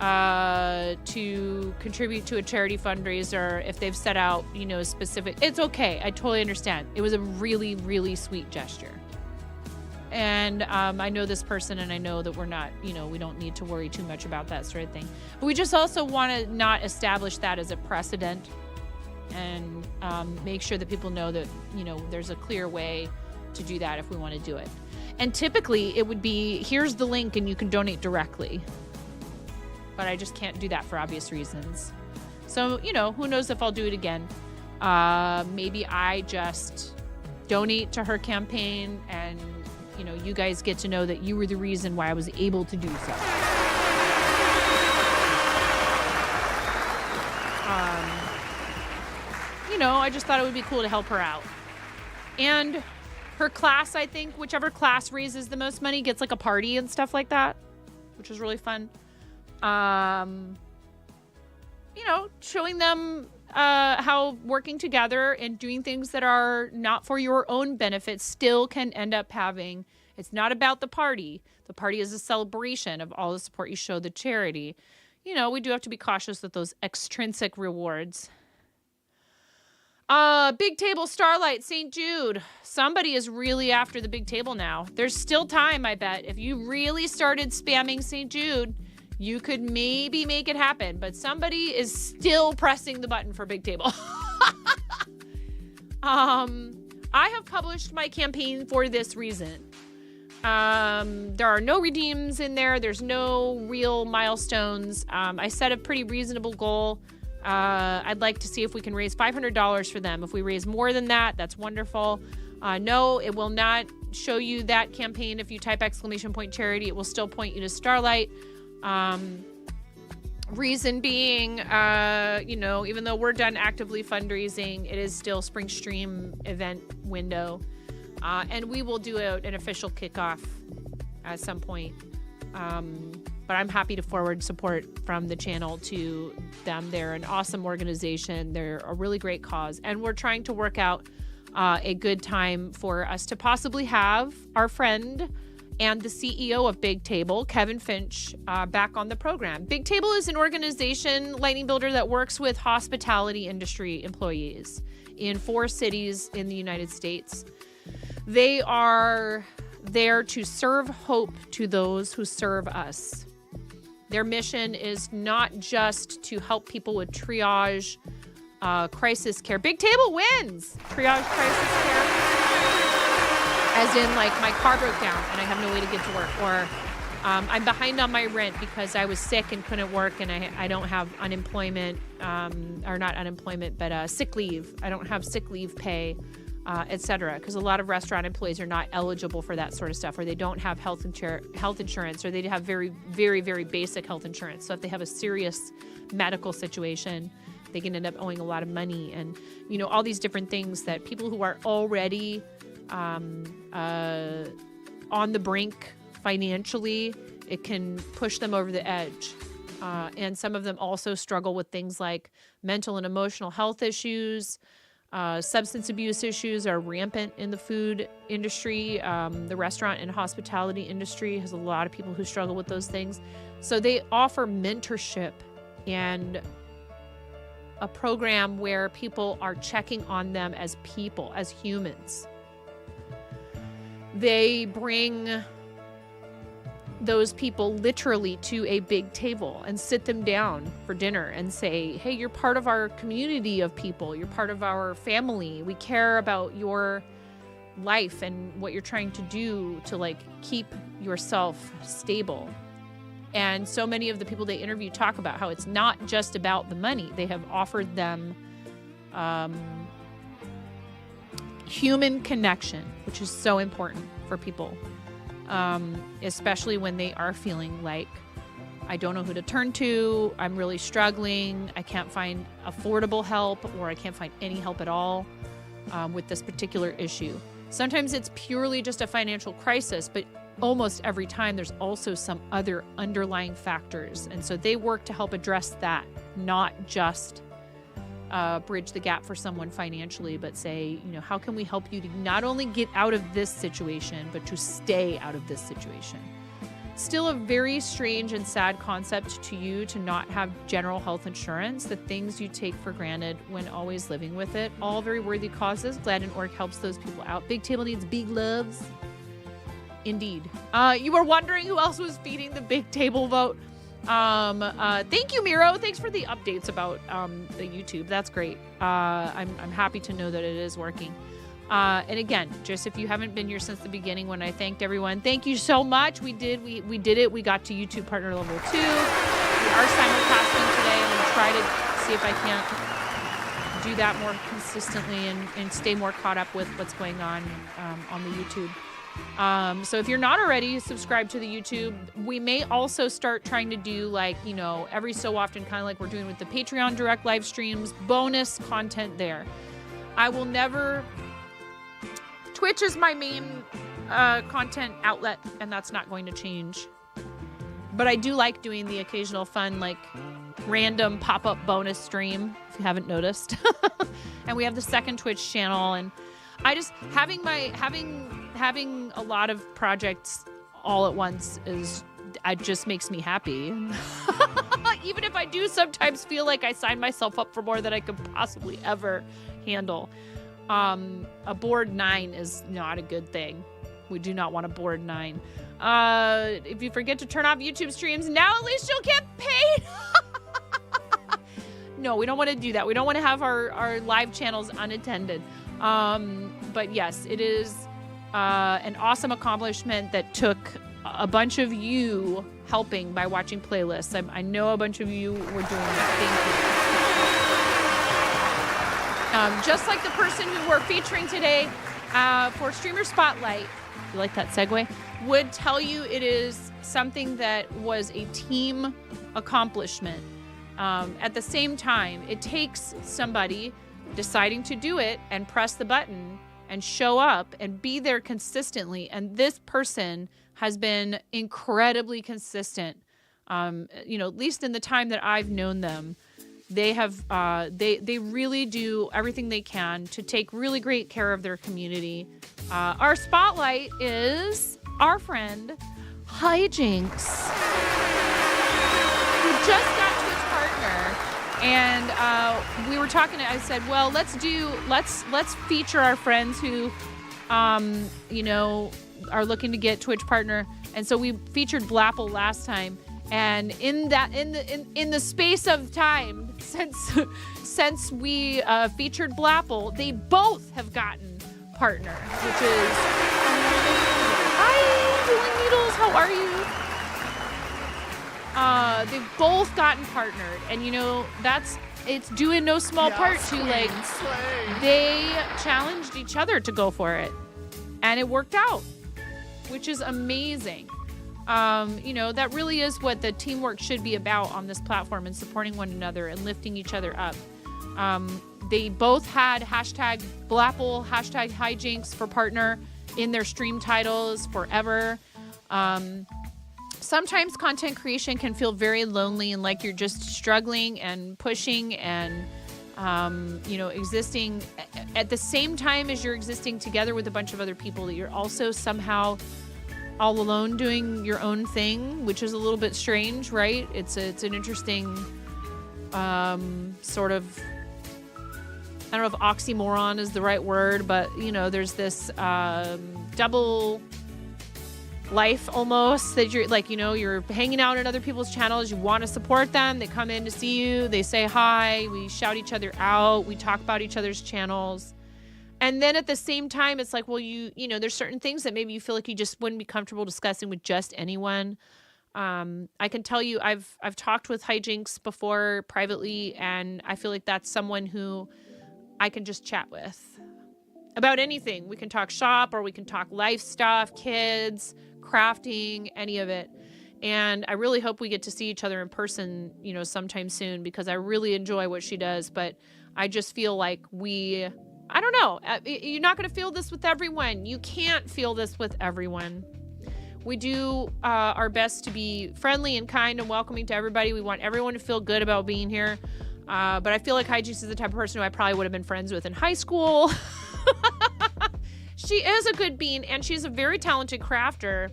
to contribute to a charity fundraiser if they've set out, specific. It's okay. I totally understand. It was a really, really sweet gesture. And I know this person and I know that we're not, we don't need to worry too much about that sort of thing. But we just also want to not establish that as a precedent and make sure that people know that, there's a clear way to do that if we want to do it. And typically it would be, here's the link and you can donate directly. But I just can't do that for obvious reasons. So, who knows if I'll do it again. Maybe I just donate to her campaign and, you guys get to know that you were the reason why I was able to do so. I just thought it would be cool to help her out. And her class, I think, whichever class raises the most money gets like a party and stuff like that. which was really fun. Showing them how working together and doing things that are not for your own benefit still can end up having. It's not about the party. The party is a celebration of all the support you show the charity. We do have to be cautious with those extrinsic rewards. Big Table Starlight, St. Jude. Somebody is really after the Big Table now. There's still time, I bet. If you really started spamming St. Jude, you could maybe make it happen. But somebody is still pressing the button for Big Table. I have published my campaign for this reason. There are no redeems in there. There's no real milestones. I set a pretty reasonable goal. I'd like to see if we can raise $500 for them. If we raise more than that, that's wonderful. No, it will not show you that campaign. If you type !charity, it will still point you to Starlight. Reason being, even though we're done actively fundraising, it is still Spring Stream event window. And we will do an official kickoff at some point. But I'm happy to forward support from the channel to them. They're an awesome organization. They're a really great cause. And we're trying to work out a good time for us to possibly have our friend and the CEO of Big Table, Kevin Finch, back on the program. Big Table is an organization, Lightning Builder, that works with hospitality industry employees in 4 cities in the United States. They are there to serve hope to those who serve us. Their mission is not just to help people with triage, crisis care. Big Table wins! Triage crisis care. As in, like, my car broke down and I have no way to get to work. Or I'm behind on my rent because I was sick and couldn't work and I don't have unemployment, or not unemployment, but sick leave. I don't have sick leave pay. Etc. Because a lot of restaurant employees are not eligible for that sort of stuff, or they don't have health insurance, or they have very, very, very basic health insurance. So if they have a serious medical situation, they can end up owing a lot of money, and all these different things that people who are already on the brink financially, it can push them over the edge. And some of them also struggle with things like mental and emotional health issues. Substance abuse issues are rampant in the food industry. The restaurant and hospitality industry has a lot of people who struggle with those things. So they offer mentorship and a program where people are checking on them as people, as humans. They bring those people literally to a big table and sit them down for dinner and say, hey, you're part of our community of people. You're part of our family. We care about your life and what you're trying to do to keep yourself stable. And so many of the people they interview talk about how it's not just about the money. They have offered them human connection, which is so important for people. Especially when they are feeling like, I don't know who to turn to, I'm really struggling, I can't find affordable help, or I can't find any help at all with this particular issue. Sometimes it's purely just a financial crisis, but almost every time there's also some other underlying factors. And so they work to help address that, not just bridge the gap for someone financially, but say, how can we help you to not only get out of this situation, but to stay out of this situation? Still a very strange and sad concept to you to not have general health insurance, the things you take for granted when always living with it. All very worthy causes. Glad.org helps those people out. Big Table needs big loves. Indeed. You were wondering who else was feeding the Big Table vote. Thank you, Miro. Thanks for the updates about the YouTube. That's great. I'm happy to know that it is working. And again, just if you haven't been here since the beginning when I thanked everyone, thank you so much. We did it. We got to YouTube partner level 2. We are simulcasting today. I'm going to try to see if I can't do that more consistently and stay more caught up with what's going on the YouTube. So if you're not already subscribed to the YouTube, we may also start trying to do every so often, kind of like we're doing with the Patreon direct live streams, bonus content there. I will never, Twitch is my main content outlet, and that's not going to change. But I do like doing the occasional fun, like random pop-up bonus stream, if you haven't noticed. And we have the second Twitch channel, and I just having a lot of projects all at once it just makes me happy. Even if I do sometimes feel like I sign myself up for more than I could possibly ever handle. A board 9 is not a good thing. We do not want a board 9. If you forget to turn off YouTube streams, now at least you'll get paid. No, we don't want to do that. We don't want to have our live channels unattended. But yes, it is an awesome accomplishment that took a bunch of you helping by watching playlists. I know a bunch of you were doing that. Thank you. Just like the person who we're featuring today for Streamer Spotlight, you like that segue, would tell you it is something that was a team accomplishment. At the same time, it takes somebody deciding to do it and press the button and show up and be there consistently. And this person has been incredibly consistent. At least in the time that I've known them, they have they really do everything they can to take really great care of their community. Our spotlight is our friend Hijinks, who just got Twitch partner, and we were talking. I said, well, let's feature our friends who, are looking to get Twitch partner, and so we featured Blapple last time. And in the space of time since we featured Blapple, they both have gotten partner, which is amazing. Hi, Healing Needles, how are you? They've both gotten partnered, and it's due in no small part to they challenged each other to go for it, and it worked out, which is amazing. That really is what the teamwork should be about on this platform, and supporting one another and lifting each other up. They both had hashtag Blapple, hashtag Hijinks for partner in their stream titles forever. Sometimes content creation can feel very lonely and like you're just struggling and pushing and, existing at the same time as you're existing together with a bunch of other people, that you're also somehow all alone doing your own thing, which is a little bit strange, right? It's an interesting sort of, I don't know if oxymoron is the right word, but there's this double life almost, that you're you're hanging out on other people's channels, you want to support them, they come in to see you, they say hi, we shout each other out, we talk about each other's channels. And then at the same time, it's like, well, there's certain things that maybe you feel like you just wouldn't be comfortable discussing with just anyone. I can tell you, I've talked with Hijinks before privately, and I feel like that's someone who I can just chat with about anything. We can talk shop, or we can talk life stuff, kids, crafting, any of it. And I really hope we get to see each other in person, sometime soon, because I really enjoy what she does. But I just feel like I don't know. You're not going to feel this with everyone. You can't feel this with everyone. We do our best to be friendly and kind and welcoming to everybody. We want everyone to feel good about being here. But I feel like Hijinks is the type of person who I probably would have been friends with in high school. She is a good bean, and she's a very talented crafter.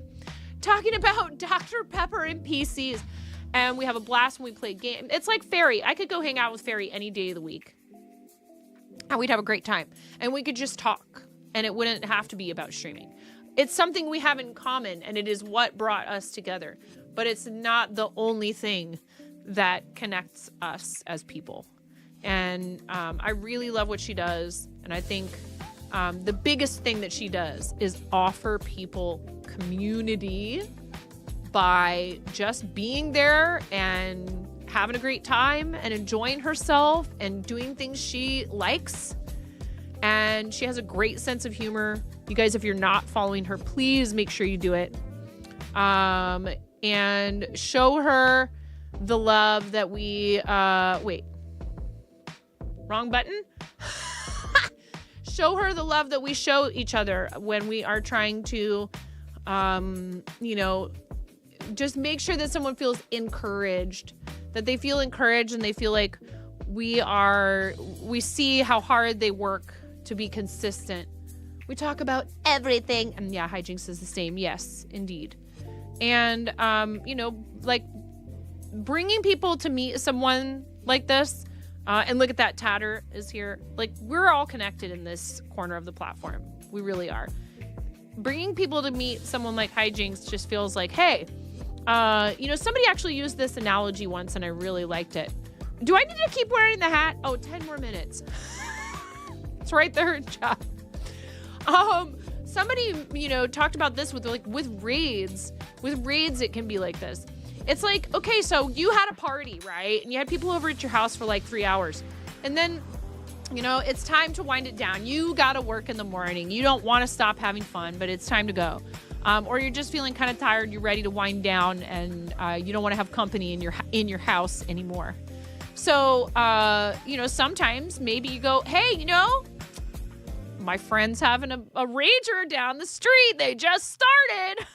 Talking about Dr. Pepper and PCs. And we have a blast when we play games. It's like Fairy. I could go hang out with Fairy any day of the week. And we'd have a great time. And we could just talk. And it wouldn't have to be about streaming. It's something we have in common, and it is what brought us together. But it's not the only thing that connects us as people. And I really love what she does. And I think the biggest thing that she does is offer people community by just being there and having a great time and enjoying herself and doing things she likes. And she has a great sense of humor. You guys, if you're not following her, please make sure you do it. And show her the love that we, wait, wrong button. Show her the love that we show each other when we are trying to, just make sure that someone feels encouraged, that they feel encouraged and they feel like we see how hard they work to be consistent. We talk about everything. And yeah, hijinks is the same. Yes, indeed. And, like bringing people to meet someone like this, and look at that, Tatter is here. Like, we're all connected in this corner of the platform. We really are. Bringing people to meet someone like hijinks just feels like, hey, somebody actually used this analogy once and I really liked it. Do I need to keep wearing the hat? Oh, 10 more minutes. It's right there in chat. Somebody, talked about this with raids. With raids, it can be like this. It's like, okay, so you had a party, right? And you had people over at your house for like 3 hours. And then, it's time to wind it down. You got to work in the morning. You don't want to stop having fun, but it's time to go. Or you're just feeling kind of tired. You're ready to wind down and you don't want to have company in your house anymore. So, sometimes maybe you go, hey, my friend's having a rager down the street. They just started.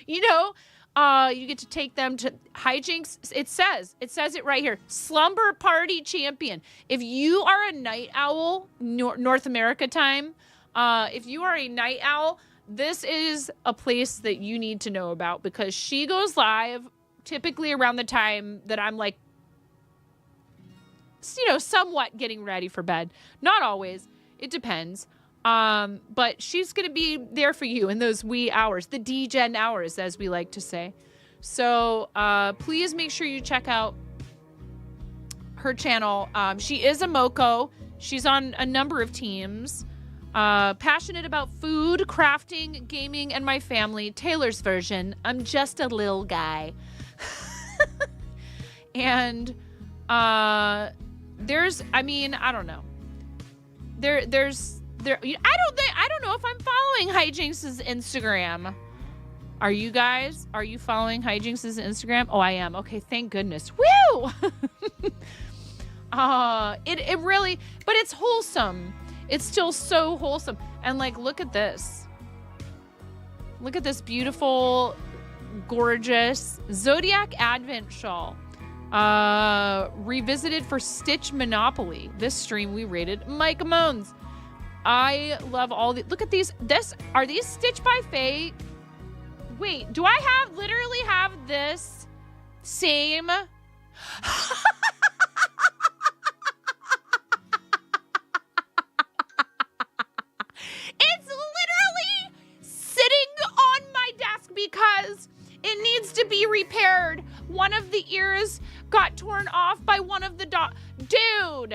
You get to take them to hijinks. It says it right here. Slumber party champion. If you are a night owl, North America time, if you are a night owl, this is a place that you need to know about because she goes live typically around the time that I'm like, somewhat getting ready for bed. Not always. It depends. But she's going to be there for you in those wee hours, the D-Gen hours, as we like to say. So please make sure you check out her channel. She is a Moko. She's on a number of teams. Passionate about food, crafting, gaming, and my family. Taylor's version. I'm just a little guy. And I don't know. I don't know if I'm following Hijinks' Instagram. Are you guys? Are you following Hijinks' Instagram? Oh, I am. Okay, thank goodness. Woo! It really, but it's wholesome. It's still so wholesome. And like, look at this. Look at this beautiful, gorgeous Zodiac Advent shawl. Revisited for Stitch Monopoly. This stream we rated Mike Moans. I love all the, look at these. Are these Stitch by Faye? Wait, do I literally have this same? It's literally sitting on my desk because it needs to be repaired. One of the ears got torn off by one of the Dude,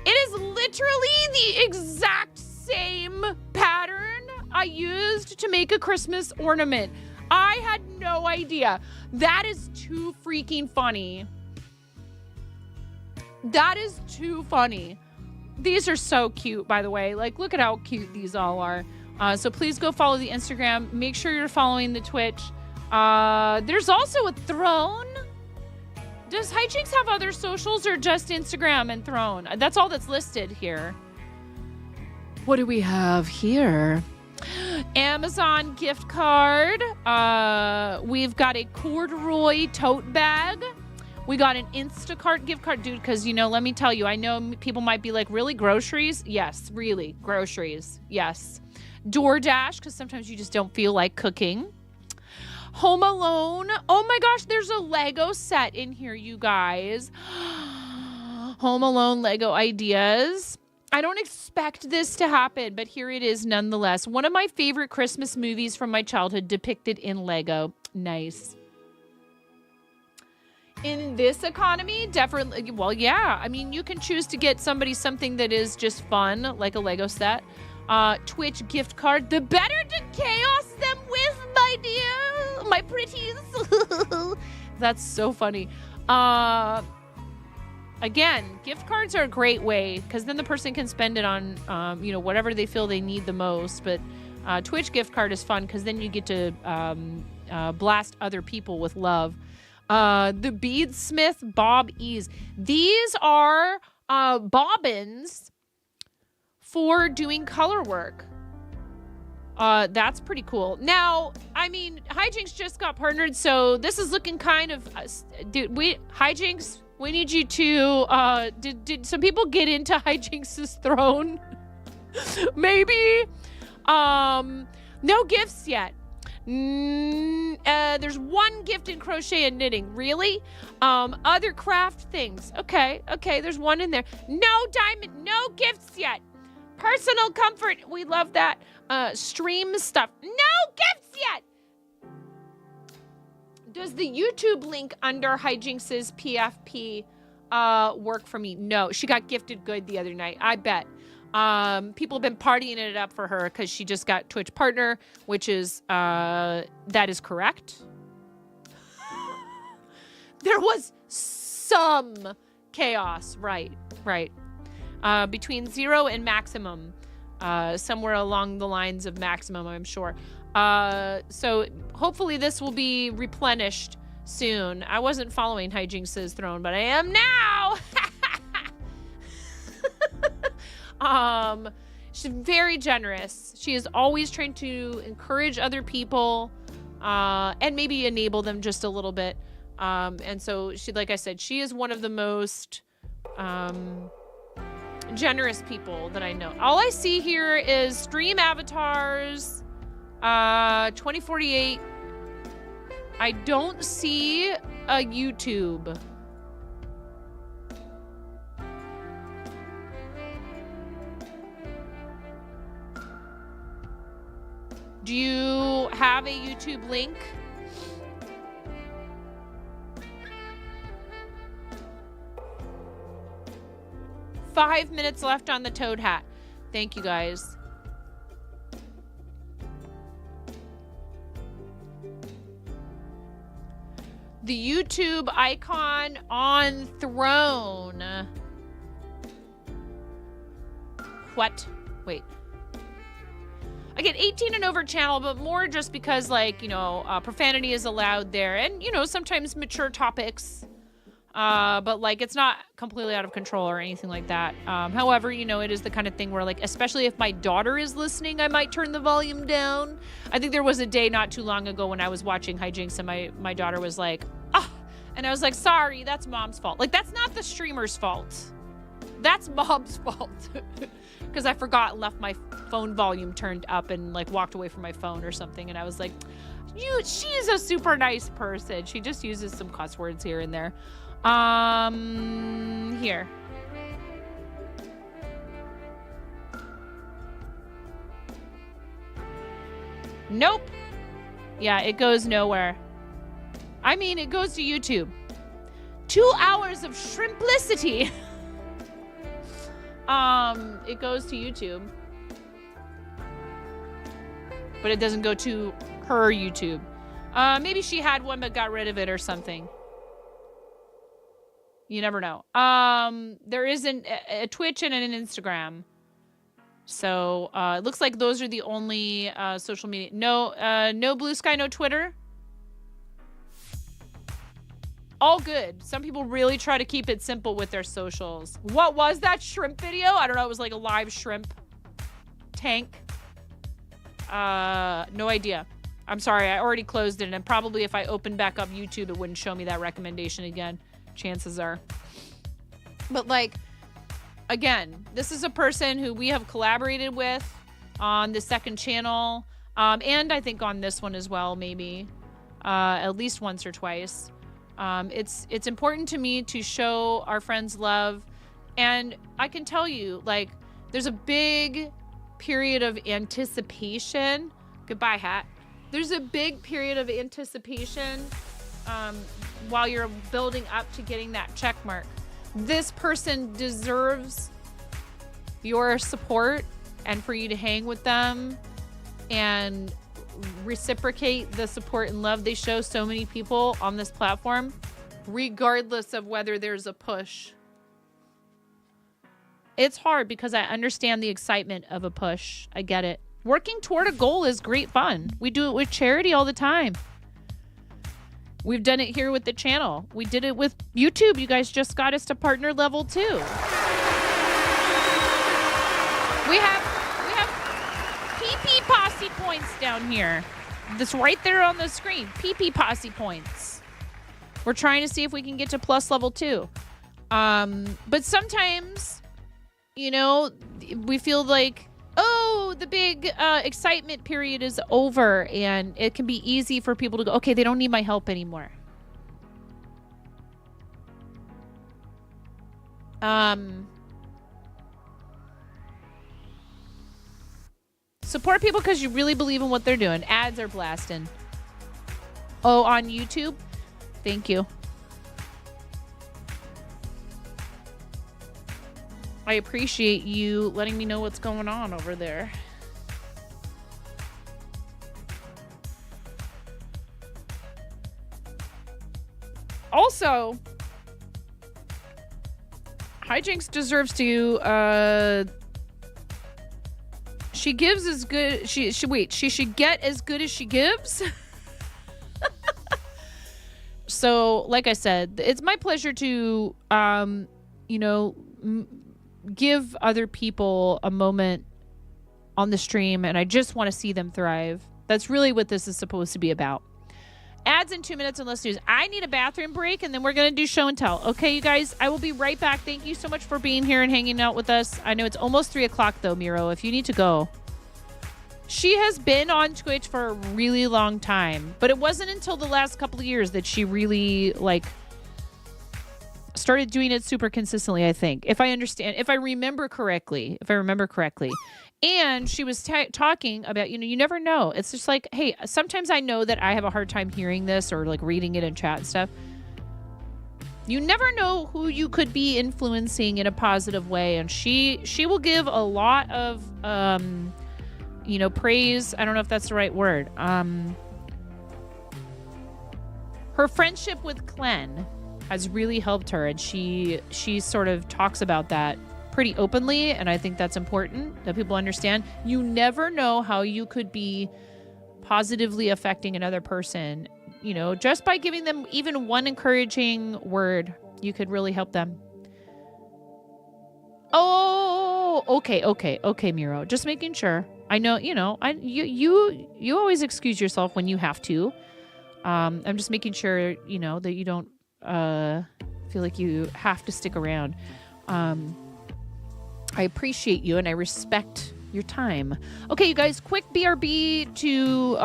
it is literally the exact same pattern I used to make a Christmas ornament. I had no idea. That is too freaking funny. That is too funny. These are so cute, by the way. Like, look at how cute these all are. So please go follow the Instagram. Make sure you're following the Twitch. There's also a Throne. Does Hijinks have other socials or just Instagram and Throne? That's all that's listed here. What do we have here? Amazon gift card. We've got a corduroy tote bag. We got an Instacart gift card. Dude, because, let me tell you, I know people might be like, really, groceries? Yes, really, groceries. Yes. DoorDash, because sometimes you just don't feel like cooking. Home Alone. Oh my gosh, there's a Lego set in here, you guys. Home Alone Lego ideas. I don't expect this to happen, but here it is nonetheless. One of my favorite Christmas movies from my childhood depicted in Lego. Nice. In this economy, definitely, well, yeah. I mean, you can choose to get somebody something that is just fun, like a Lego set. Twitch gift card. The better to chaos them with, my dear. My pretties. That's so funny. Again, gift cards are a great way because then the person can spend it on, whatever they feel they need the most. But Twitch gift card is fun because then you get to blast other people with love. The Beadsmith Bob Ease. These are bobbins for doing color work. That's pretty cool. Now, I mean, Hijinks just got partnered, so this is looking kind of, Hijinks, we need you to, did some people get into Hijinks' throne? Maybe. No gifts yet. There's one gift in crochet and knitting. Really? Other craft things. Okay, there's one in there. No diamond, no gifts yet. Personal comfort, we love that. Stream stuff, no gifts yet. Does the YouTube link under Hijinks' PFP work for me? No, she got gifted good the other night, I bet. People have been partying it up for her because she just got Twitch partner, which is, that is correct. There was some chaos, right. Between 0 and maximum, somewhere along the lines of maximum, I'm sure. So hopefully this will be replenished soon. I wasn't following Hijinks' throne, but I am now. She's very generous. She is always trying to encourage other people, and maybe enable them just a little bit. And so she, like I said, she is one of the most, generous people that I know. All I see here is stream avatars, 2048. I don't see a YouTube. Do you have a YouTube link? Five minutes left on the Toad hat. Thank you, guys. The YouTube icon on throne. What? Wait. I get 18 and over channel, but more just because, like, you know, profanity is allowed there. And, you know, sometimes mature topics. But, like, it's not completely out of control or anything like that. However, you know, it is the kind of thing where, like, especially if my daughter is listening, I might turn the volume down. I think there was a day not too long ago when I was watching Hijinks and my daughter was like, ah! And I was like, sorry, that's mom's fault. Like, that's not the streamer's fault. That's mom's fault. Because I forgot and left my phone volume turned up and, like, walked away from my phone or something. And I was like, she's a super nice person. She just uses some cuss words here and there. Here. Nope. Yeah, it goes nowhere. I mean, it goes to YouTube. 2 hours of shrimplicity. It goes to YouTube. But it doesn't go to her YouTube. Maybe she had one but got rid of it or something. You never know. There is a Twitch and an Instagram. So, it looks like those are the only social media. No Blue Sky, no Twitter. All good. Some people really try to keep it simple with their socials. What was that shrimp video? I don't know. It was like a live shrimp tank. No idea. I'm sorry. I already closed it. And probably if I opened back up YouTube, it wouldn't show me that recommendation again. Chances are. But, like, again, this is a person who we have collaborated with on the second channel. And I think on this one as well, maybe. At least once or twice. It's important to me to show our friends love. And I can tell you, like, there's a big period of anticipation. Goodbye, hat. There's a big period of anticipation while you're building up to getting that check mark. This person deserves your support and for you to hang with them and reciprocate the support and love they show so many people on this platform, regardless of whether there's a push. It's hard because I understand the excitement of a push. I get it. Working toward a goal is great fun. We do it with charity all the time. We've done it here with the channel. We did it with YouTube. You guys just got us to partner level 2. We have PP Pop Posse points down here. That's right there on the screen. PP Posse points. We're trying to see if we can get to plus level 2. But sometimes, you know, we feel like, oh, the big excitement period is over, and it can be easy for people to go, okay, they don't need my help anymore. Support people because you really believe in what they're doing. Ads are blasting. Oh, on YouTube? Thank you. I appreciate you letting me know what's going on over there. Also, Hijinks deserves to she gives as good she should get as good as she gives. So, like I said, it's my pleasure to you know, give other people a moment on the stream, and I just want to see them thrive. That's really what this is supposed to be about. Ads in 2 minutes and less news. I need a bathroom break, and then we're going to do show and tell. Okay, you guys, I will be right back. Thank you so much for being here and hanging out with us. I know it's almost 3 o'clock, though, Miro, if you need to go. She has been on Twitch for a really long time, but it wasn't until the last couple of years that she really, like, started doing it super consistently, I think. If I remember correctly. And she was talking about, you know, you never know. It's just like, hey, sometimes I know that I have a hard time hearing this or like reading it in chat and stuff. You never know who you could be influencing in a positive way. And she will give a lot of, you know, praise. I don't know if that's the right word. Her friendship with Glenn has really helped her. And she sort of talks about that pretty openly, and I think that's important that people understand. You never know how you could be positively affecting another person, you know, just by giving them even one encouraging word. You could really help them. Oh, okay, Miro. Just making sure. I know, you know, you always excuse yourself when you have to. I'm just making sure, you know, that you don't feel like you have to stick around. I appreciate you and I respect your time. Okay, you guys, quick BRB to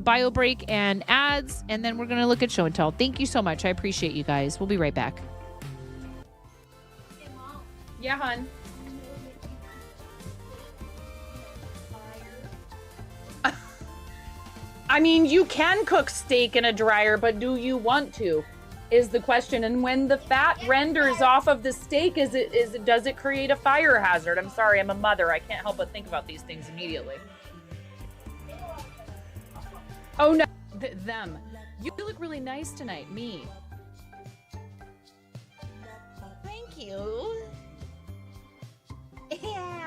bio break and ads, and then we're going to look at show and tell. Thank you so much. I appreciate you guys. We'll be right back. Yeah, hon. I mean, you can cook steak in a dryer, but do you want to? Is the question. And when the fat renders off of the steak, does it create a fire hazard? I'm sorry, I'm a mother. I can't help but think about these things immediately. Oh no, them. You look really nice tonight. Me. Thank you. Yeah.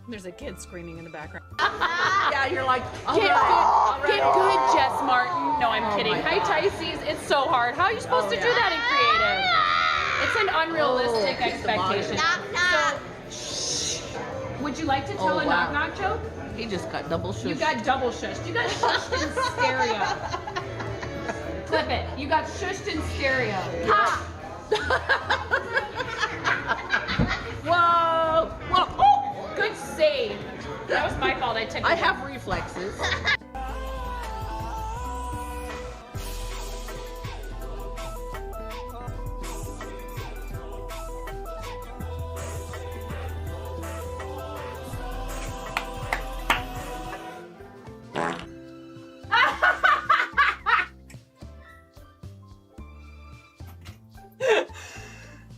There's a kid screaming in the background. Yeah, you're like, get good, Jess Martin. No, I'm kidding. Hi, Tysees. It's so hard. How are you supposed to do that in creative? It's an unrealistic expectation. So, would you like to tell a knock-knock joke? He just got double shushed. You got double shushed. You got shushed in stereo. Clip it. You got shushed in stereo. Ha! Whoa! Whoa! Oh! Good save. That was my fault. I have reflexes.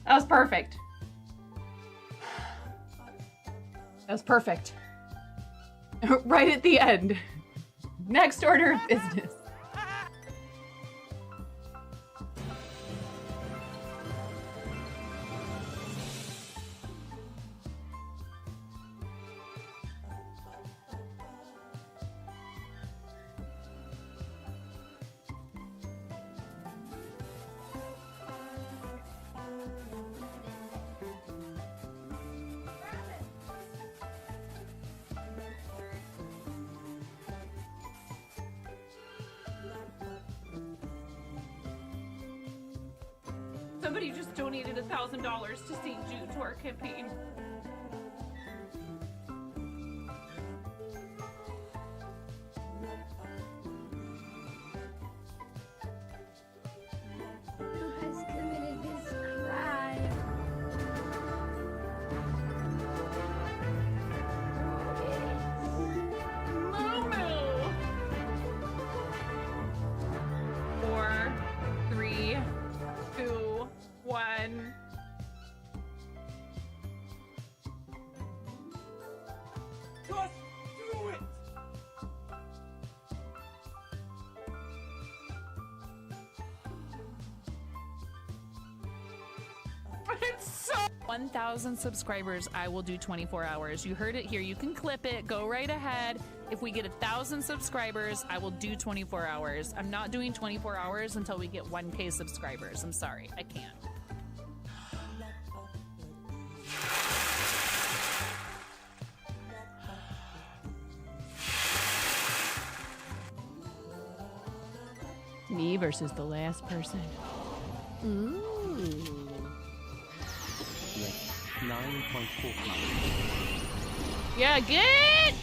That was perfect. That was perfect. Right at the end. Next order of business. Somebody just donated $1,000 to St. Jude to our campaign. Who has committed this crime? Moo-moo. 4, 3, 2, 1. Just do it! It's so 1,000 subscribers, I will do 24 hours. You heard it here. You can clip it. Go right ahead. If we get 1,000 subscribers, I will do 24 hours. I'm not doing 24 hours until we get 1K subscribers. I'm sorry. I can't. Me versus the last person. Ooh. 9.45. Yeah, good.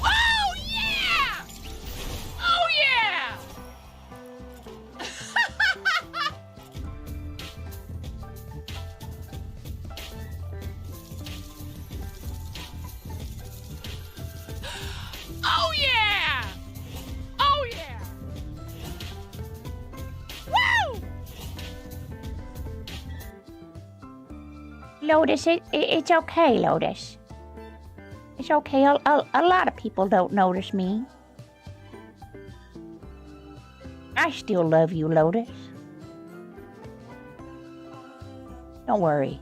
Oh yeah! Oh yeah! Oh yeah! Oh yeah! Woo! Lotus, it's okay, Lotus. It's okay. A lot of people don't notice me. I still love you, Lotus. Don't worry.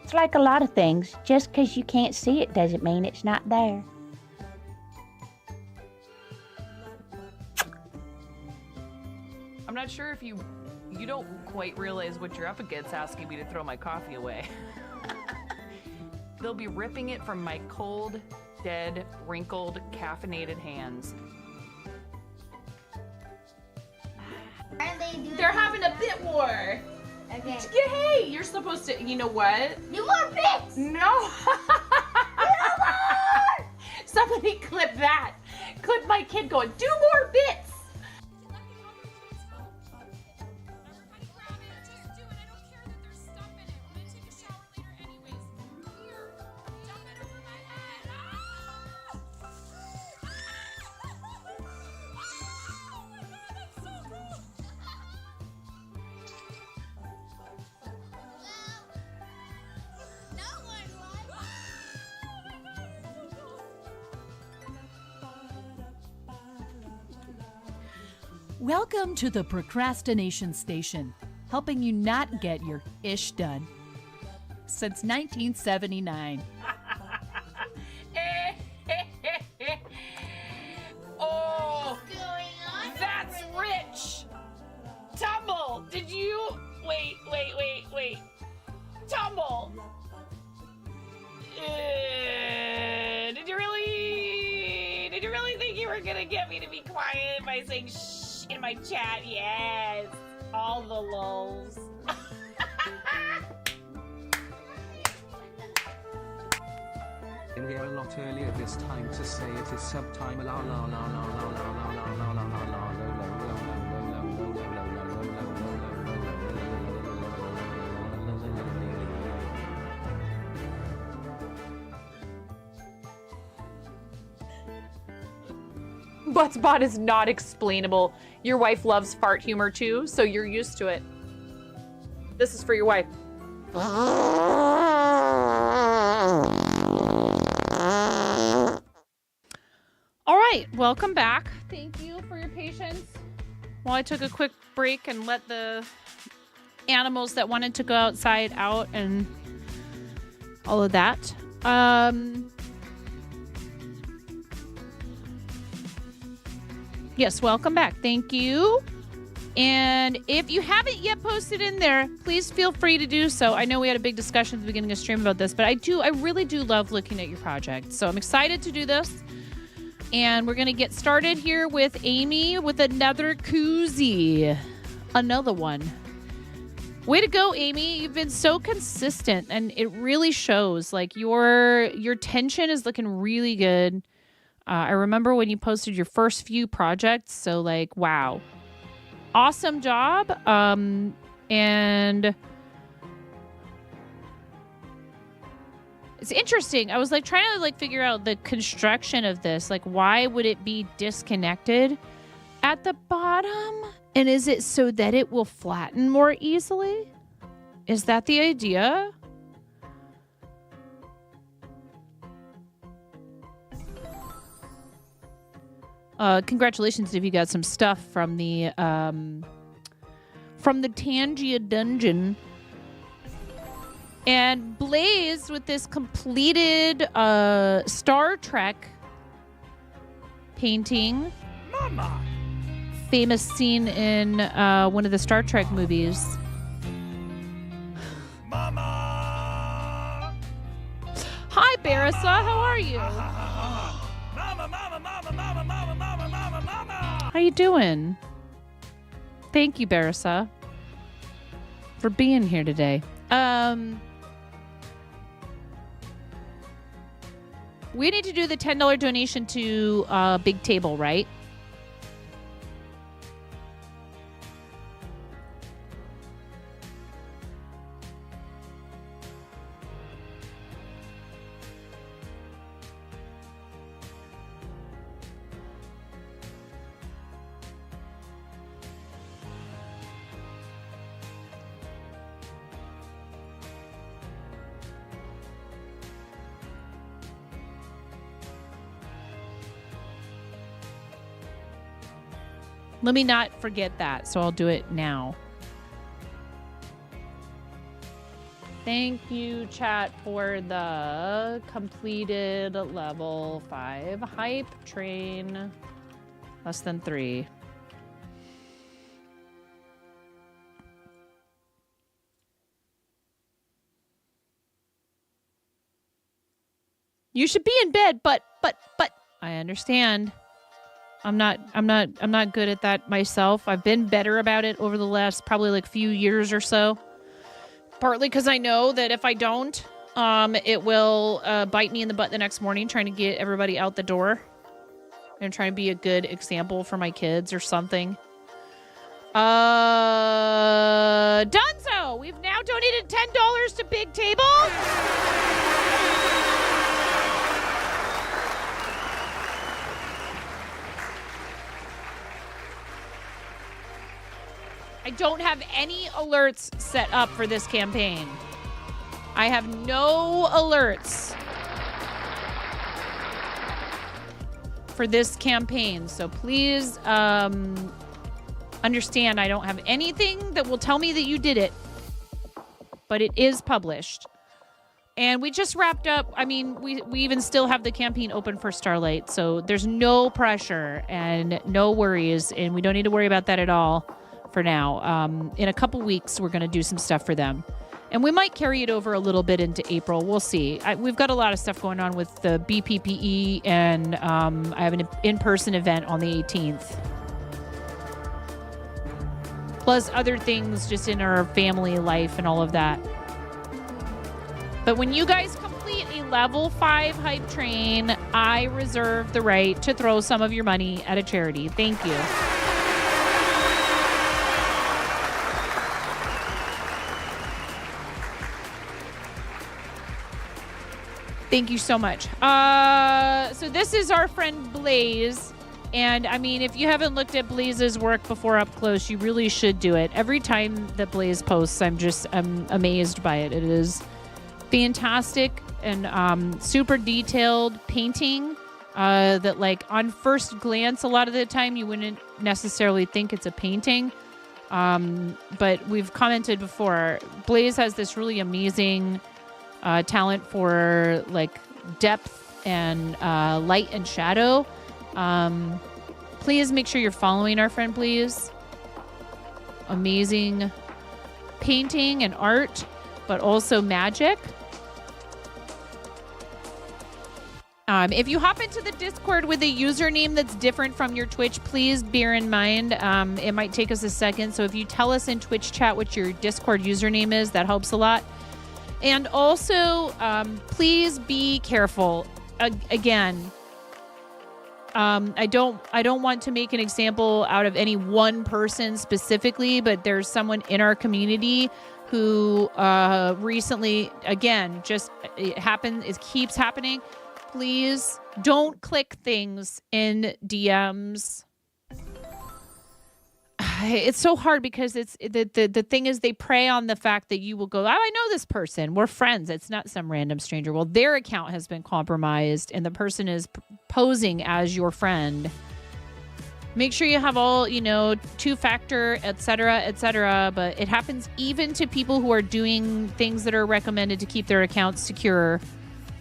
It's like a lot of things. Just because you can't see it doesn't mean it's not there. I'm not sure if you don't quite realize what you're up against asking me to throw my coffee away. They'll be ripping it from my cold, dead, wrinkled, caffeinated hands. They're having a bit war. Okay. Yeah, hey, you're supposed to, you know what? You more bits! No. Somebody clip that. Clip my kid going, do more bits. Welcome to the Procrastination Station, helping you not get your ish done. Since 1979. Oh, that's rich. Tumble, did you? Wait. Tumble. Did you really think you were gonna get me to be quiet by saying shh in my chat? Yes, all the lulz. In here a lot earlier this time to say it is subtime la la la la la la la la la la la Buttsbot is not explainable. Your wife loves fart humor too, so you're used to it. This is for your wife. All right, welcome back. Thank you for your patience. While I took a quick break and let the animals that wanted to go outside out and all of that. Yes, welcome back. Thank you. And if you haven't yet posted in there, please feel free to do so. I know we had a big discussion at the beginning of stream about this, but I really do love looking at your project. So I'm excited to do this. And we're going to get started here with Amy with another koozie. Another one. Way to go, Amy. You've been so consistent, and it really shows. Like, your tension is looking really good. I remember when you posted your first few projects, so, like, wow. Awesome job. And it's interesting. I was, like, trying to, like, figure out the construction of this. Like, why would it be disconnected at the bottom? And is it so that it will flatten more easily? Is that the idea? Congratulations if you got some stuff from the Tangia dungeon. And Blaze with this completed Star Trek painting. Mama! Famous scene in one of the Star Trek movies. Mama! Hi, Barissa. How are you? Mama, mama, mama, mama, mama, mama, mama, mama! How you doing? Thank you, Barissa, for being here today. We need to do the $10 donation to Big Table, right? Let me not forget that, so I'll do it now. Thank you, chat, for the completed level 5 hype train. Less than 3. You should be in bed, but I understand. I'm not good at that myself. I've been better about it over the last probably like few years or so. Partly because I know that if I don't, it will bite me in the butt the next morning trying to get everybody out the door. And trying to be a good example for my kids or something. Dunzo! We've now donated $10 to Big Table. I don't have any alerts set up for this campaign. I have no alerts for this campaign. So please understand I don't have anything that will tell me that you did it. But it is published. And we just wrapped up. I mean, we even still have the campaign open for Starlight. So there's no pressure and no worries. And we don't need to worry about that at all. For now. In a couple weeks, we're going to do some stuff for them. And we might carry it over a little bit into April. We'll see. We've got a lot of stuff going on with the BPPE, and I have an in-person event on the 18th. Plus other things just in our family life and all of that. But when you guys complete a level 5 hype train, I reserve the right to throw some of your money at a charity. Thank you. Thank you so much. So this is our friend Blaze. And I mean, if you haven't looked at Blaze's work before up close, you really should do it. Every time that Blaze posts, I'm amazed by it. It is fantastic and super detailed painting that, like, on first glance, a lot of the time you wouldn't necessarily think it's a painting. But we've commented before, Blaze has this really amazing talent for, like, depth and light and shadow. Please make sure you're following our friend, please. Amazing painting and art, but also magic. If you hop into the Discord with a username that's different from your Twitch, please bear in mind it might take us a second. So if you tell us in Twitch chat what your Discord username is, that helps a lot. And also, please be careful. Again, I don't want to make an example out of any one person specifically, but there's someone in our community who recently, again, just it keeps happening. Please don't click things in DMs. It's so hard because it's the thing is they prey on the fact that you will go, oh, I know this person. We're friends. It's not some random stranger. Well, their account has been compromised and the person is posing as your friend. Make sure you have all, two-factor, etc. But it happens even to people who are doing things that are recommended to keep their accounts secure.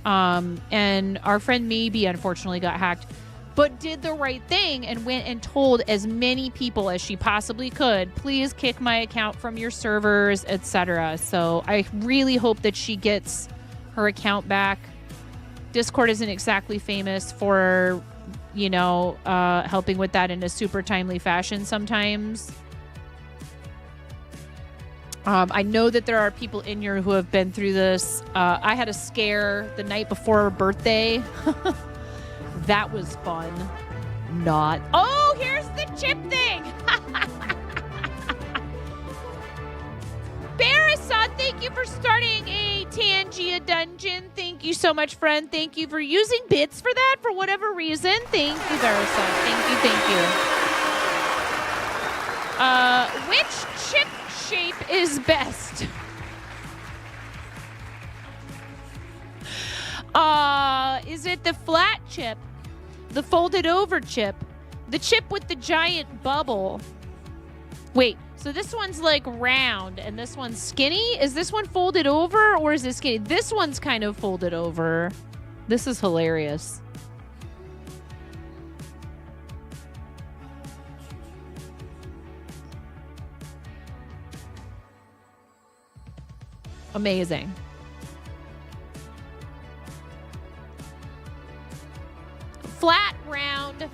And our friend maybe unfortunately got hacked, but did the right thing and went and told as many people as she possibly could, please kick my account from your servers, etc. So I really hope that she gets her account back. Discord isn't exactly famous for, helping with that in a super timely fashion sometimes. I know that there are people in here who have been through this. I had a scare the night before her birthday. That was fun. Not. Oh, here's the chip thing. Barasat, thank you for starting a Tangia dungeon. Thank you so much, friend. Thank you for using bits for that for whatever reason. Thank you, Barasat. Thank you. Which chip shape is best? Is it the flat chip, the folded over chip, the chip with the giant bubble? Wait, so this one's like round and this one's skinny? Is this one folded over or is it skinny? This one's kind of folded over. This is hilarious. Amazing. Flat, round,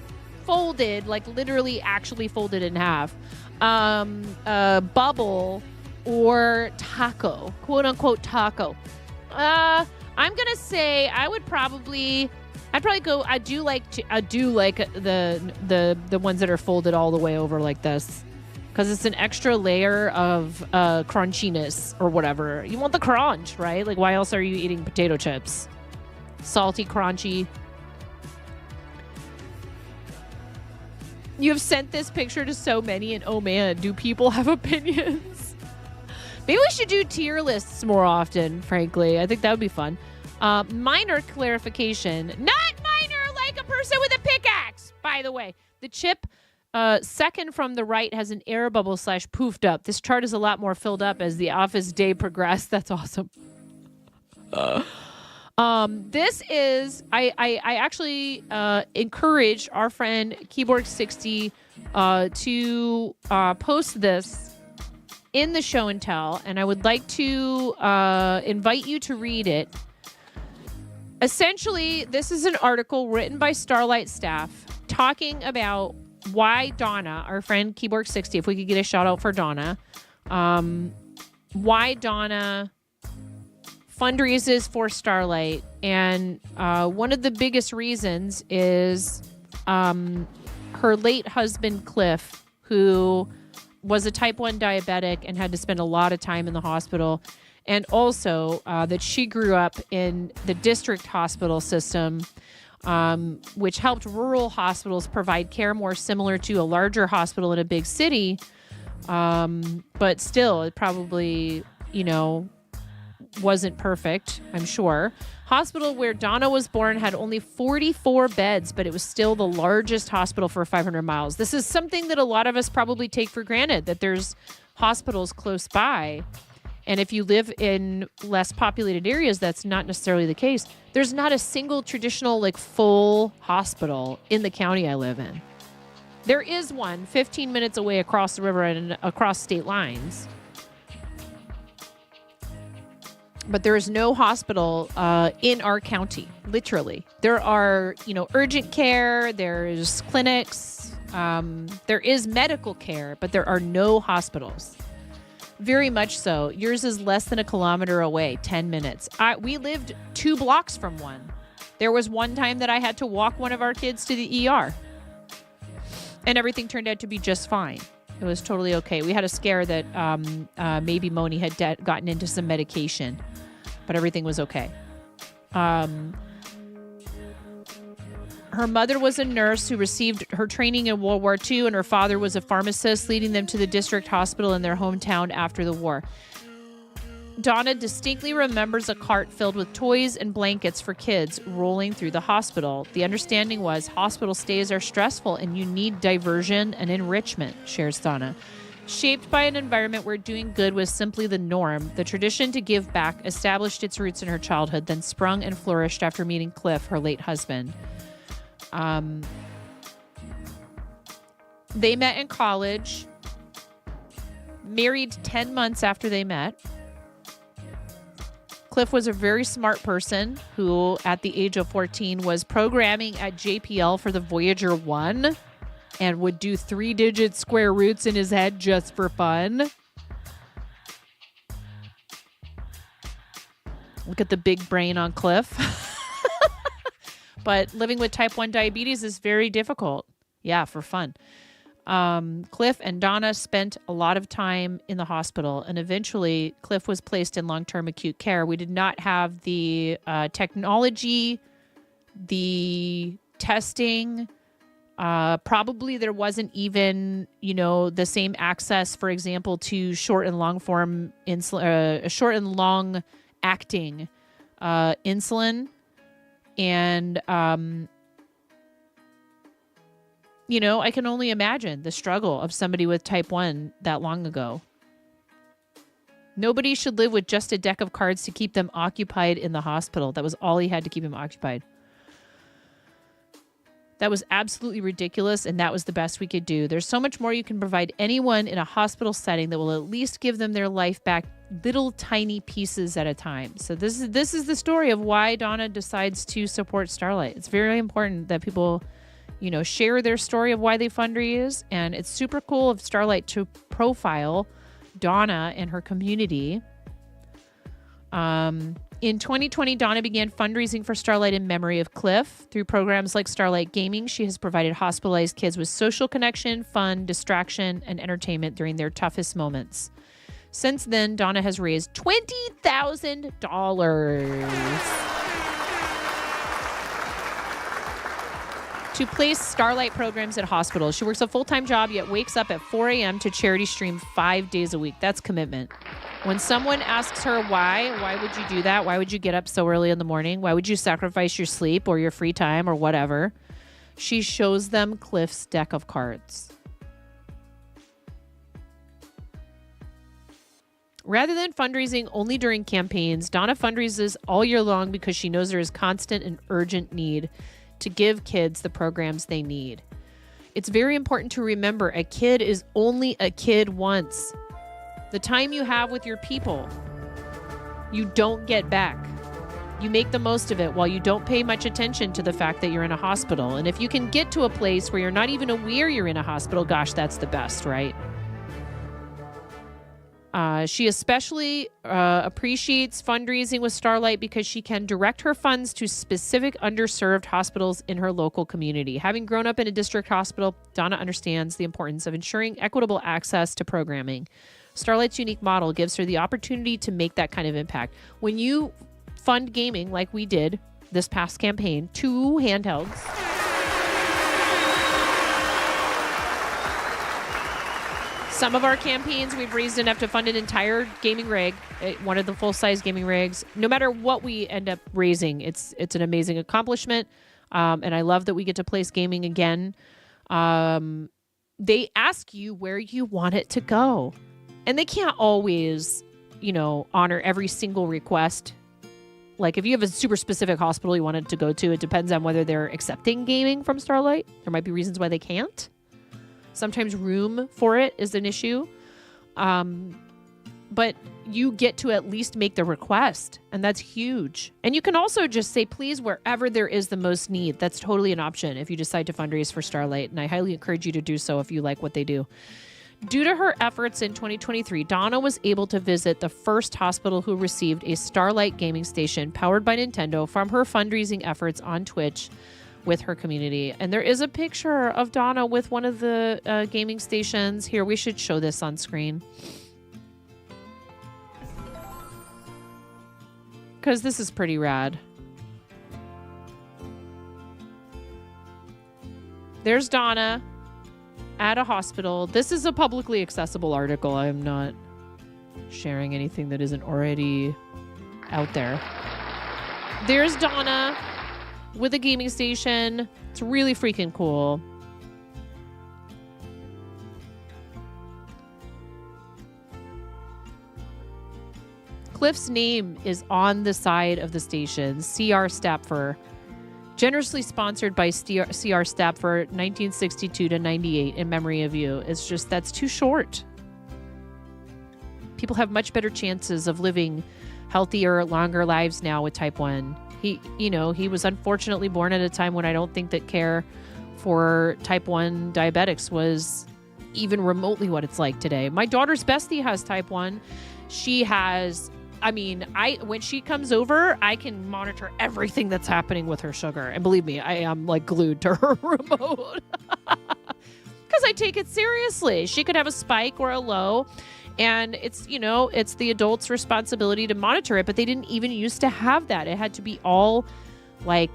folded, like literally actually folded in half. Bubble or taco, quote unquote taco. I'm gonna say I'd probably go. I do like the ones that are folded all the way over like this. Because it's an extra layer of crunchiness or whatever. You want the crunch, right? Like, why else are you eating potato chips? Salty, crunchy. You have sent this picture to so many, and oh man, do people have opinions? Maybe we should do tier lists more often, frankly. I think that would be fun. Minor clarification. Not minor like a person with a pickaxe, by the way. The chip... second from the right has an air bubble / poofed up. This chart is a lot more filled up as the office day progressed. That's awesome. This is, I actually encouraged our friend Keyboard60 to post this in the show and tell, and I would like to invite you to read it. Essentially, this is an article written by Starlight staff talking about why Donna, our friend Keyboard60, if we could get a shout out for Donna, why Donna fundraises for Starlight. And one of the biggest reasons is her late husband, Cliff, who was a type 1 diabetic and had to spend a lot of time in the hospital. And also that she grew up in the district hospital system, which helped rural hospitals provide care more similar to a larger hospital in a big city. But still, it probably, wasn't perfect, I'm sure. Hospital where Donna was born had only 44 beds, but it was still the largest hospital for 500 miles. This is something that a lot of us probably take for granted, that there's hospitals close by. And if you live in less populated areas, that's not necessarily the case. There's not a single traditional, full hospital in the county I live in. There is one 15 minutes away across the river and across state lines. But there is no hospital in our county, literally. There are, urgent care, there's clinics, there is medical care, but there are no hospitals. Very much so. Yours is less than a kilometer away, 10 minutes. We lived 2 blocks from one. There was one time that I had to walk one of our kids to the ER. And everything turned out to be just fine. It was totally okay. We had a scare that maybe Moni had gotten into some medication, but everything was okay. Her mother was a nurse who received her training in World War II, and her father was a pharmacist, leading them to the district hospital in their hometown after the war. Donna distinctly remembers a cart filled with toys and blankets for kids rolling through the hospital. The understanding was hospital stays are stressful and you need diversion and enrichment, shares Donna. Shaped by an environment where doing good was simply the norm, the tradition to give back established its roots in her childhood, then sprung and flourished after meeting Cliff, her late husband. They met in college, married 10 months after they met. Cliff was a very smart person who, at the age of 14, was programming at JPL for the Voyager 1 and would do 3-digit square roots in his head just for fun. Look at the big brain on Cliff. But living with type 1 diabetes is very difficult. Yeah, for fun. Cliff and Donna spent a lot of time in the hospital, and eventually Cliff was placed in long-term acute care. We did not have the technology, the testing. Probably there wasn't even, the same access, for example, to short and long form insulin, short and long acting insulin. And, I can only imagine the struggle of somebody with type 1 that long ago. Nobody should live with just a deck of cards to keep them occupied in the hospital. That was all he had to keep him occupied. That was absolutely ridiculous, and that was the best we could do. There's so much more you can provide anyone in a hospital setting that will at least give them their life back, little tiny pieces at a time. So this is the story of why Donna decides to support Starlight. It's very important that people, share their story of why they fundraise, and it's super cool of Starlight to profile Donna and her community. In 2020, Donna began fundraising for Starlight in memory of Cliff. Through programs like Starlight Gaming, she has provided hospitalized kids with social connection, fun, distraction, and entertainment during their toughest moments. Since then, Donna has raised $20,000 to place Starlight programs at hospitals. She works a full-time job, yet wakes up at 4 a.m. to charity stream 5 days a week. That's commitment. When someone asks her why would you do that? Why would you get up so early in the morning? Why would you sacrifice your sleep or your free time or whatever? She shows them Cliff's deck of cards. Rather than fundraising only during campaigns, Donna fundraises all year long because she knows there is constant and urgent need to give kids the programs they need. It's very important to remember a kid is only a kid once. The time you have with your people, you don't get back. You make the most of it while you don't pay much attention to the fact that you're in a hospital. And if you can get to a place where you're not even aware you're in a hospital, gosh, that's the best, right? She especially appreciates fundraising with Starlight because she can direct her funds to specific underserved hospitals in her local community. Having grown up in a district hospital, Donna understands the importance of ensuring equitable access to programming. Starlight's unique model gives her the opportunity to make that kind of impact. When you fund gaming like we did this past campaign, 2 handhelds, some of our campaigns, we've raised enough to fund an entire gaming rig, one of the full-size gaming rigs. No matter what we end up raising, it's an amazing accomplishment, and I love that we get to place gaming again. They ask you where you want it to go, and they can't always, honor every single request. Like if you have a super specific hospital you want it to go to, it depends on whether they're accepting gaming from Starlight. There might be reasons why they can't. Sometimes room for it is an issue. but you get to at least make the request, and that's huge. And you can also just say please wherever there is the most need. That's totally an option if you decide to fundraise for Starlight, and I highly encourage you to do so if you like what they do. Due to her efforts in 2023, Donna was able to visit the first hospital who received a Starlight gaming station powered by Nintendo from her fundraising efforts on Twitch with her community. And there is a picture of Donna with one of the gaming stations. Here, we should show this on screen, because this is pretty rad. There's Donna at a hospital. This is a publicly accessible article. I'm not sharing anything that isn't already out there. There's Donna with a gaming station. It's really freaking cool. Cliff's name is on the side of the station, CR Stapfer. Generously sponsored by CR Stapfer, 1962 to 98, in memory of you. It's just, that's too short. People have much better chances of living healthier, longer lives now with type 1. He was unfortunately born at a time when I don't think that care for type 1 diabetics was even remotely what it's like today. My daughter's bestie has type 1. She has... when she comes over, I can monitor everything that's happening with her sugar. And believe me, I am like glued to her remote because I take it seriously. She could have a spike or a low, and it's the adult's responsibility to monitor it. But they didn't even used to have that. It had to be all I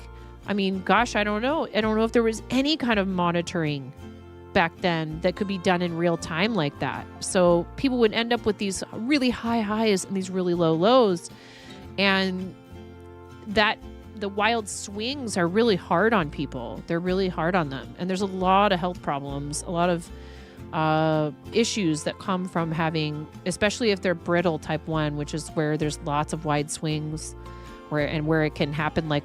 don't know. I don't know if there was any kind of monitoring back then that could be done in real time like that. So people would end up with these really high highs and these really low lows, and that the wild swings are really hard on people. They're really hard on them, and there's a lot of health problems, a lot of issues that come from having, especially if they're brittle type 1, which is where there's lots of wide swings, where it can happen like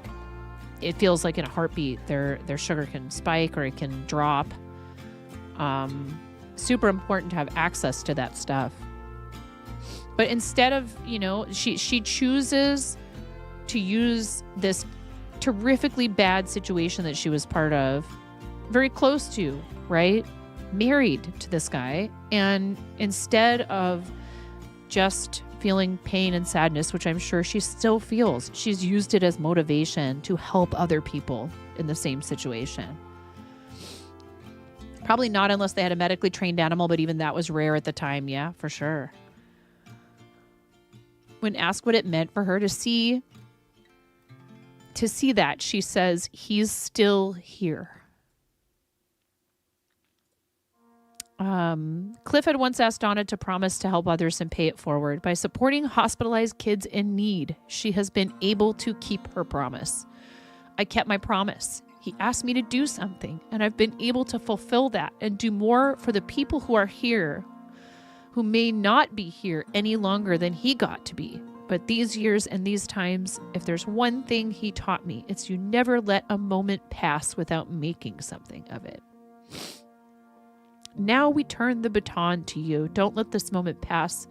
it feels like in a heartbeat. Their sugar can spike or it can drop. Super important to have access to that stuff. But instead of, she chooses to use this terrifically bad situation that she was part of, very close to, right? Married to this guy. And instead of just feeling pain and sadness, which I'm sure she still feels, she's used it as motivation to help other people in the same situation. Probably not unless they had a medically trained animal, but even that was rare at the time. Yeah, for sure. When asked what it meant for her to see that, she says, he's still here. Cliff had once asked Donna to promise to help others and pay it forward. By supporting hospitalized kids in need, she has been able to keep her promise. I kept my promise. He asked me to do something, and I've been able to fulfill that and do more for the people who are here, who may not be here any longer than he got to be. But these years and these times, if there's one thing he taught me, it's you never let a moment pass without making something of it. Now we turn the baton to you. Don't let this moment pass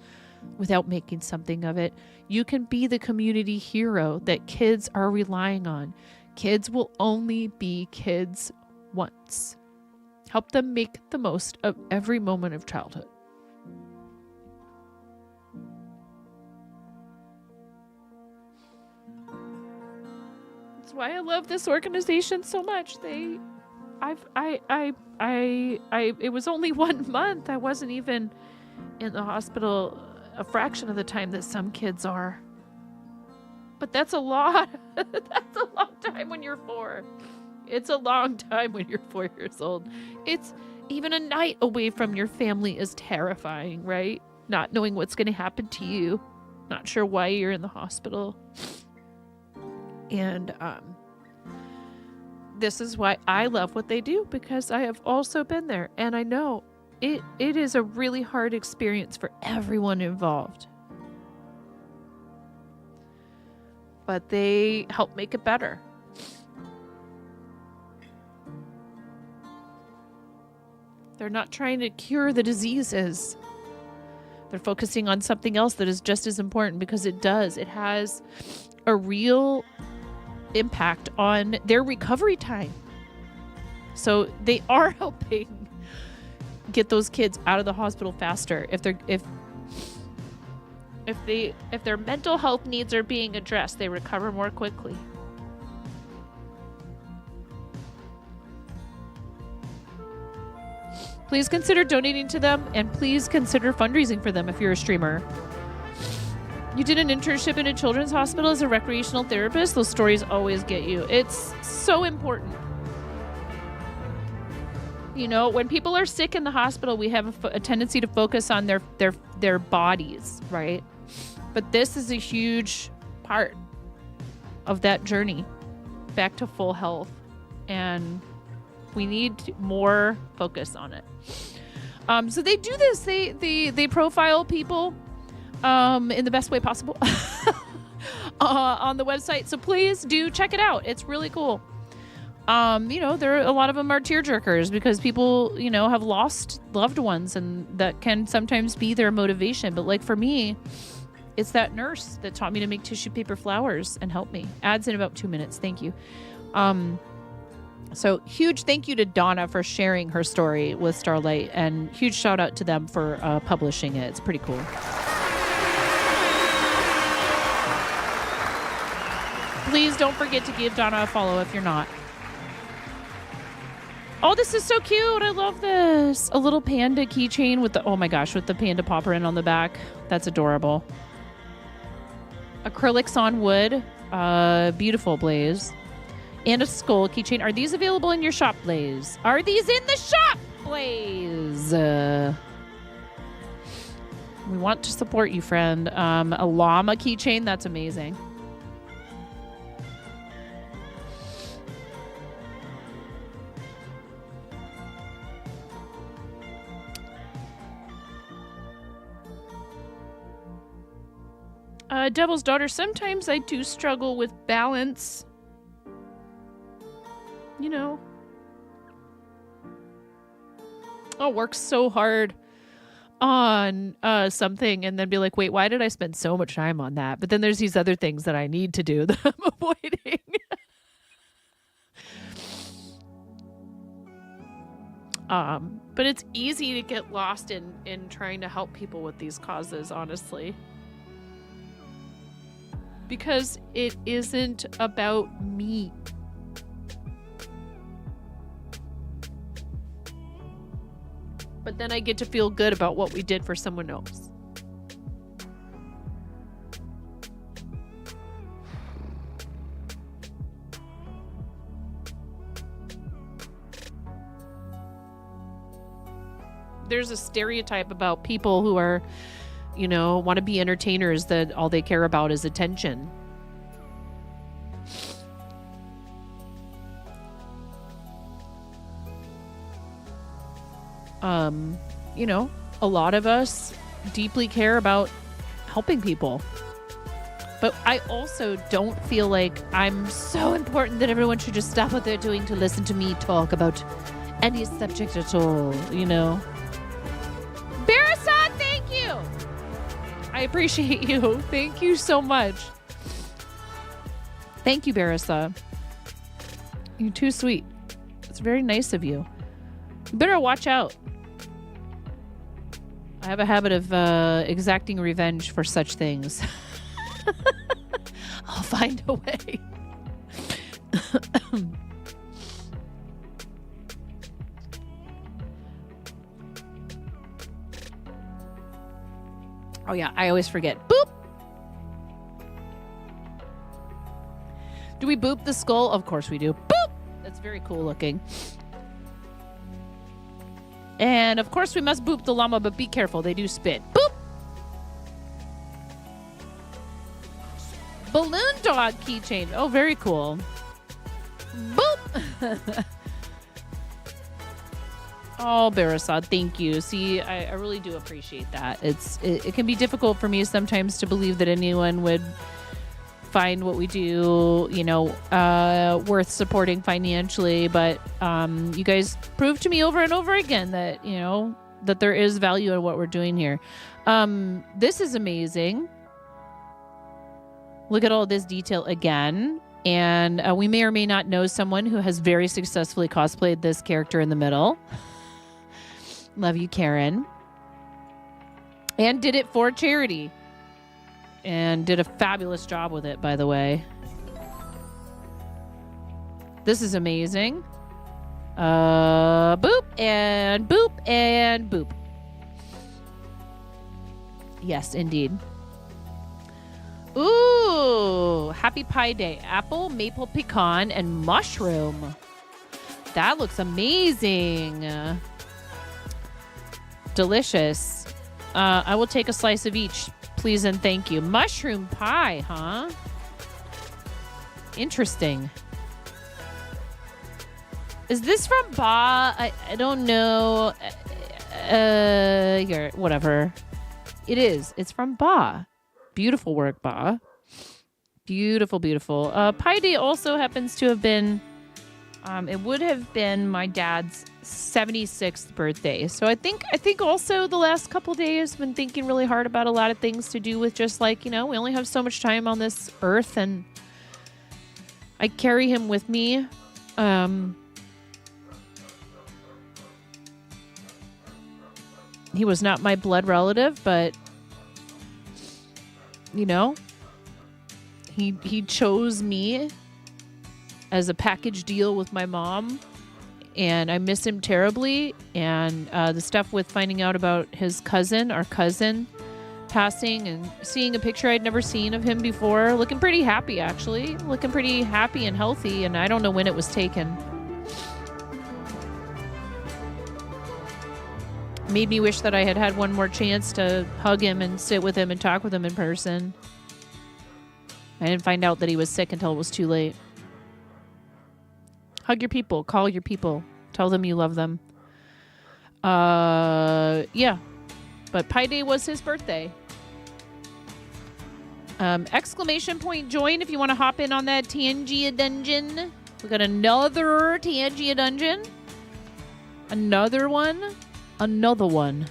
without making something of it. You can be the community hero that kids are relying on. Kids will only be kids once. Help them make the most of every moment of childhood. That's why I love this organization so much. It was only 1 month. I wasn't even in the hospital a fraction of the time that some kids are. But that's a lot. That's a long time when you're 4. It's a long time when you're 4 years old. It's even a night away from your family is terrifying, right? Not knowing what's going to happen to you. Not sure why you're in the hospital. And this is why I love what they do, because I have also been there. And I know it is a really hard experience for everyone involved. But they help make it better. They're not trying to cure the diseases. They're focusing on something else that is just as important, because it does. It has a real impact on their recovery time. So they are helping get those kids out of the hospital faster. If their mental health needs are being addressed, they recover more quickly. Please consider donating to them, and please consider fundraising for them if you're a streamer. You did an internship in a children's hospital as a recreational therapist. Those stories always get you. It's so important. You know, when people are sick in the hospital, we have a tendency to focus on their bodies, right? But this is a huge part of that journey back to full health, and we need more focus on it. So they do this. They profile people in the best way possible on the website. So please do check it out. It's really cool. You know, a lot of them are tearjerkers because people, you know, have lost loved ones, and that can sometimes be their motivation. But like for me, it's that nurse that taught me to make tissue paper flowers and helped me. Ads in about 2 minutes. Thank you. So huge thank you to Donna for sharing her story with Starlight, and huge shout out to them for publishing it. It's pretty cool. Please don't forget to give Donna a follow if you're not. Oh, this is so cute. I love this. A little panda keychain with the panda popper in on the back. That's adorable. Acrylics on wood. Beautiful, Blaze. And a skull keychain. Are these available in your shop, Blaze? Are these in the shop, Blaze? We want to support you, friend. A llama keychain. That's amazing. Devil's Daughter, sometimes I do struggle with balance. You know. I'll work so hard on something and then be like, wait, why did I spend so much time on that? But then there's these other things that I need to do that I'm avoiding. But it's easy to get lost in trying to help people with these causes, honestly. Because it isn't about me. But then I get to feel good about what we did for someone else. There's a stereotype about people who are, you know, want to be entertainers, that all they care about is attention. You know, a lot of us deeply care about helping people. But I also don't feel like I'm so important that everyone should just stop what they're doing to listen to me talk about any subject at all, you know? Barasat, thank you! I appreciate you. Thank you so much. Thank you, Barasa. You're too sweet. It's very nice of you. You better watch out. I have a habit of exacting revenge for such things. I'll find a way. Oh yeah, I always forget. Boop! Do we boop the skull? Of course we do. Boop! That's very cool looking. And of course we must boop the llama, but be careful, they do spit. Boop! Balloon dog keychain. Oh, very cool. Boop! Oh, Barasad, thank you. See, I really do appreciate that. It can be difficult for me sometimes to believe that anyone would find what we do, you know, worth supporting financially. But you guys prove to me over and over again that, you know, that there is value in what we're doing here. This is amazing. Look at all this detail again. And we may or may not know someone who has very successfully cosplayed this character in the middle. Love you, Karen. And did it for charity. And did a fabulous job with it, by the way. This is amazing. Boop and boop and boop. Yes, indeed. Ooh, Happy Pie Day. Apple, maple, pecan, and mushroom. That looks amazing. Delicious. I will take a slice of each, please and thank you. Mushroom pie, huh? Interesting. Is this from Ba? I don't know. Whatever. It is. It's from Ba. Beautiful work, Ba. Beautiful, beautiful. Pie Day also happens to have been, it would have been my dad's 76th birthday. So I think also the last couple days been thinking really hard about a lot of things to do with just like, we only have so much time on this earth and I carry him with me. He was not my blood relative, but he chose me as a package deal with my mom, and I miss him terribly. And the stuff with finding out about our cousin passing and seeing a picture I'd never seen of him before, looking pretty happy, actually. Looking pretty happy and healthy, and I don't know when it was taken. Made me wish that I had one more chance to hug him and sit with him and talk with him in person. I didn't find out that he was sick until it was too late. Hug your people. Call your people. Tell them you love them. Yeah. But Pie Day was his birthday. Exclamation point join if you want to hop in on that Tangia dungeon. We got another Tangia dungeon. Another one. Another one.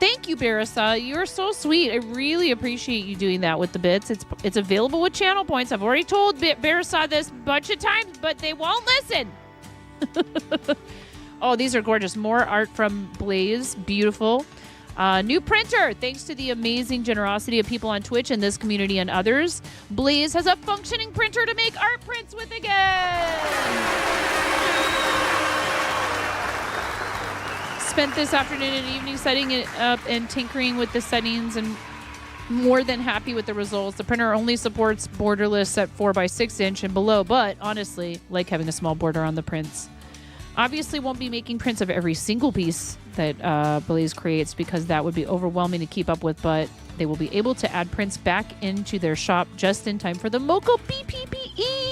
Thank you, Barisa. You're so sweet. I really appreciate you doing that with the bits. It's available with channel points. I've already told Barisa this a bunch of times, but they won't listen. Oh, these are gorgeous. More art from Blaze. Beautiful. New printer. Thanks to the amazing generosity of people on Twitch and this community and others, Blaze has a functioning printer to make art prints with again. Spent this afternoon and evening setting it up and tinkering with the settings, and more than happy with the results. The printer only supports borderless at 4x6 inch and below, but honestly, like having a small border on the prints. Obviously won't be making prints of every single piece that Blaze creates because that would be overwhelming to keep up with, but they will be able to add prints back into their shop just in time for the Moco BPPE.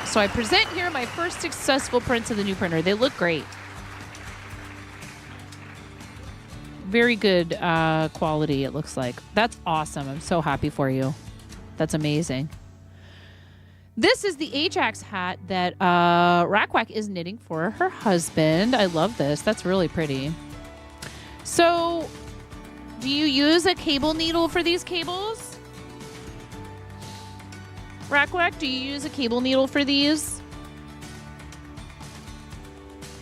So I present here my first successful prints of the new printer. They look great. Very good quality, it looks like. That's awesome. I'm so happy for you. That's amazing. This is the Ajax hat that Rakwack is knitting for her husband. I love this. That's really pretty. So, do you use a cable needle for these cables? Rakwack, do you use a cable needle for these?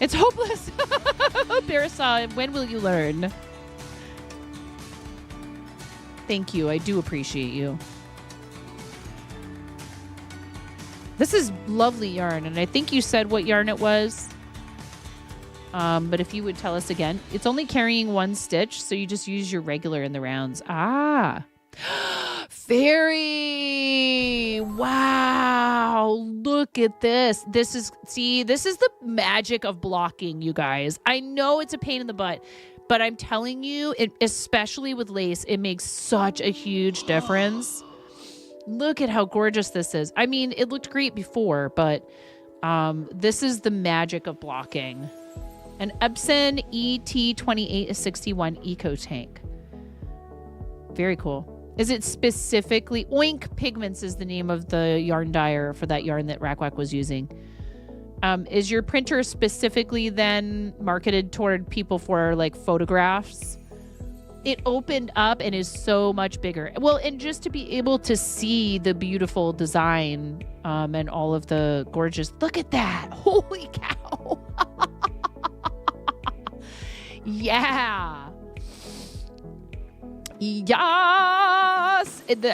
It's hopeless. Barisa, when will you learn? Thank you. I do appreciate you. This is lovely yarn, and I think you said what yarn it was. But if you would tell us again. It's only carrying one stitch, so you just use your regular in the rounds. Ah. Fairy! Wow! Look at this. This is the magic of blocking, you guys. I know it's a pain in the butt, but I'm telling you, especially with lace, it makes such a huge difference. Look at how gorgeous this is. I mean, it looked great before, but this is the magic of blocking. An Epson ET2861 Eco Tank. Very cool. Is it specifically Oink Pigments is the name of the yarn dyer for that yarn that Rakwack was using. Is your printer specifically then marketed toward people for like photographs? It opened up and is so much bigger. Well, and just to be able to see the beautiful design and all of the gorgeous, look at that. Holy cow. Yeah. Yes. It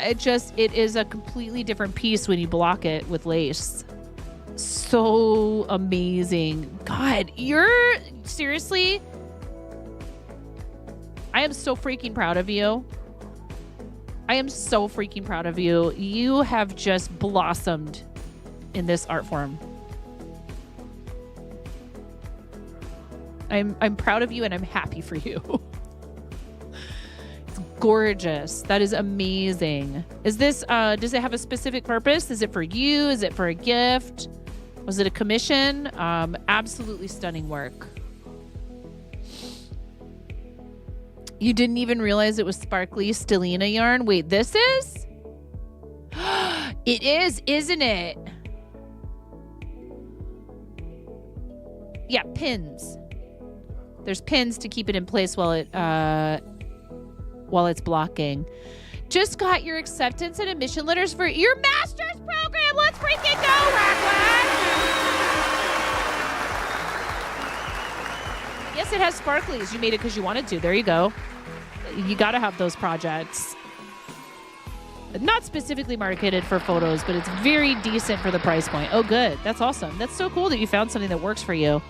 is a completely different piece when you block it with lace. So amazing. God, you're seriously, I am so freaking proud of you. I am so freaking proud of you. You have just blossomed in this art form. I'm proud of you and I'm happy for you. It's gorgeous. That is amazing. Is this does it have a specific purpose? Is it for you? Is it for a gift? Was it a commission? Absolutely stunning work. You didn't even realize it was sparkly Stellina yarn? Wait, this is? It is, isn't it? Yeah, pins. There's pins to keep it in place while it's blocking. Just got your acceptance and admission letters for your master's program. Let's freaking go, Raglan! Yes, it has sparklies. You made it because you wanted to. There you go. You got to have those projects. Not specifically marketed for photos, but it's very decent for the price point. Oh, good. That's awesome. That's so cool that you found something that works for you.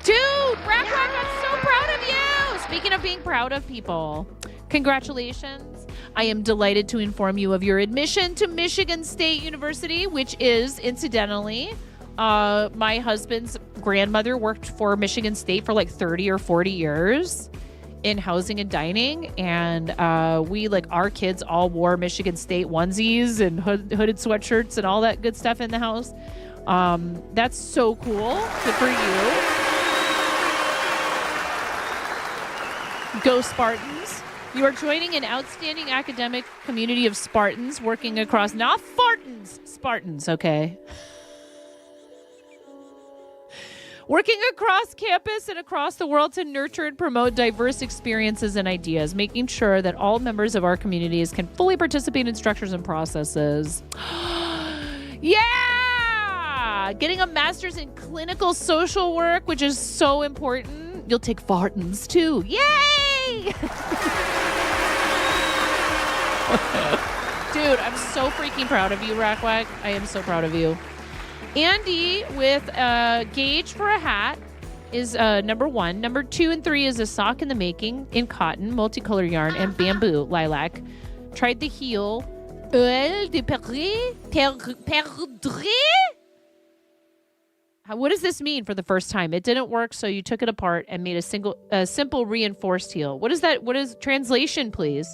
Dude, Raglan, I'm so proud of you. Speaking of being proud of people, congratulations. I am delighted to inform you of your admission to Michigan State University, which is, incidentally, my husband's grandmother worked for Michigan State for like 30 or 40 years in housing and dining. And we, like, our kids all wore Michigan State onesies and hooded sweatshirts and all that good stuff in the house. That's so cool. Good for you. Go Spartans. You are joining an outstanding academic community of Spartans working across, not Spartans, Spartans, okay? Working across campus and across the world to nurture and promote diverse experiences and ideas, making sure that all members of our communities can fully participate in structures and processes. Yeah! Getting a master's in clinical social work, which is so important. You'll take Fartons too. Yay! Dude, I'm so freaking proud of you, Rackwag. I am so proud of you. Andy with a gauge for a hat is number 1. Number 2 and 3 is a sock in the making in cotton, multicolor yarn, and bamboo lilac. Tried the heel. Oeil de perdrix? What does this mean for the first time? It didn't work, so you took it apart and made a simple reinforced heel. What is that? What is translation, please?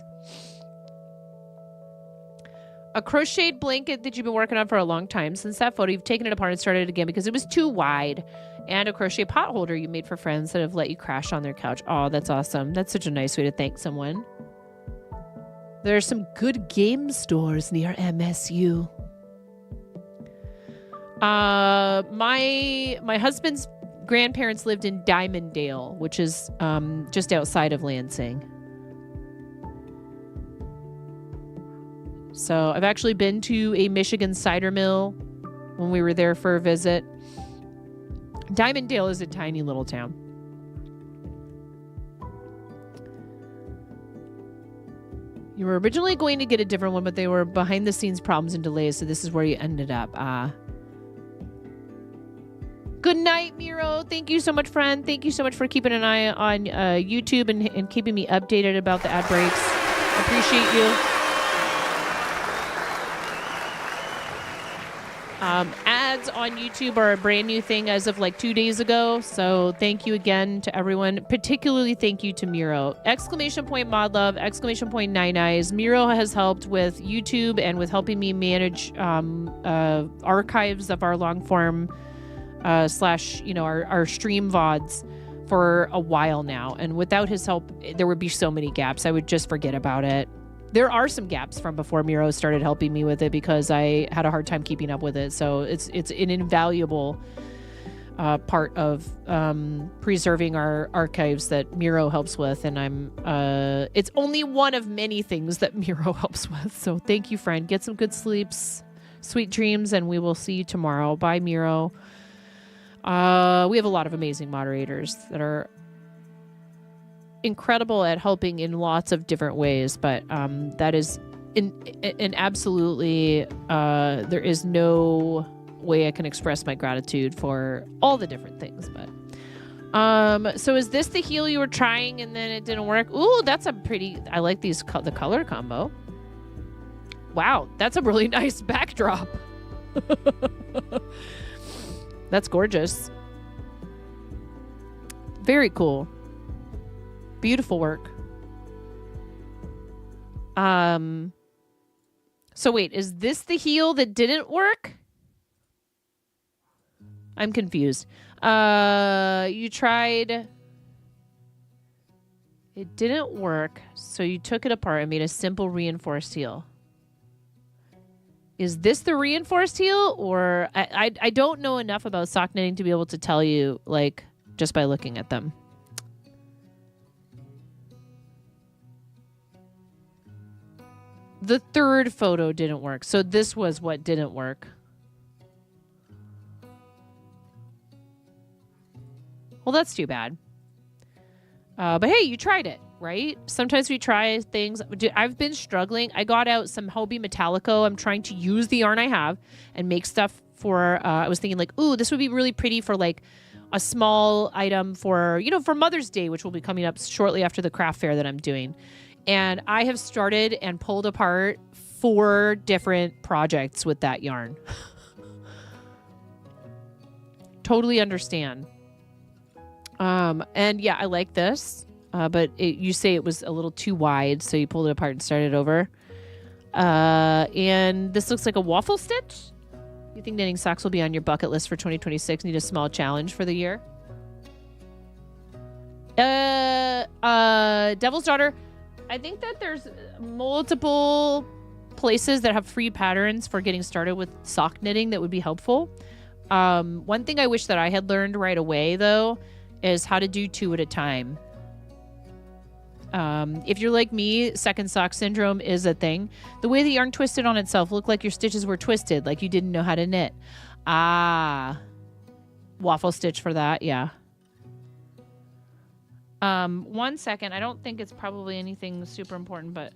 A crocheted blanket that you've been working on for a long time. Since that photo, you've taken it apart and started it again because it was too wide. And a crochet pot holder you made for friends that have let you crash on their couch. Oh, that's awesome. That's such a nice way to thank someone. There are some good game stores near MSU. My husband's grandparents lived in Diamonddale, which is just outside of Lansing. So I've actually been to a Michigan cider mill when we were there for a visit. Diamonddale is a tiny little town. You were originally going to get a different one, but they were behind the scenes problems and delays, so this is where you ended up. Good night, Miro. Thank you so much, friend. Thank you so much for keeping an eye on YouTube and keeping me updated about the ad breaks. Appreciate you. Ads on YouTube are a brand new thing as of like 2 days ago. So thank you again to everyone. Particularly thank you to Miro. Exclamation point Mod Love, exclamation point Nine Eyes. Miro has helped with YouTube and with helping me manage archives of our long form slash, our stream VODs for a while now. And without his help, there would be so many gaps. I would just forget about it. There are some gaps from before Miro started helping me with it because I had a hard time keeping up with it. So it's an invaluable part of preserving our archives that Miro helps with, and it's only one of many things that Miro helps with. So thank you, friend. Get some good sleeps, sweet dreams, and we will see you tomorrow. Bye, Miro. We have a lot of amazing moderators that are incredible at helping in lots of different ways, but that is in absolutely there is no way I can express my gratitude for all the different things. But so is this the heal you were trying and then it didn't work? Ooh, that's a pretty, I like these the color combo. Wow, that's a really nice backdrop. That's gorgeous. Very cool. Beautiful work. So wait, is this the heal that didn't work? I'm confused. You tried. It didn't work, so you took it apart and made a simple reinforced heel. Is this the reinforced heel, or I don't know enough about sock knitting to be able to tell you, like, just by looking at them. The third photo didn't work, so this was what didn't work. Well, that's too bad. But hey, you tried it, right? Sometimes we try things. I've been struggling. I got out some Hobie Metallico. I'm trying to use the yarn I have and make stuff for, I was thinking like, ooh, this would be really pretty for like a small item for, you know, for Mother's Day, which will be coming up shortly after the craft fair that I'm doing. And I have started and pulled apart 4 different projects with that yarn. Totally understand. And yeah, I like this, but you say it was a little too wide, so you pulled it apart and started over. And this looks like a waffle stitch. You think knitting socks will be on your bucket list for 2026? Need a small challenge for the year? Devil's Daughter, I think that there's multiple places that have free patterns for getting started with sock knitting that would be helpful. One thing I wish that I had learned right away, though, is how to do 2 at a time. If you're like me, second sock syndrome is a thing. The way the yarn twisted on itself looked like your stitches were twisted, like you didn't know how to knit. Ah, waffle stitch for that, yeah. 1 second. I don't think it's probably anything super important, but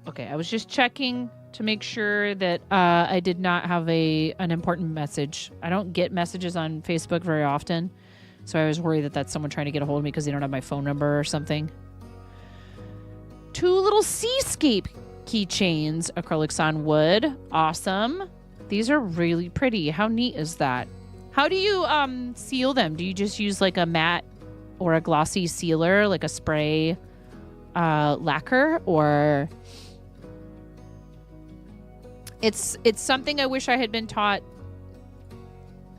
okay, I was just checking to make sure that I did not have an important message. I don't get messages on Facebook very often, so I was worried that that's someone trying to get a hold of me because they don't have my phone number or something. 2 little seascape keychains, acrylics on wood. Awesome. These are really pretty. How neat is that? How do you seal them? Do you just use like a matte or a glossy sealer, like a spray lacquer, or... It's something I wish I had been taught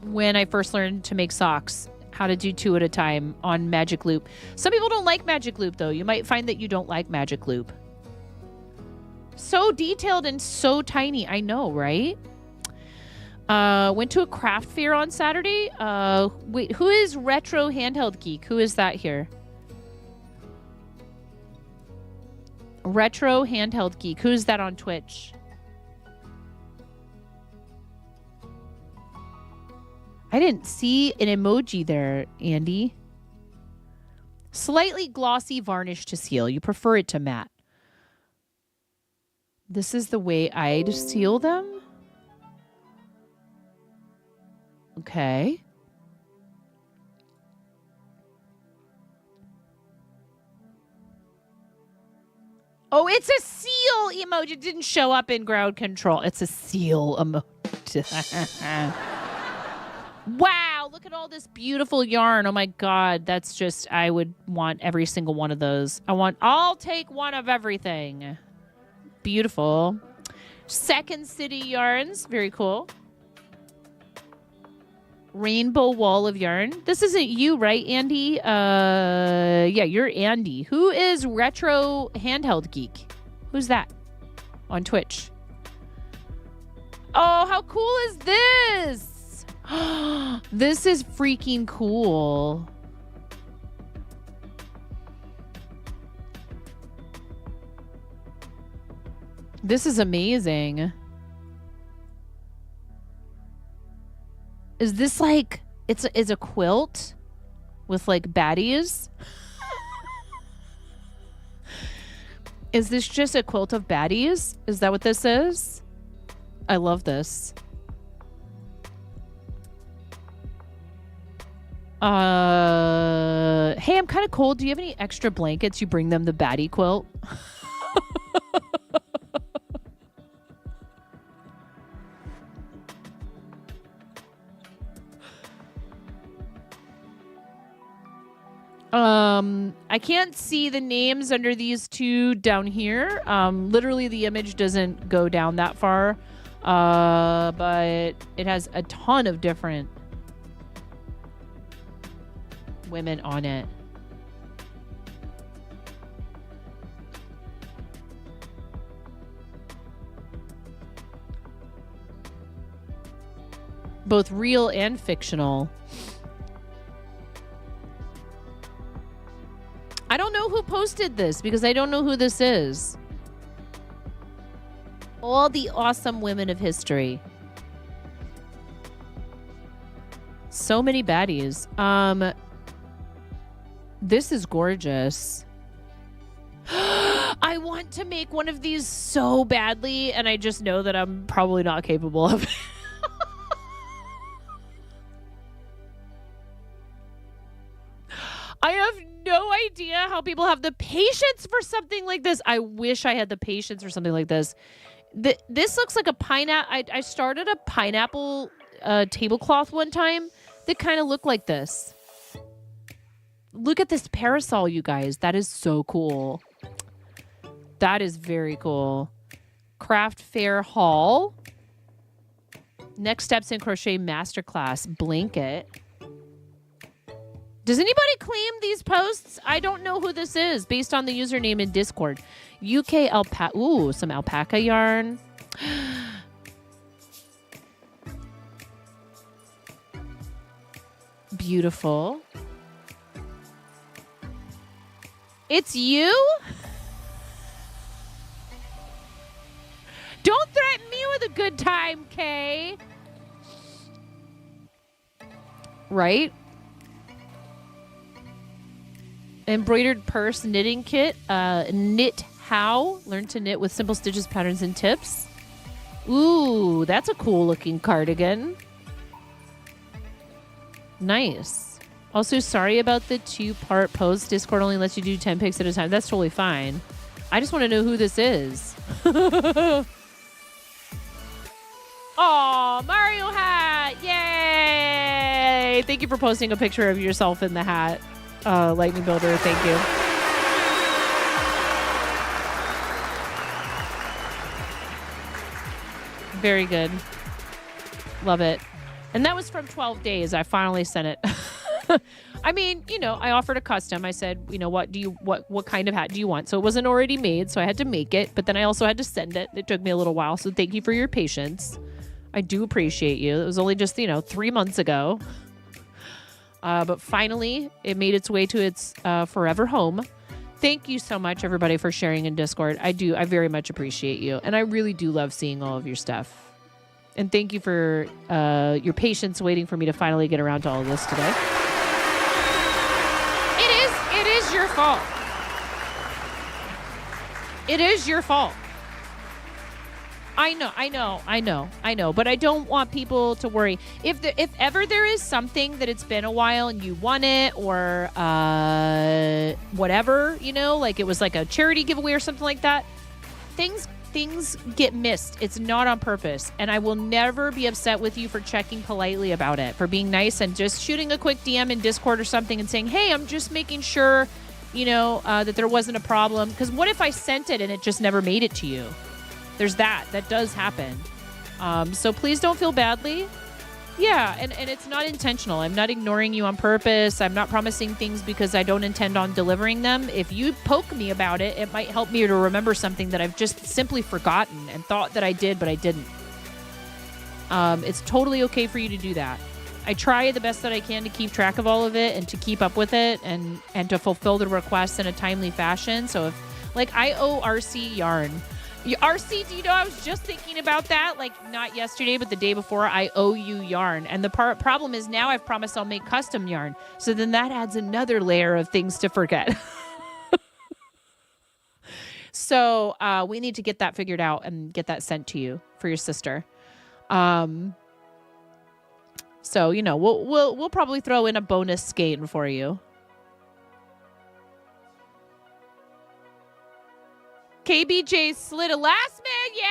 when I first learned to make socks, how to do 2 at a time on Magic Loop. Some people don't like Magic Loop, though. You might find that you don't like Magic Loop. So detailed and so tiny. I know, right? Went to a craft fair on Saturday. Wait, who is Retro Handheld Geek? Who is that here? Retro Handheld Geek. Who is that on Twitch? I didn't see an emoji there, Andy. Slightly glossy varnish to seal. You prefer it to matte. This is the way I'd seal them? Okay. Oh, it's a seal emoji. It didn't show up in ground control. It's a seal emoji. Wow, look at all this beautiful yarn. Oh my God, that's just, I would want every single one of those. I'll take one of everything. Beautiful. Second City yarns, very cool. Rainbow Wall of Yarn. This isn't you, right, Andy? Yeah, you're Andy. Who is Retro Handheld Geek? Who's that? On Twitch. Oh, how cool is this? This is freaking cool. This is amazing. Is this like it's a quilt with like baddies? Is this just a quilt of baddies? Is that what this is? I love this. Hey, I'm kind of cold. Do you have any extra blankets? You bring them the baddie quilt? I can't see the names under these two down here. Literally the image doesn't go down that far. But it has a ton of different women on it. Both real and fictional. I don't know who posted this because I don't know who this is. All the awesome women of history. So many baddies. This is gorgeous. I want to make one of these so badly, and I just know that I'm probably not capable of it. I have no idea how people have the patience for something like this. I wish I had the patience for something like this. This looks like a pineapple. I started a pineapple tablecloth one time that kind of looked like this. Look at this parasol, you guys. That is so cool. That is very cool. Craft Fair Haul. Next Steps in Crochet Masterclass blanket. Does anybody claim these posts? I don't know who this is based on the username in Discord. UK alpaca. Ooh, some alpaca yarn. Beautiful. It's you? Don't threaten me with a good time, Kay. Right? Embroidered purse knitting kit. Knit how? Learn to knit with simple stitches, patterns, and tips. Ooh, that's a cool looking cardigan. Nice. Also, sorry about the 2-part post. Discord only lets you do 10 pics at a time. That's totally fine. I just want to know who this is. Oh, Mario hat. Yay. Thank you for posting a picture of yourself in the hat. Lightning Builder, thank you. Very good. Love it. And that was from 12 days. I finally sent it. I mean, you know, I offered a custom. I said, you know, what kind of hat do you want? So it wasn't already made, so I had to make it, but then I also had to send it. It took me a little while, so thank you for your patience. I do appreciate you. It was only just, 3 months ago. But finally, it made its way to its forever home. Thank you so much, everybody, for sharing in Discord. I very much appreciate you. And I really do love seeing all of your stuff. And thank you for your patience waiting for me to finally get around to all of this today. It is your fault. It is your fault. I know. But I don't want people to worry. If ever there is something that it's been a while and you won it or whatever, like it was like a charity giveaway or something like that, things get missed. It's not on purpose. And I will never be upset with you for checking politely about it, for being nice and just shooting a quick DM in Discord or something and saying, hey, I'm just making sure, that there wasn't a problem. Because what if I sent it and it just never made it to you? There's that. That does happen. So please don't feel badly. Yeah, and it's not intentional. I'm not ignoring you on purpose. I'm not promising things because I don't intend on delivering them. If you poke me about it, it might help me to remember something that I've just simply forgotten and thought that I did, but I didn't. It's totally okay for you to do that. I try the best that I can to keep track of all of it and to keep up with it and to fulfill the requests in a timely fashion. So if, like, I owe RC yarn. RC, do you know, I was just thinking about that, like, not yesterday, but the day before. I owe you yarn. And the problem is now I've promised I'll make custom yarn. So then that adds another layer of things to forget. So we need to get that figured out and get that sent to you for your sister. So, you know, we'll probably throw in a bonus skein for you. KBJ slid a last man. Yeah,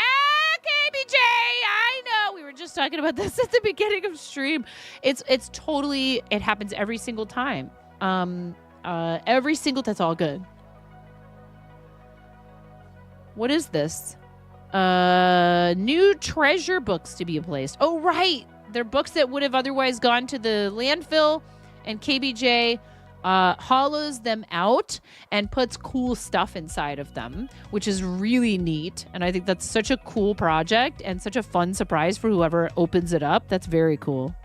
KBJ. I know. We were just talking about this at the beginning of stream. It's totally, it happens every single time. That's all good. What is this? New treasure books to be placed. Oh, right. They're books that would have otherwise gone to the landfill, and KBJ hollows them out and puts cool stuff inside of them, which is really neat. And I think that's such a cool project and such a fun surprise for whoever opens it up. That's very cool.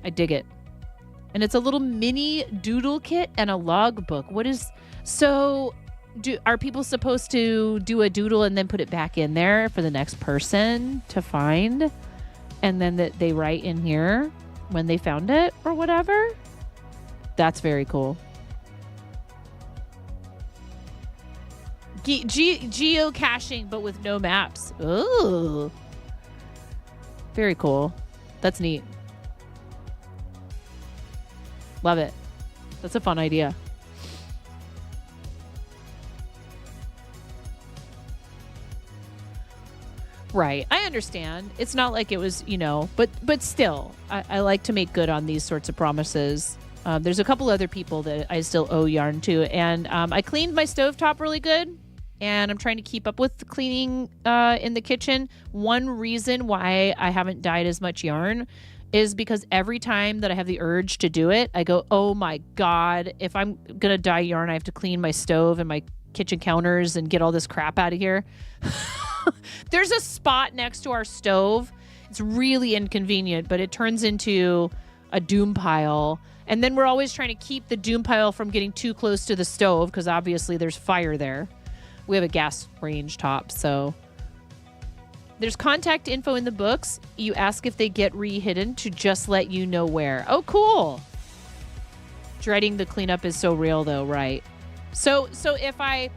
I dig it. And it's a little mini doodle kit and a log book. Are people supposed to do a doodle and then put it back in there for the next person to find? And then that they write in here when they found it or whatever? That's very cool. Geocaching, but with no maps. Ooh. Very cool. That's neat. Love it. That's a fun idea. Right. I understand. It's not like it was, but still, I like to make good on these sorts of promises. There's a couple other people that I still owe yarn to, and I cleaned my stovetop really good, and I'm trying to keep up with the cleaning in the kitchen. One reason why I haven't dyed as much yarn is because every time that I have the urge to do it, I go, oh my God, if I'm going to dye yarn, I have to clean my stove and my kitchen counters and get all this crap out of here. There's a spot next to our stove. It's really inconvenient, but it turns into a doom pile. And then we're always trying to keep the doom pile from getting too close to the stove because obviously there's fire there. We have a gas range top, so there's contact info in the books. You ask if they get re-hidden to just let you know where. Oh, cool. Dreading the cleanup is so real, though, right? So if I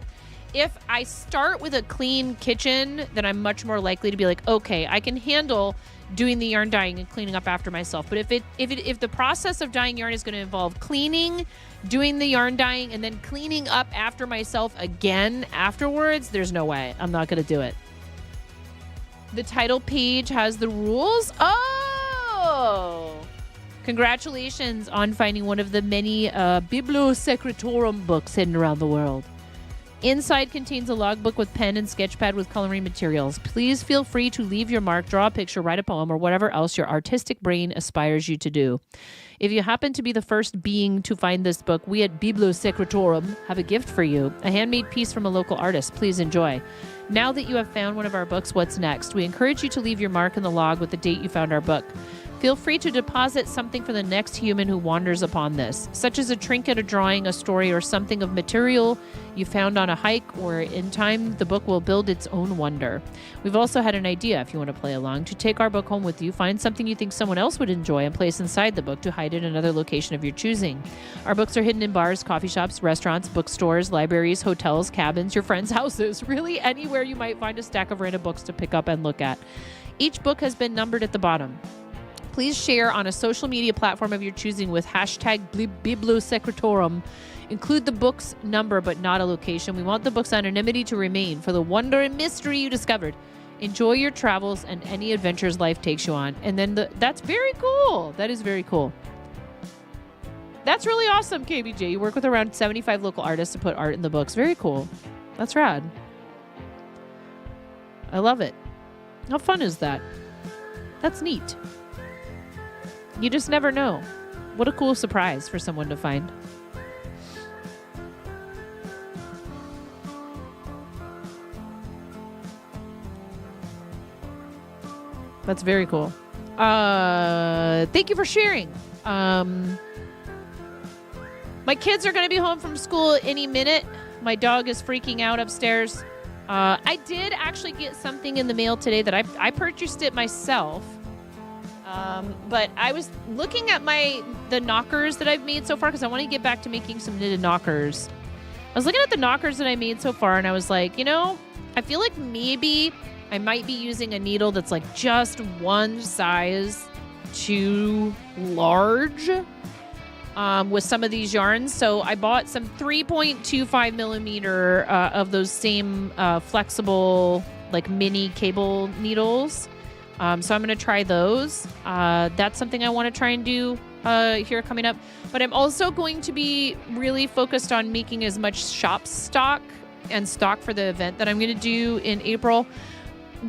start with a clean kitchen, then I'm much more likely to be like, okay, I can handle doing the yarn dyeing and cleaning up after myself. But if the process of dyeing yarn is going to involve cleaning, doing the yarn dyeing, and then cleaning up after myself again afterwards, there's no way. I'm not going to do it. The title page has the rules. Oh! Congratulations on finding one of the many Bibliosecretorum books hidden around the world. Inside contains a logbook with pen and sketchpad with coloring materials. Please feel free to leave your mark, draw a picture, write a poem, or whatever else your artistic brain aspires you to do. If you happen to be the first being to find this book, we at Bibliosecretorum have a gift for you, a handmade piece from a local artist. Please enjoy. Now that you have found one of our books, what's next? We encourage you to leave your mark in the log with the date you found our book. Feel free to deposit something for the next human who wanders upon this, such as a trinket, a drawing, a story, or something of material you found on a hike, or in time the book will build its own wonder. We've also had an idea, if you want to play along, to take our book home with you, find something you think someone else would enjoy, and place inside the book to hide it in another location of your choosing. Our books are hidden in bars, coffee shops, restaurants, bookstores, libraries, hotels, cabins, your friends' houses, really anywhere you might find a stack of random books to pick up and look at. Each book has been numbered at the bottom. Please share on a social media platform of your choosing with hashtag Bibliosecretorum. Include the book's number, but not a location. We want the book's anonymity to remain for the wonder and mystery you discovered. Enjoy your travels and any adventures life takes you on. And then that's very cool. That is very cool. That's really awesome, KBJ. You work with around 75 local artists to put art in the books. Very cool. That's rad. I love it. How fun is that? That's neat. You just never know. What a cool surprise for someone to find. That's very cool. Thank you for sharing. My kids are going to be home from school any minute. My dog is freaking out upstairs. I did actually get something in the mail today that I purchased it myself. But I was looking at the knockers that I've made so far because I want to get back to making some knitted knockers. I was looking at the knockers that I made so far, and I was like, I feel like maybe I might be using a needle that's like just one size too large with some of these yarns. So I bought some 3.25 millimeter of those same flexible like mini cable needles. So I'm going to try those. That's something I want to try and do here coming up. But I'm also going to be really focused on making as much shop stock and stock for the event that I'm going to do in April.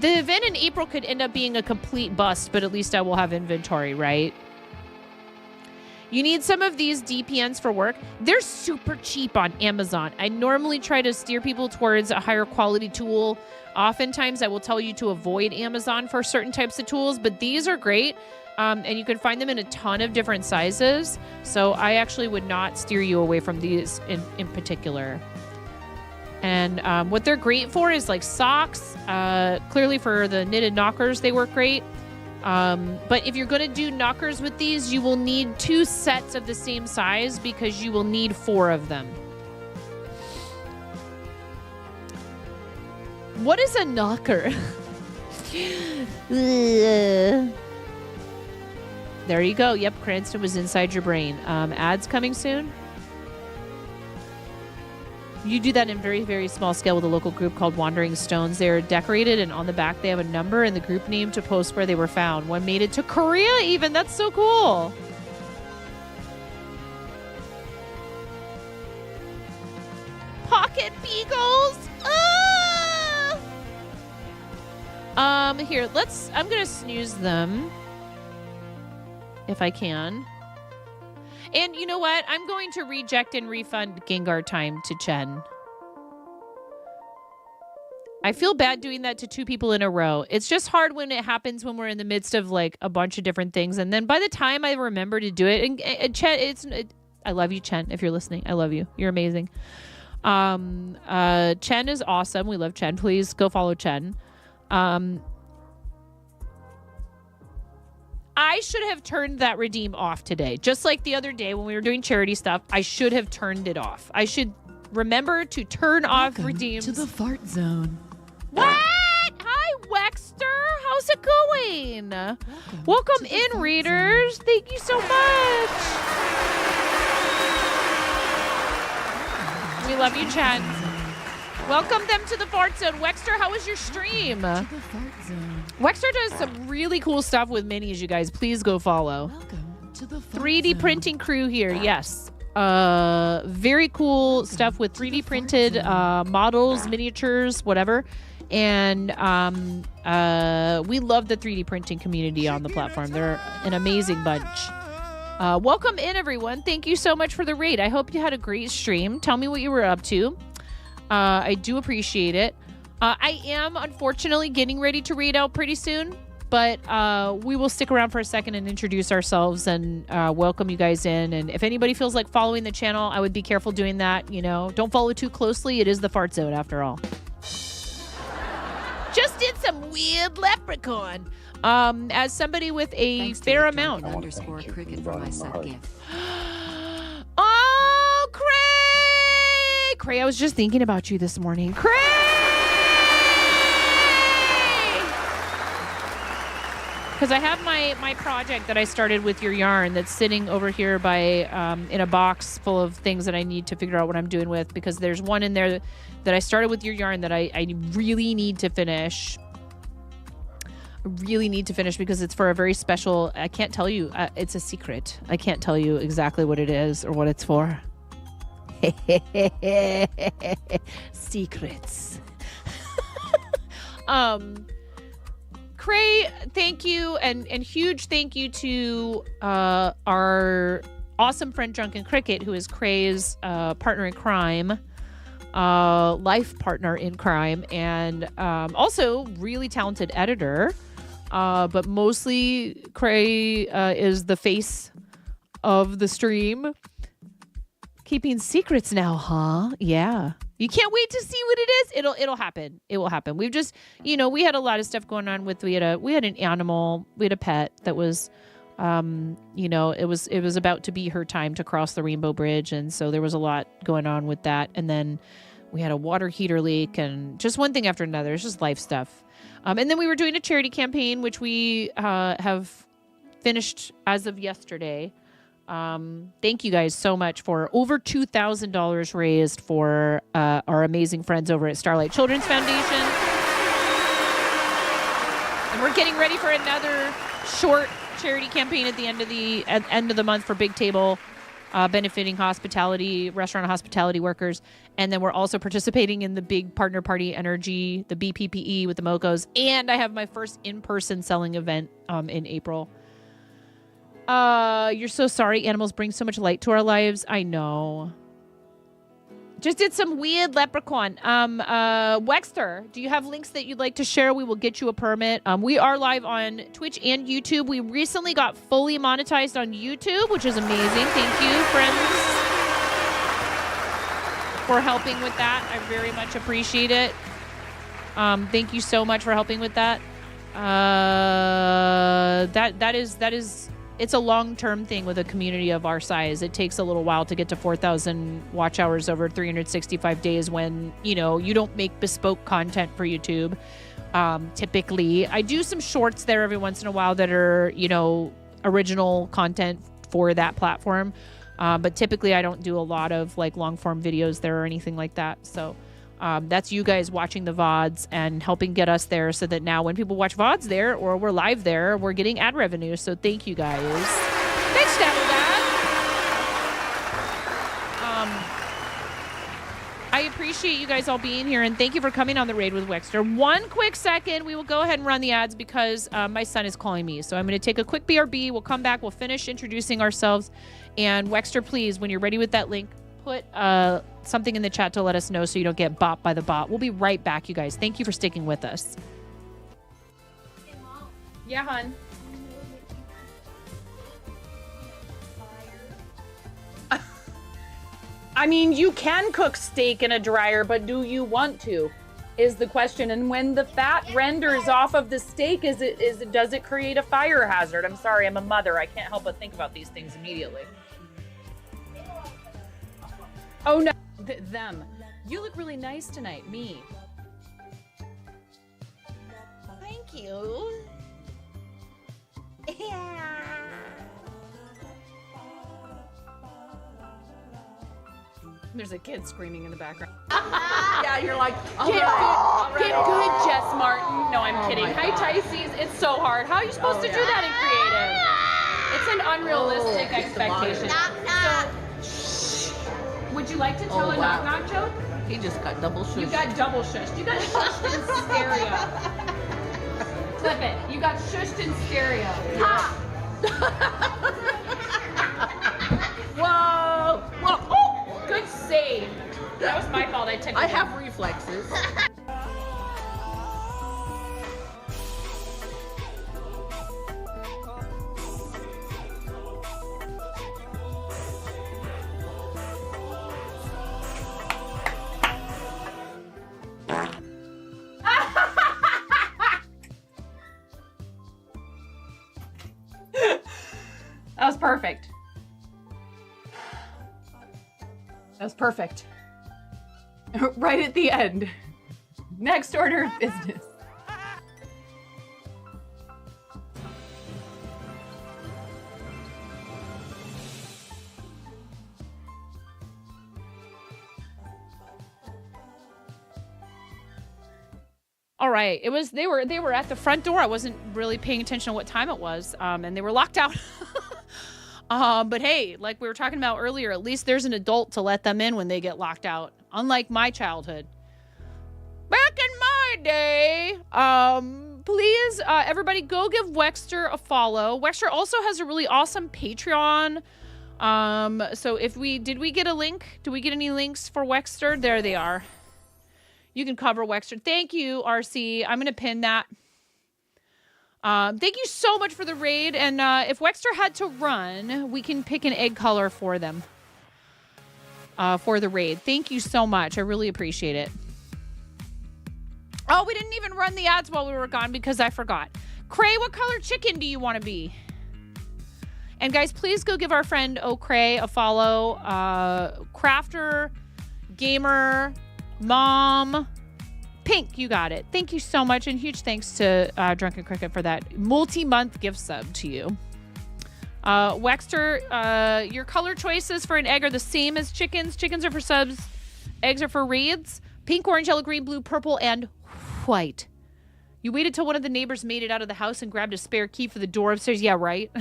The event in April could end up being a complete bust, but at least I will have inventory, right? You need some of these DPNs for work. They're super cheap on Amazon. I normally try to steer people towards a higher quality tool. Oftentimes, I will tell you to avoid Amazon for certain types of tools, but these are great. And you can find them in a ton of different sizes. So I actually would not steer you away from these in particular. And what they're great for is like socks. Clearly for the knitted knockers, they work great. But if you're going to do knockers with these, you will need 2 sets of the same size because you will need 4 of them. What is a knocker? There you go. Yep, Cranston was inside your brain. Ads coming soon? You do that in very, very small scale with a local group called Wandering Stones. They're decorated, and on the back they have a number and the group name to post where they were found. One made it to Korea even. That's so cool. Pocket beagles. Here, I'm going to snooze them if I can. And you know what? I'm going to reject and refund Gengar time to Chen. I feel bad doing that to 2 people in a row. It's just hard when it happens when we're in the midst of like a bunch of different things. And then by the time I remember to do it, and Chen, I love you, Chen, if you're listening. I love you. You're amazing. Chen is awesome. We love Chen. Please go follow Chen. I should have turned that redeem off today. Just like the other day when we were doing charity stuff, I should have turned it off. I should remember to turn off redeems. To the fart zone. What? Hi, Wexter. How's it going? Welcome in, readers. Thank you so much. We love you, Chen. Welcome them to the fart zone. Wexter, how was your stream? To the fart zone. Wexter does some really cool stuff with minis, you guys. Please go follow. Welcome to the fart 3D zone. printing crew here, yes. Very cool stuff with 3D printed models, miniatures, whatever. And we love the 3D printing community on the platform. They're an amazing bunch. Welcome in, everyone. Thank you so much for the raid. I hope you had a great stream. Tell me what you were up to. I do appreciate it. I am, unfortunately, getting ready to read out pretty soon, but we will stick around for a second and introduce ourselves and welcome you guys in. And if anybody feels like following the channel, I would be careful doing that. You know, don't follow too closely. It is the fart zone, after all. Just did some weird leprechaun. As somebody with a fair amount. _cricket for my set gift. Oh, Cray! Cray, I was just thinking about you this morning. Cray! Because I have my project that I started with your yarn that's sitting over here by in a box full of things that I need to figure out what I'm doing with, because there's one in there that I started with your yarn that I really need to finish. Really need to finish because it's for a very special, I can't tell you, it's a secret. I can't tell you exactly what it is or what it's for. Secrets. Cray, thank you, and huge thank you to our awesome friend Drunken Cricket, who is Cray's partner in crime, life partner in crime, and also really talented editor. But mostly Cray is the face of the stream. Keeping secrets now, huh? Yeah. You can't wait to see what it is. It'll happen. It will happen. We've just, we had a lot of stuff going on with, we had an animal, we had a pet that was, it was about to be her time to cross the Rainbow Bridge. And so there was a lot going on with that. And then we had a water heater leak and just one thing after another. It's just life stuff. And then we were doing a charity campaign, which we have finished as of yesterday. Thank you guys so much for over $2,000 raised for our amazing friends over at Starlight Children's Foundation. And we're getting ready for another short charity campaign at the end of the month for Big Table, benefiting restaurant hospitality workers. And then we're also participating in the big partner party energy, the BPPE with the Mocos. And I have my first in-person selling event in April. You're so sorry. Animals bring so much light to our lives. I know. Just did some weird leprechaun. Wexter, do you have links that you'd like to share? We will get you a permit. We are live on Twitch and YouTube. We recently got fully monetized on YouTube, which is amazing. Thank you, friends, for helping with that. I very much appreciate it. Thank you so much for helping with that. That is it's a long-term thing with a community of our size. It takes a little while to get to 4,000 watch hours over 365 days when, you don't make bespoke content for YouTube. Typically, I do some shorts there every once in a while that are, original content for that platform. But typically I don't do a lot of like long-form videos there or anything like that. So that's you guys watching the VODs and helping get us there so that now when people watch VODs there or we're live there, we're getting ad revenue. So thank you guys. Thanks, Dabbledab. I appreciate you guys all being here and thank you for coming on the raid with Wexter. One quick second. We will go ahead and run the ads because my son is calling me. So I'm going to take a quick BRB. We'll come back. We'll finish introducing ourselves. And Wexter, please, when you're ready with that link, put something in the chat to let us know so you don't get bopped by the bot. We'll be right back, you guys. Thank you for sticking with us. Yeah, hon. I mean, you can cook steak in a dryer, but do you want to? Is the question. And when the fat renders off of the steak, does it create a fire hazard? I'm sorry, I'm a mother. I can't help but think about these things immediately. Oh no, them. You look really nice tonight, me. Thank you. Yeah. There's a kid screaming in the background. Yeah, you're like, get good, Jess Martin. No, I'm kidding. Hi, Tysees. It's so hard. How are you supposed to do that in creative? It's an unrealistic expectation. So, would you like to tell a knock-knock joke? He just got double shushed. You got double shushed. You got shushed in stereo. Flip it. You got shushed in stereo. Ha! Whoa! Whoa! Oh! Good save. That was my fault. I have reflexes. That was perfect. That was perfect. Right at the end. Next order of business. All right, they were at the front door. I wasn't really paying attention to what time it was, and they were locked out. But hey, like we were talking about earlier, at least there's an adult to let them in when they get locked out. Unlike my childhood. Back in my day, Please, everybody, go give Wexter a follow. Wexter also has a really awesome Patreon. So if did we get a link? Do we get any links for Wexter? There they are. You can cover Wexter. Thank you, RC. I'm going to pin that. Thank you so much for the raid. And if Wexter had to run, we can pick an egg color for them. For the raid. Thank you so much. I really appreciate it. Oh, we didn't even run the ads while we were gone because I forgot. Cray, what color chicken do you want to be? And guys, please go give our friend O'Cray a follow. Crafter, Gamer, Mom, Pink, you got it. Thank you so much. And huge thanks to Drunken Cricket for that multi-month gift sub to you. Wexter, your color choices for an egg are the same as chickens. Chickens are for subs. Eggs are for raids. Pink, orange, yellow, green, blue, purple, and white. You waited till one of the neighbors made it out of the house and grabbed a spare key for the door upstairs. Yeah, right.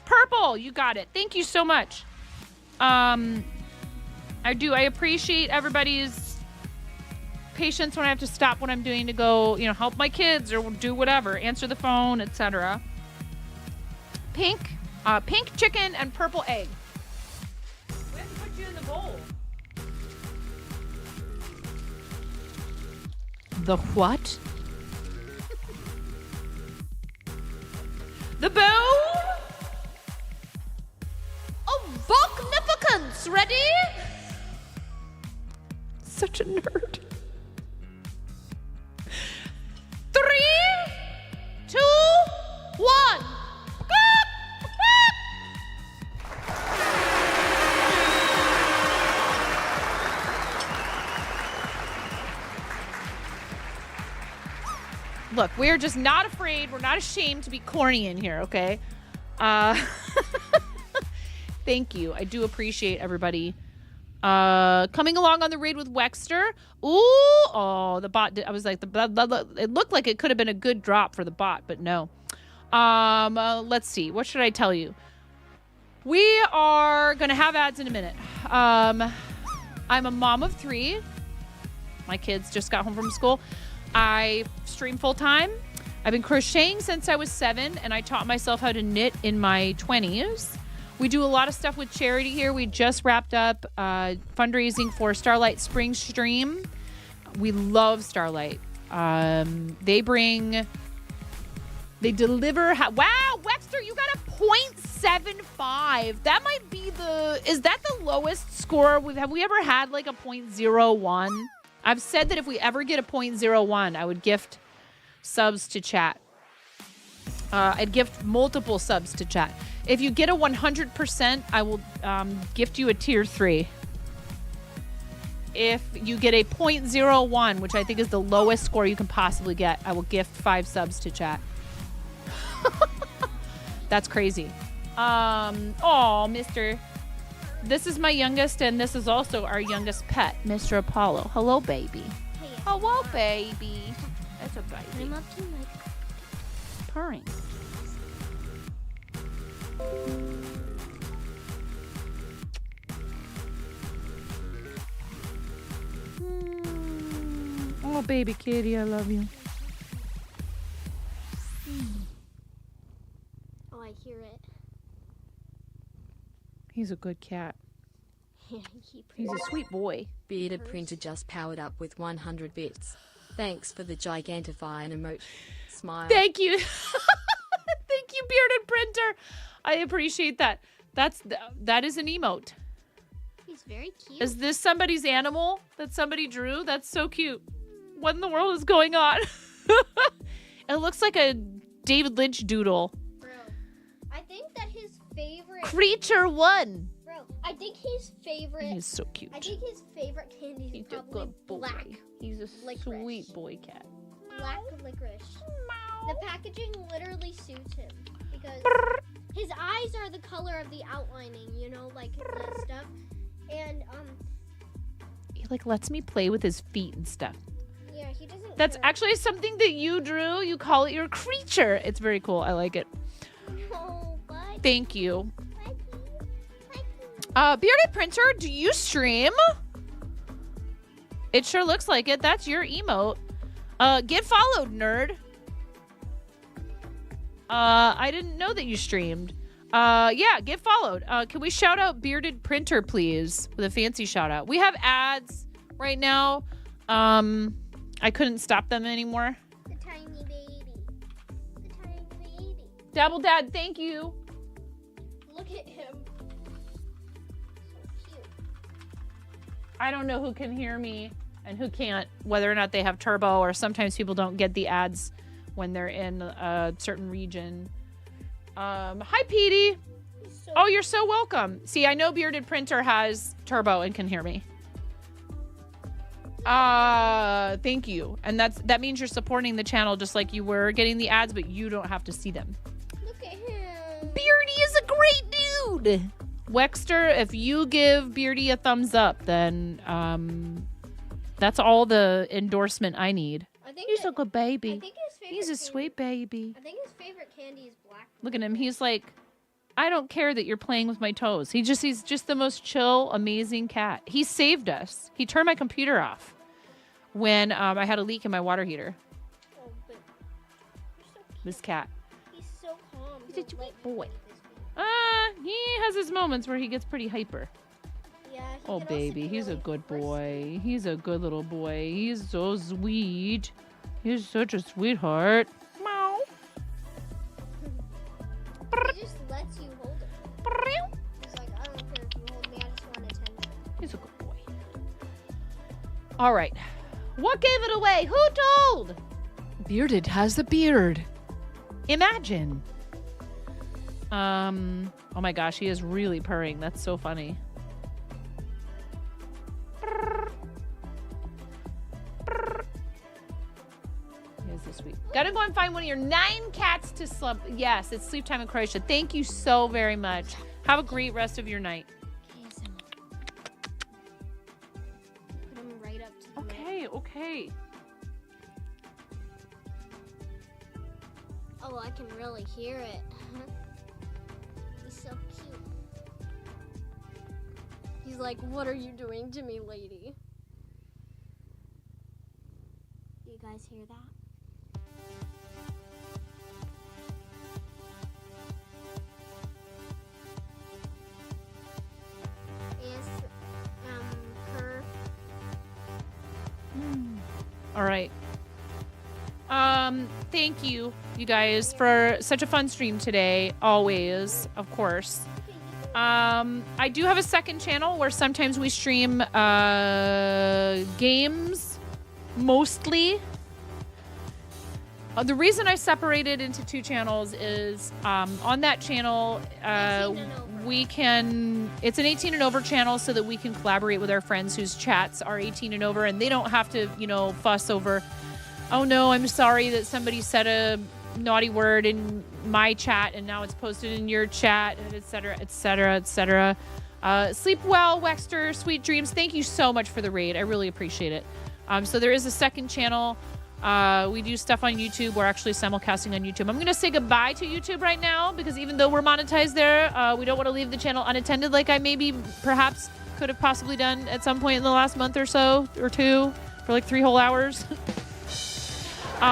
Purple, you got it. Thank you so much. I appreciate everybody's patience when I have to stop what I'm doing to go, help my kids or do whatever, answer the phone, etc. Pink chicken and purple egg. We have to put you in the bowl. The what? The bowl of Volcanificance. Ready? Such a nerd. 3, 2, 1. Look, we're just not afraid. We're not ashamed to be corny in here, okay? Thank you. I do appreciate everybody coming along on the raid with Wexter. The bot. I was like, it looked like it could have been a good drop for the bot, but no. Let's see. What should I tell you? We are going to have ads in a minute. I'm a mom of 3. My kids just got home from school. I stream full time. I've been crocheting since I was 7, and I taught myself how to knit in my 20s. We do a lot of stuff with charity here. We just wrapped up fundraising for Starlight Spring Stream. We love Starlight. They deliver. Wow, Wexter, you got a 0.75. That might be is that the lowest score? Have we ever had like a 0.01? I've said that if we ever get a 0.01, I would gift subs to chat. I'd gift multiple subs to chat. If you get a 100%, I will gift you a tier 3. If you get a 0.01, which I think is the lowest score you can possibly get, I will gift 5 subs to chat. That's crazy. Mr. This is my youngest, and this is also our youngest pet, Mr. Apollo. Hello, baby. Hey, hello, baby. That's a baby. I'm up to my purring. Oh, baby kitty, I love you. Oh, I hear it. He's a good cat. Yeah, he's a sweet boy. Bearded Printer just powered up with 100 bits. Thanks for the Gigantify emote. Smile. Thank you. Thank you, Bearded Printer. I appreciate that. That is an emote. He's very cute. Is this somebody's animal that somebody drew? That's so cute. What in the world is going on? It looks like a David Lynch doodle. Bro, I think that his favorite... Creature 1. Bro, I think his favorite... He's so cute. I think his favorite candy is probably black. He's a licorice. Sweet boy cat. Black licorice. The packaging literally suits him because his eyes are the color of the outlining, like the stuff. And he lets me play with his feet and stuff. Yeah, he doesn't. That's actually something that you drew. You call it your creature. It's very cool. I like it. Oh, bye. Thank you. Bearded Printer, do you stream? It sure looks like it. That's your emote. Get followed, nerd. I didn't know that you streamed. Yeah, get followed. Can we shout out Bearded Printer, please? With a fancy shout out. We have ads right now. I couldn't stop them anymore. The tiny baby. The tiny baby. Dabble Dad, thank you. Look at him. So cute. I don't know who can hear me and who can't, whether or not they have turbo, or sometimes people don't get the ads when they're in a certain region. Hi, Petey. Oh, you're so welcome. See, I know Bearded Printer has turbo and can hear me. Thank you. And that means you're supporting the channel just like you were getting the ads, but you don't have to see them. Look at him. Beardy is a great dude. Wexter, if you give Beardy a thumbs up, then that's all the endorsement I need. He's a good baby. I think his favorite He's a sweet baby. I think his favorite candy is black. Look at him. He's like, I don't care that you're playing with my toes. He's just the most chill, amazing cat. He saved us. He turned my computer off when I had a leak in my water heater. Oh, but This cat. he's so calm. He's a sweet boy. He has his moments where he gets pretty hyper. Yeah, Oh, baby, he's a good boy. He's a good little boy. He's so sweet. He's such a sweetheart. Meow. He just lets you hold him. He's like, I don't care if you hold me, I just want attention. He's a good boy. All right. What gave it away? Who told? Bearded has the beard. Imagine. Oh my gosh, he is really purring. That's so funny. He is so sweet. Gotta go and find one of your 9 cats to sleep. Yes, it's sleep time in Croatia. Thank you so very much. Have a great rest of your night. Put him right up to the Okay, okay. Oh, I can really hear it. He's so cute. He's like, what are you doing to me, lady? Do you guys hear that? Yes, her. All right. Thank you guys, for such a fun stream today. Always, of course. I do have a second channel where sometimes we stream games, mostly. The reason I separated into 2 channels is on that channel, it's an 18 and over channel so that we can collaborate with our friends whose chats are 18 and over, and they don't have to, fuss over, oh no, I'm sorry that somebody said a naughty word in my chat and now it's posted in your chat, etc., etc., etc. Sleep well, Wexter. Sweet dreams. Thank you so much for the raid. I really appreciate it. So there is a second channel. We do stuff on YouTube. We're actually simulcasting on YouTube. I'm going to say goodbye to YouTube right now because even though we're monetized there, we don't want to leave the channel unattended like I perhaps could have possibly done at some point in the last month or so or 2 for like 3 whole hours.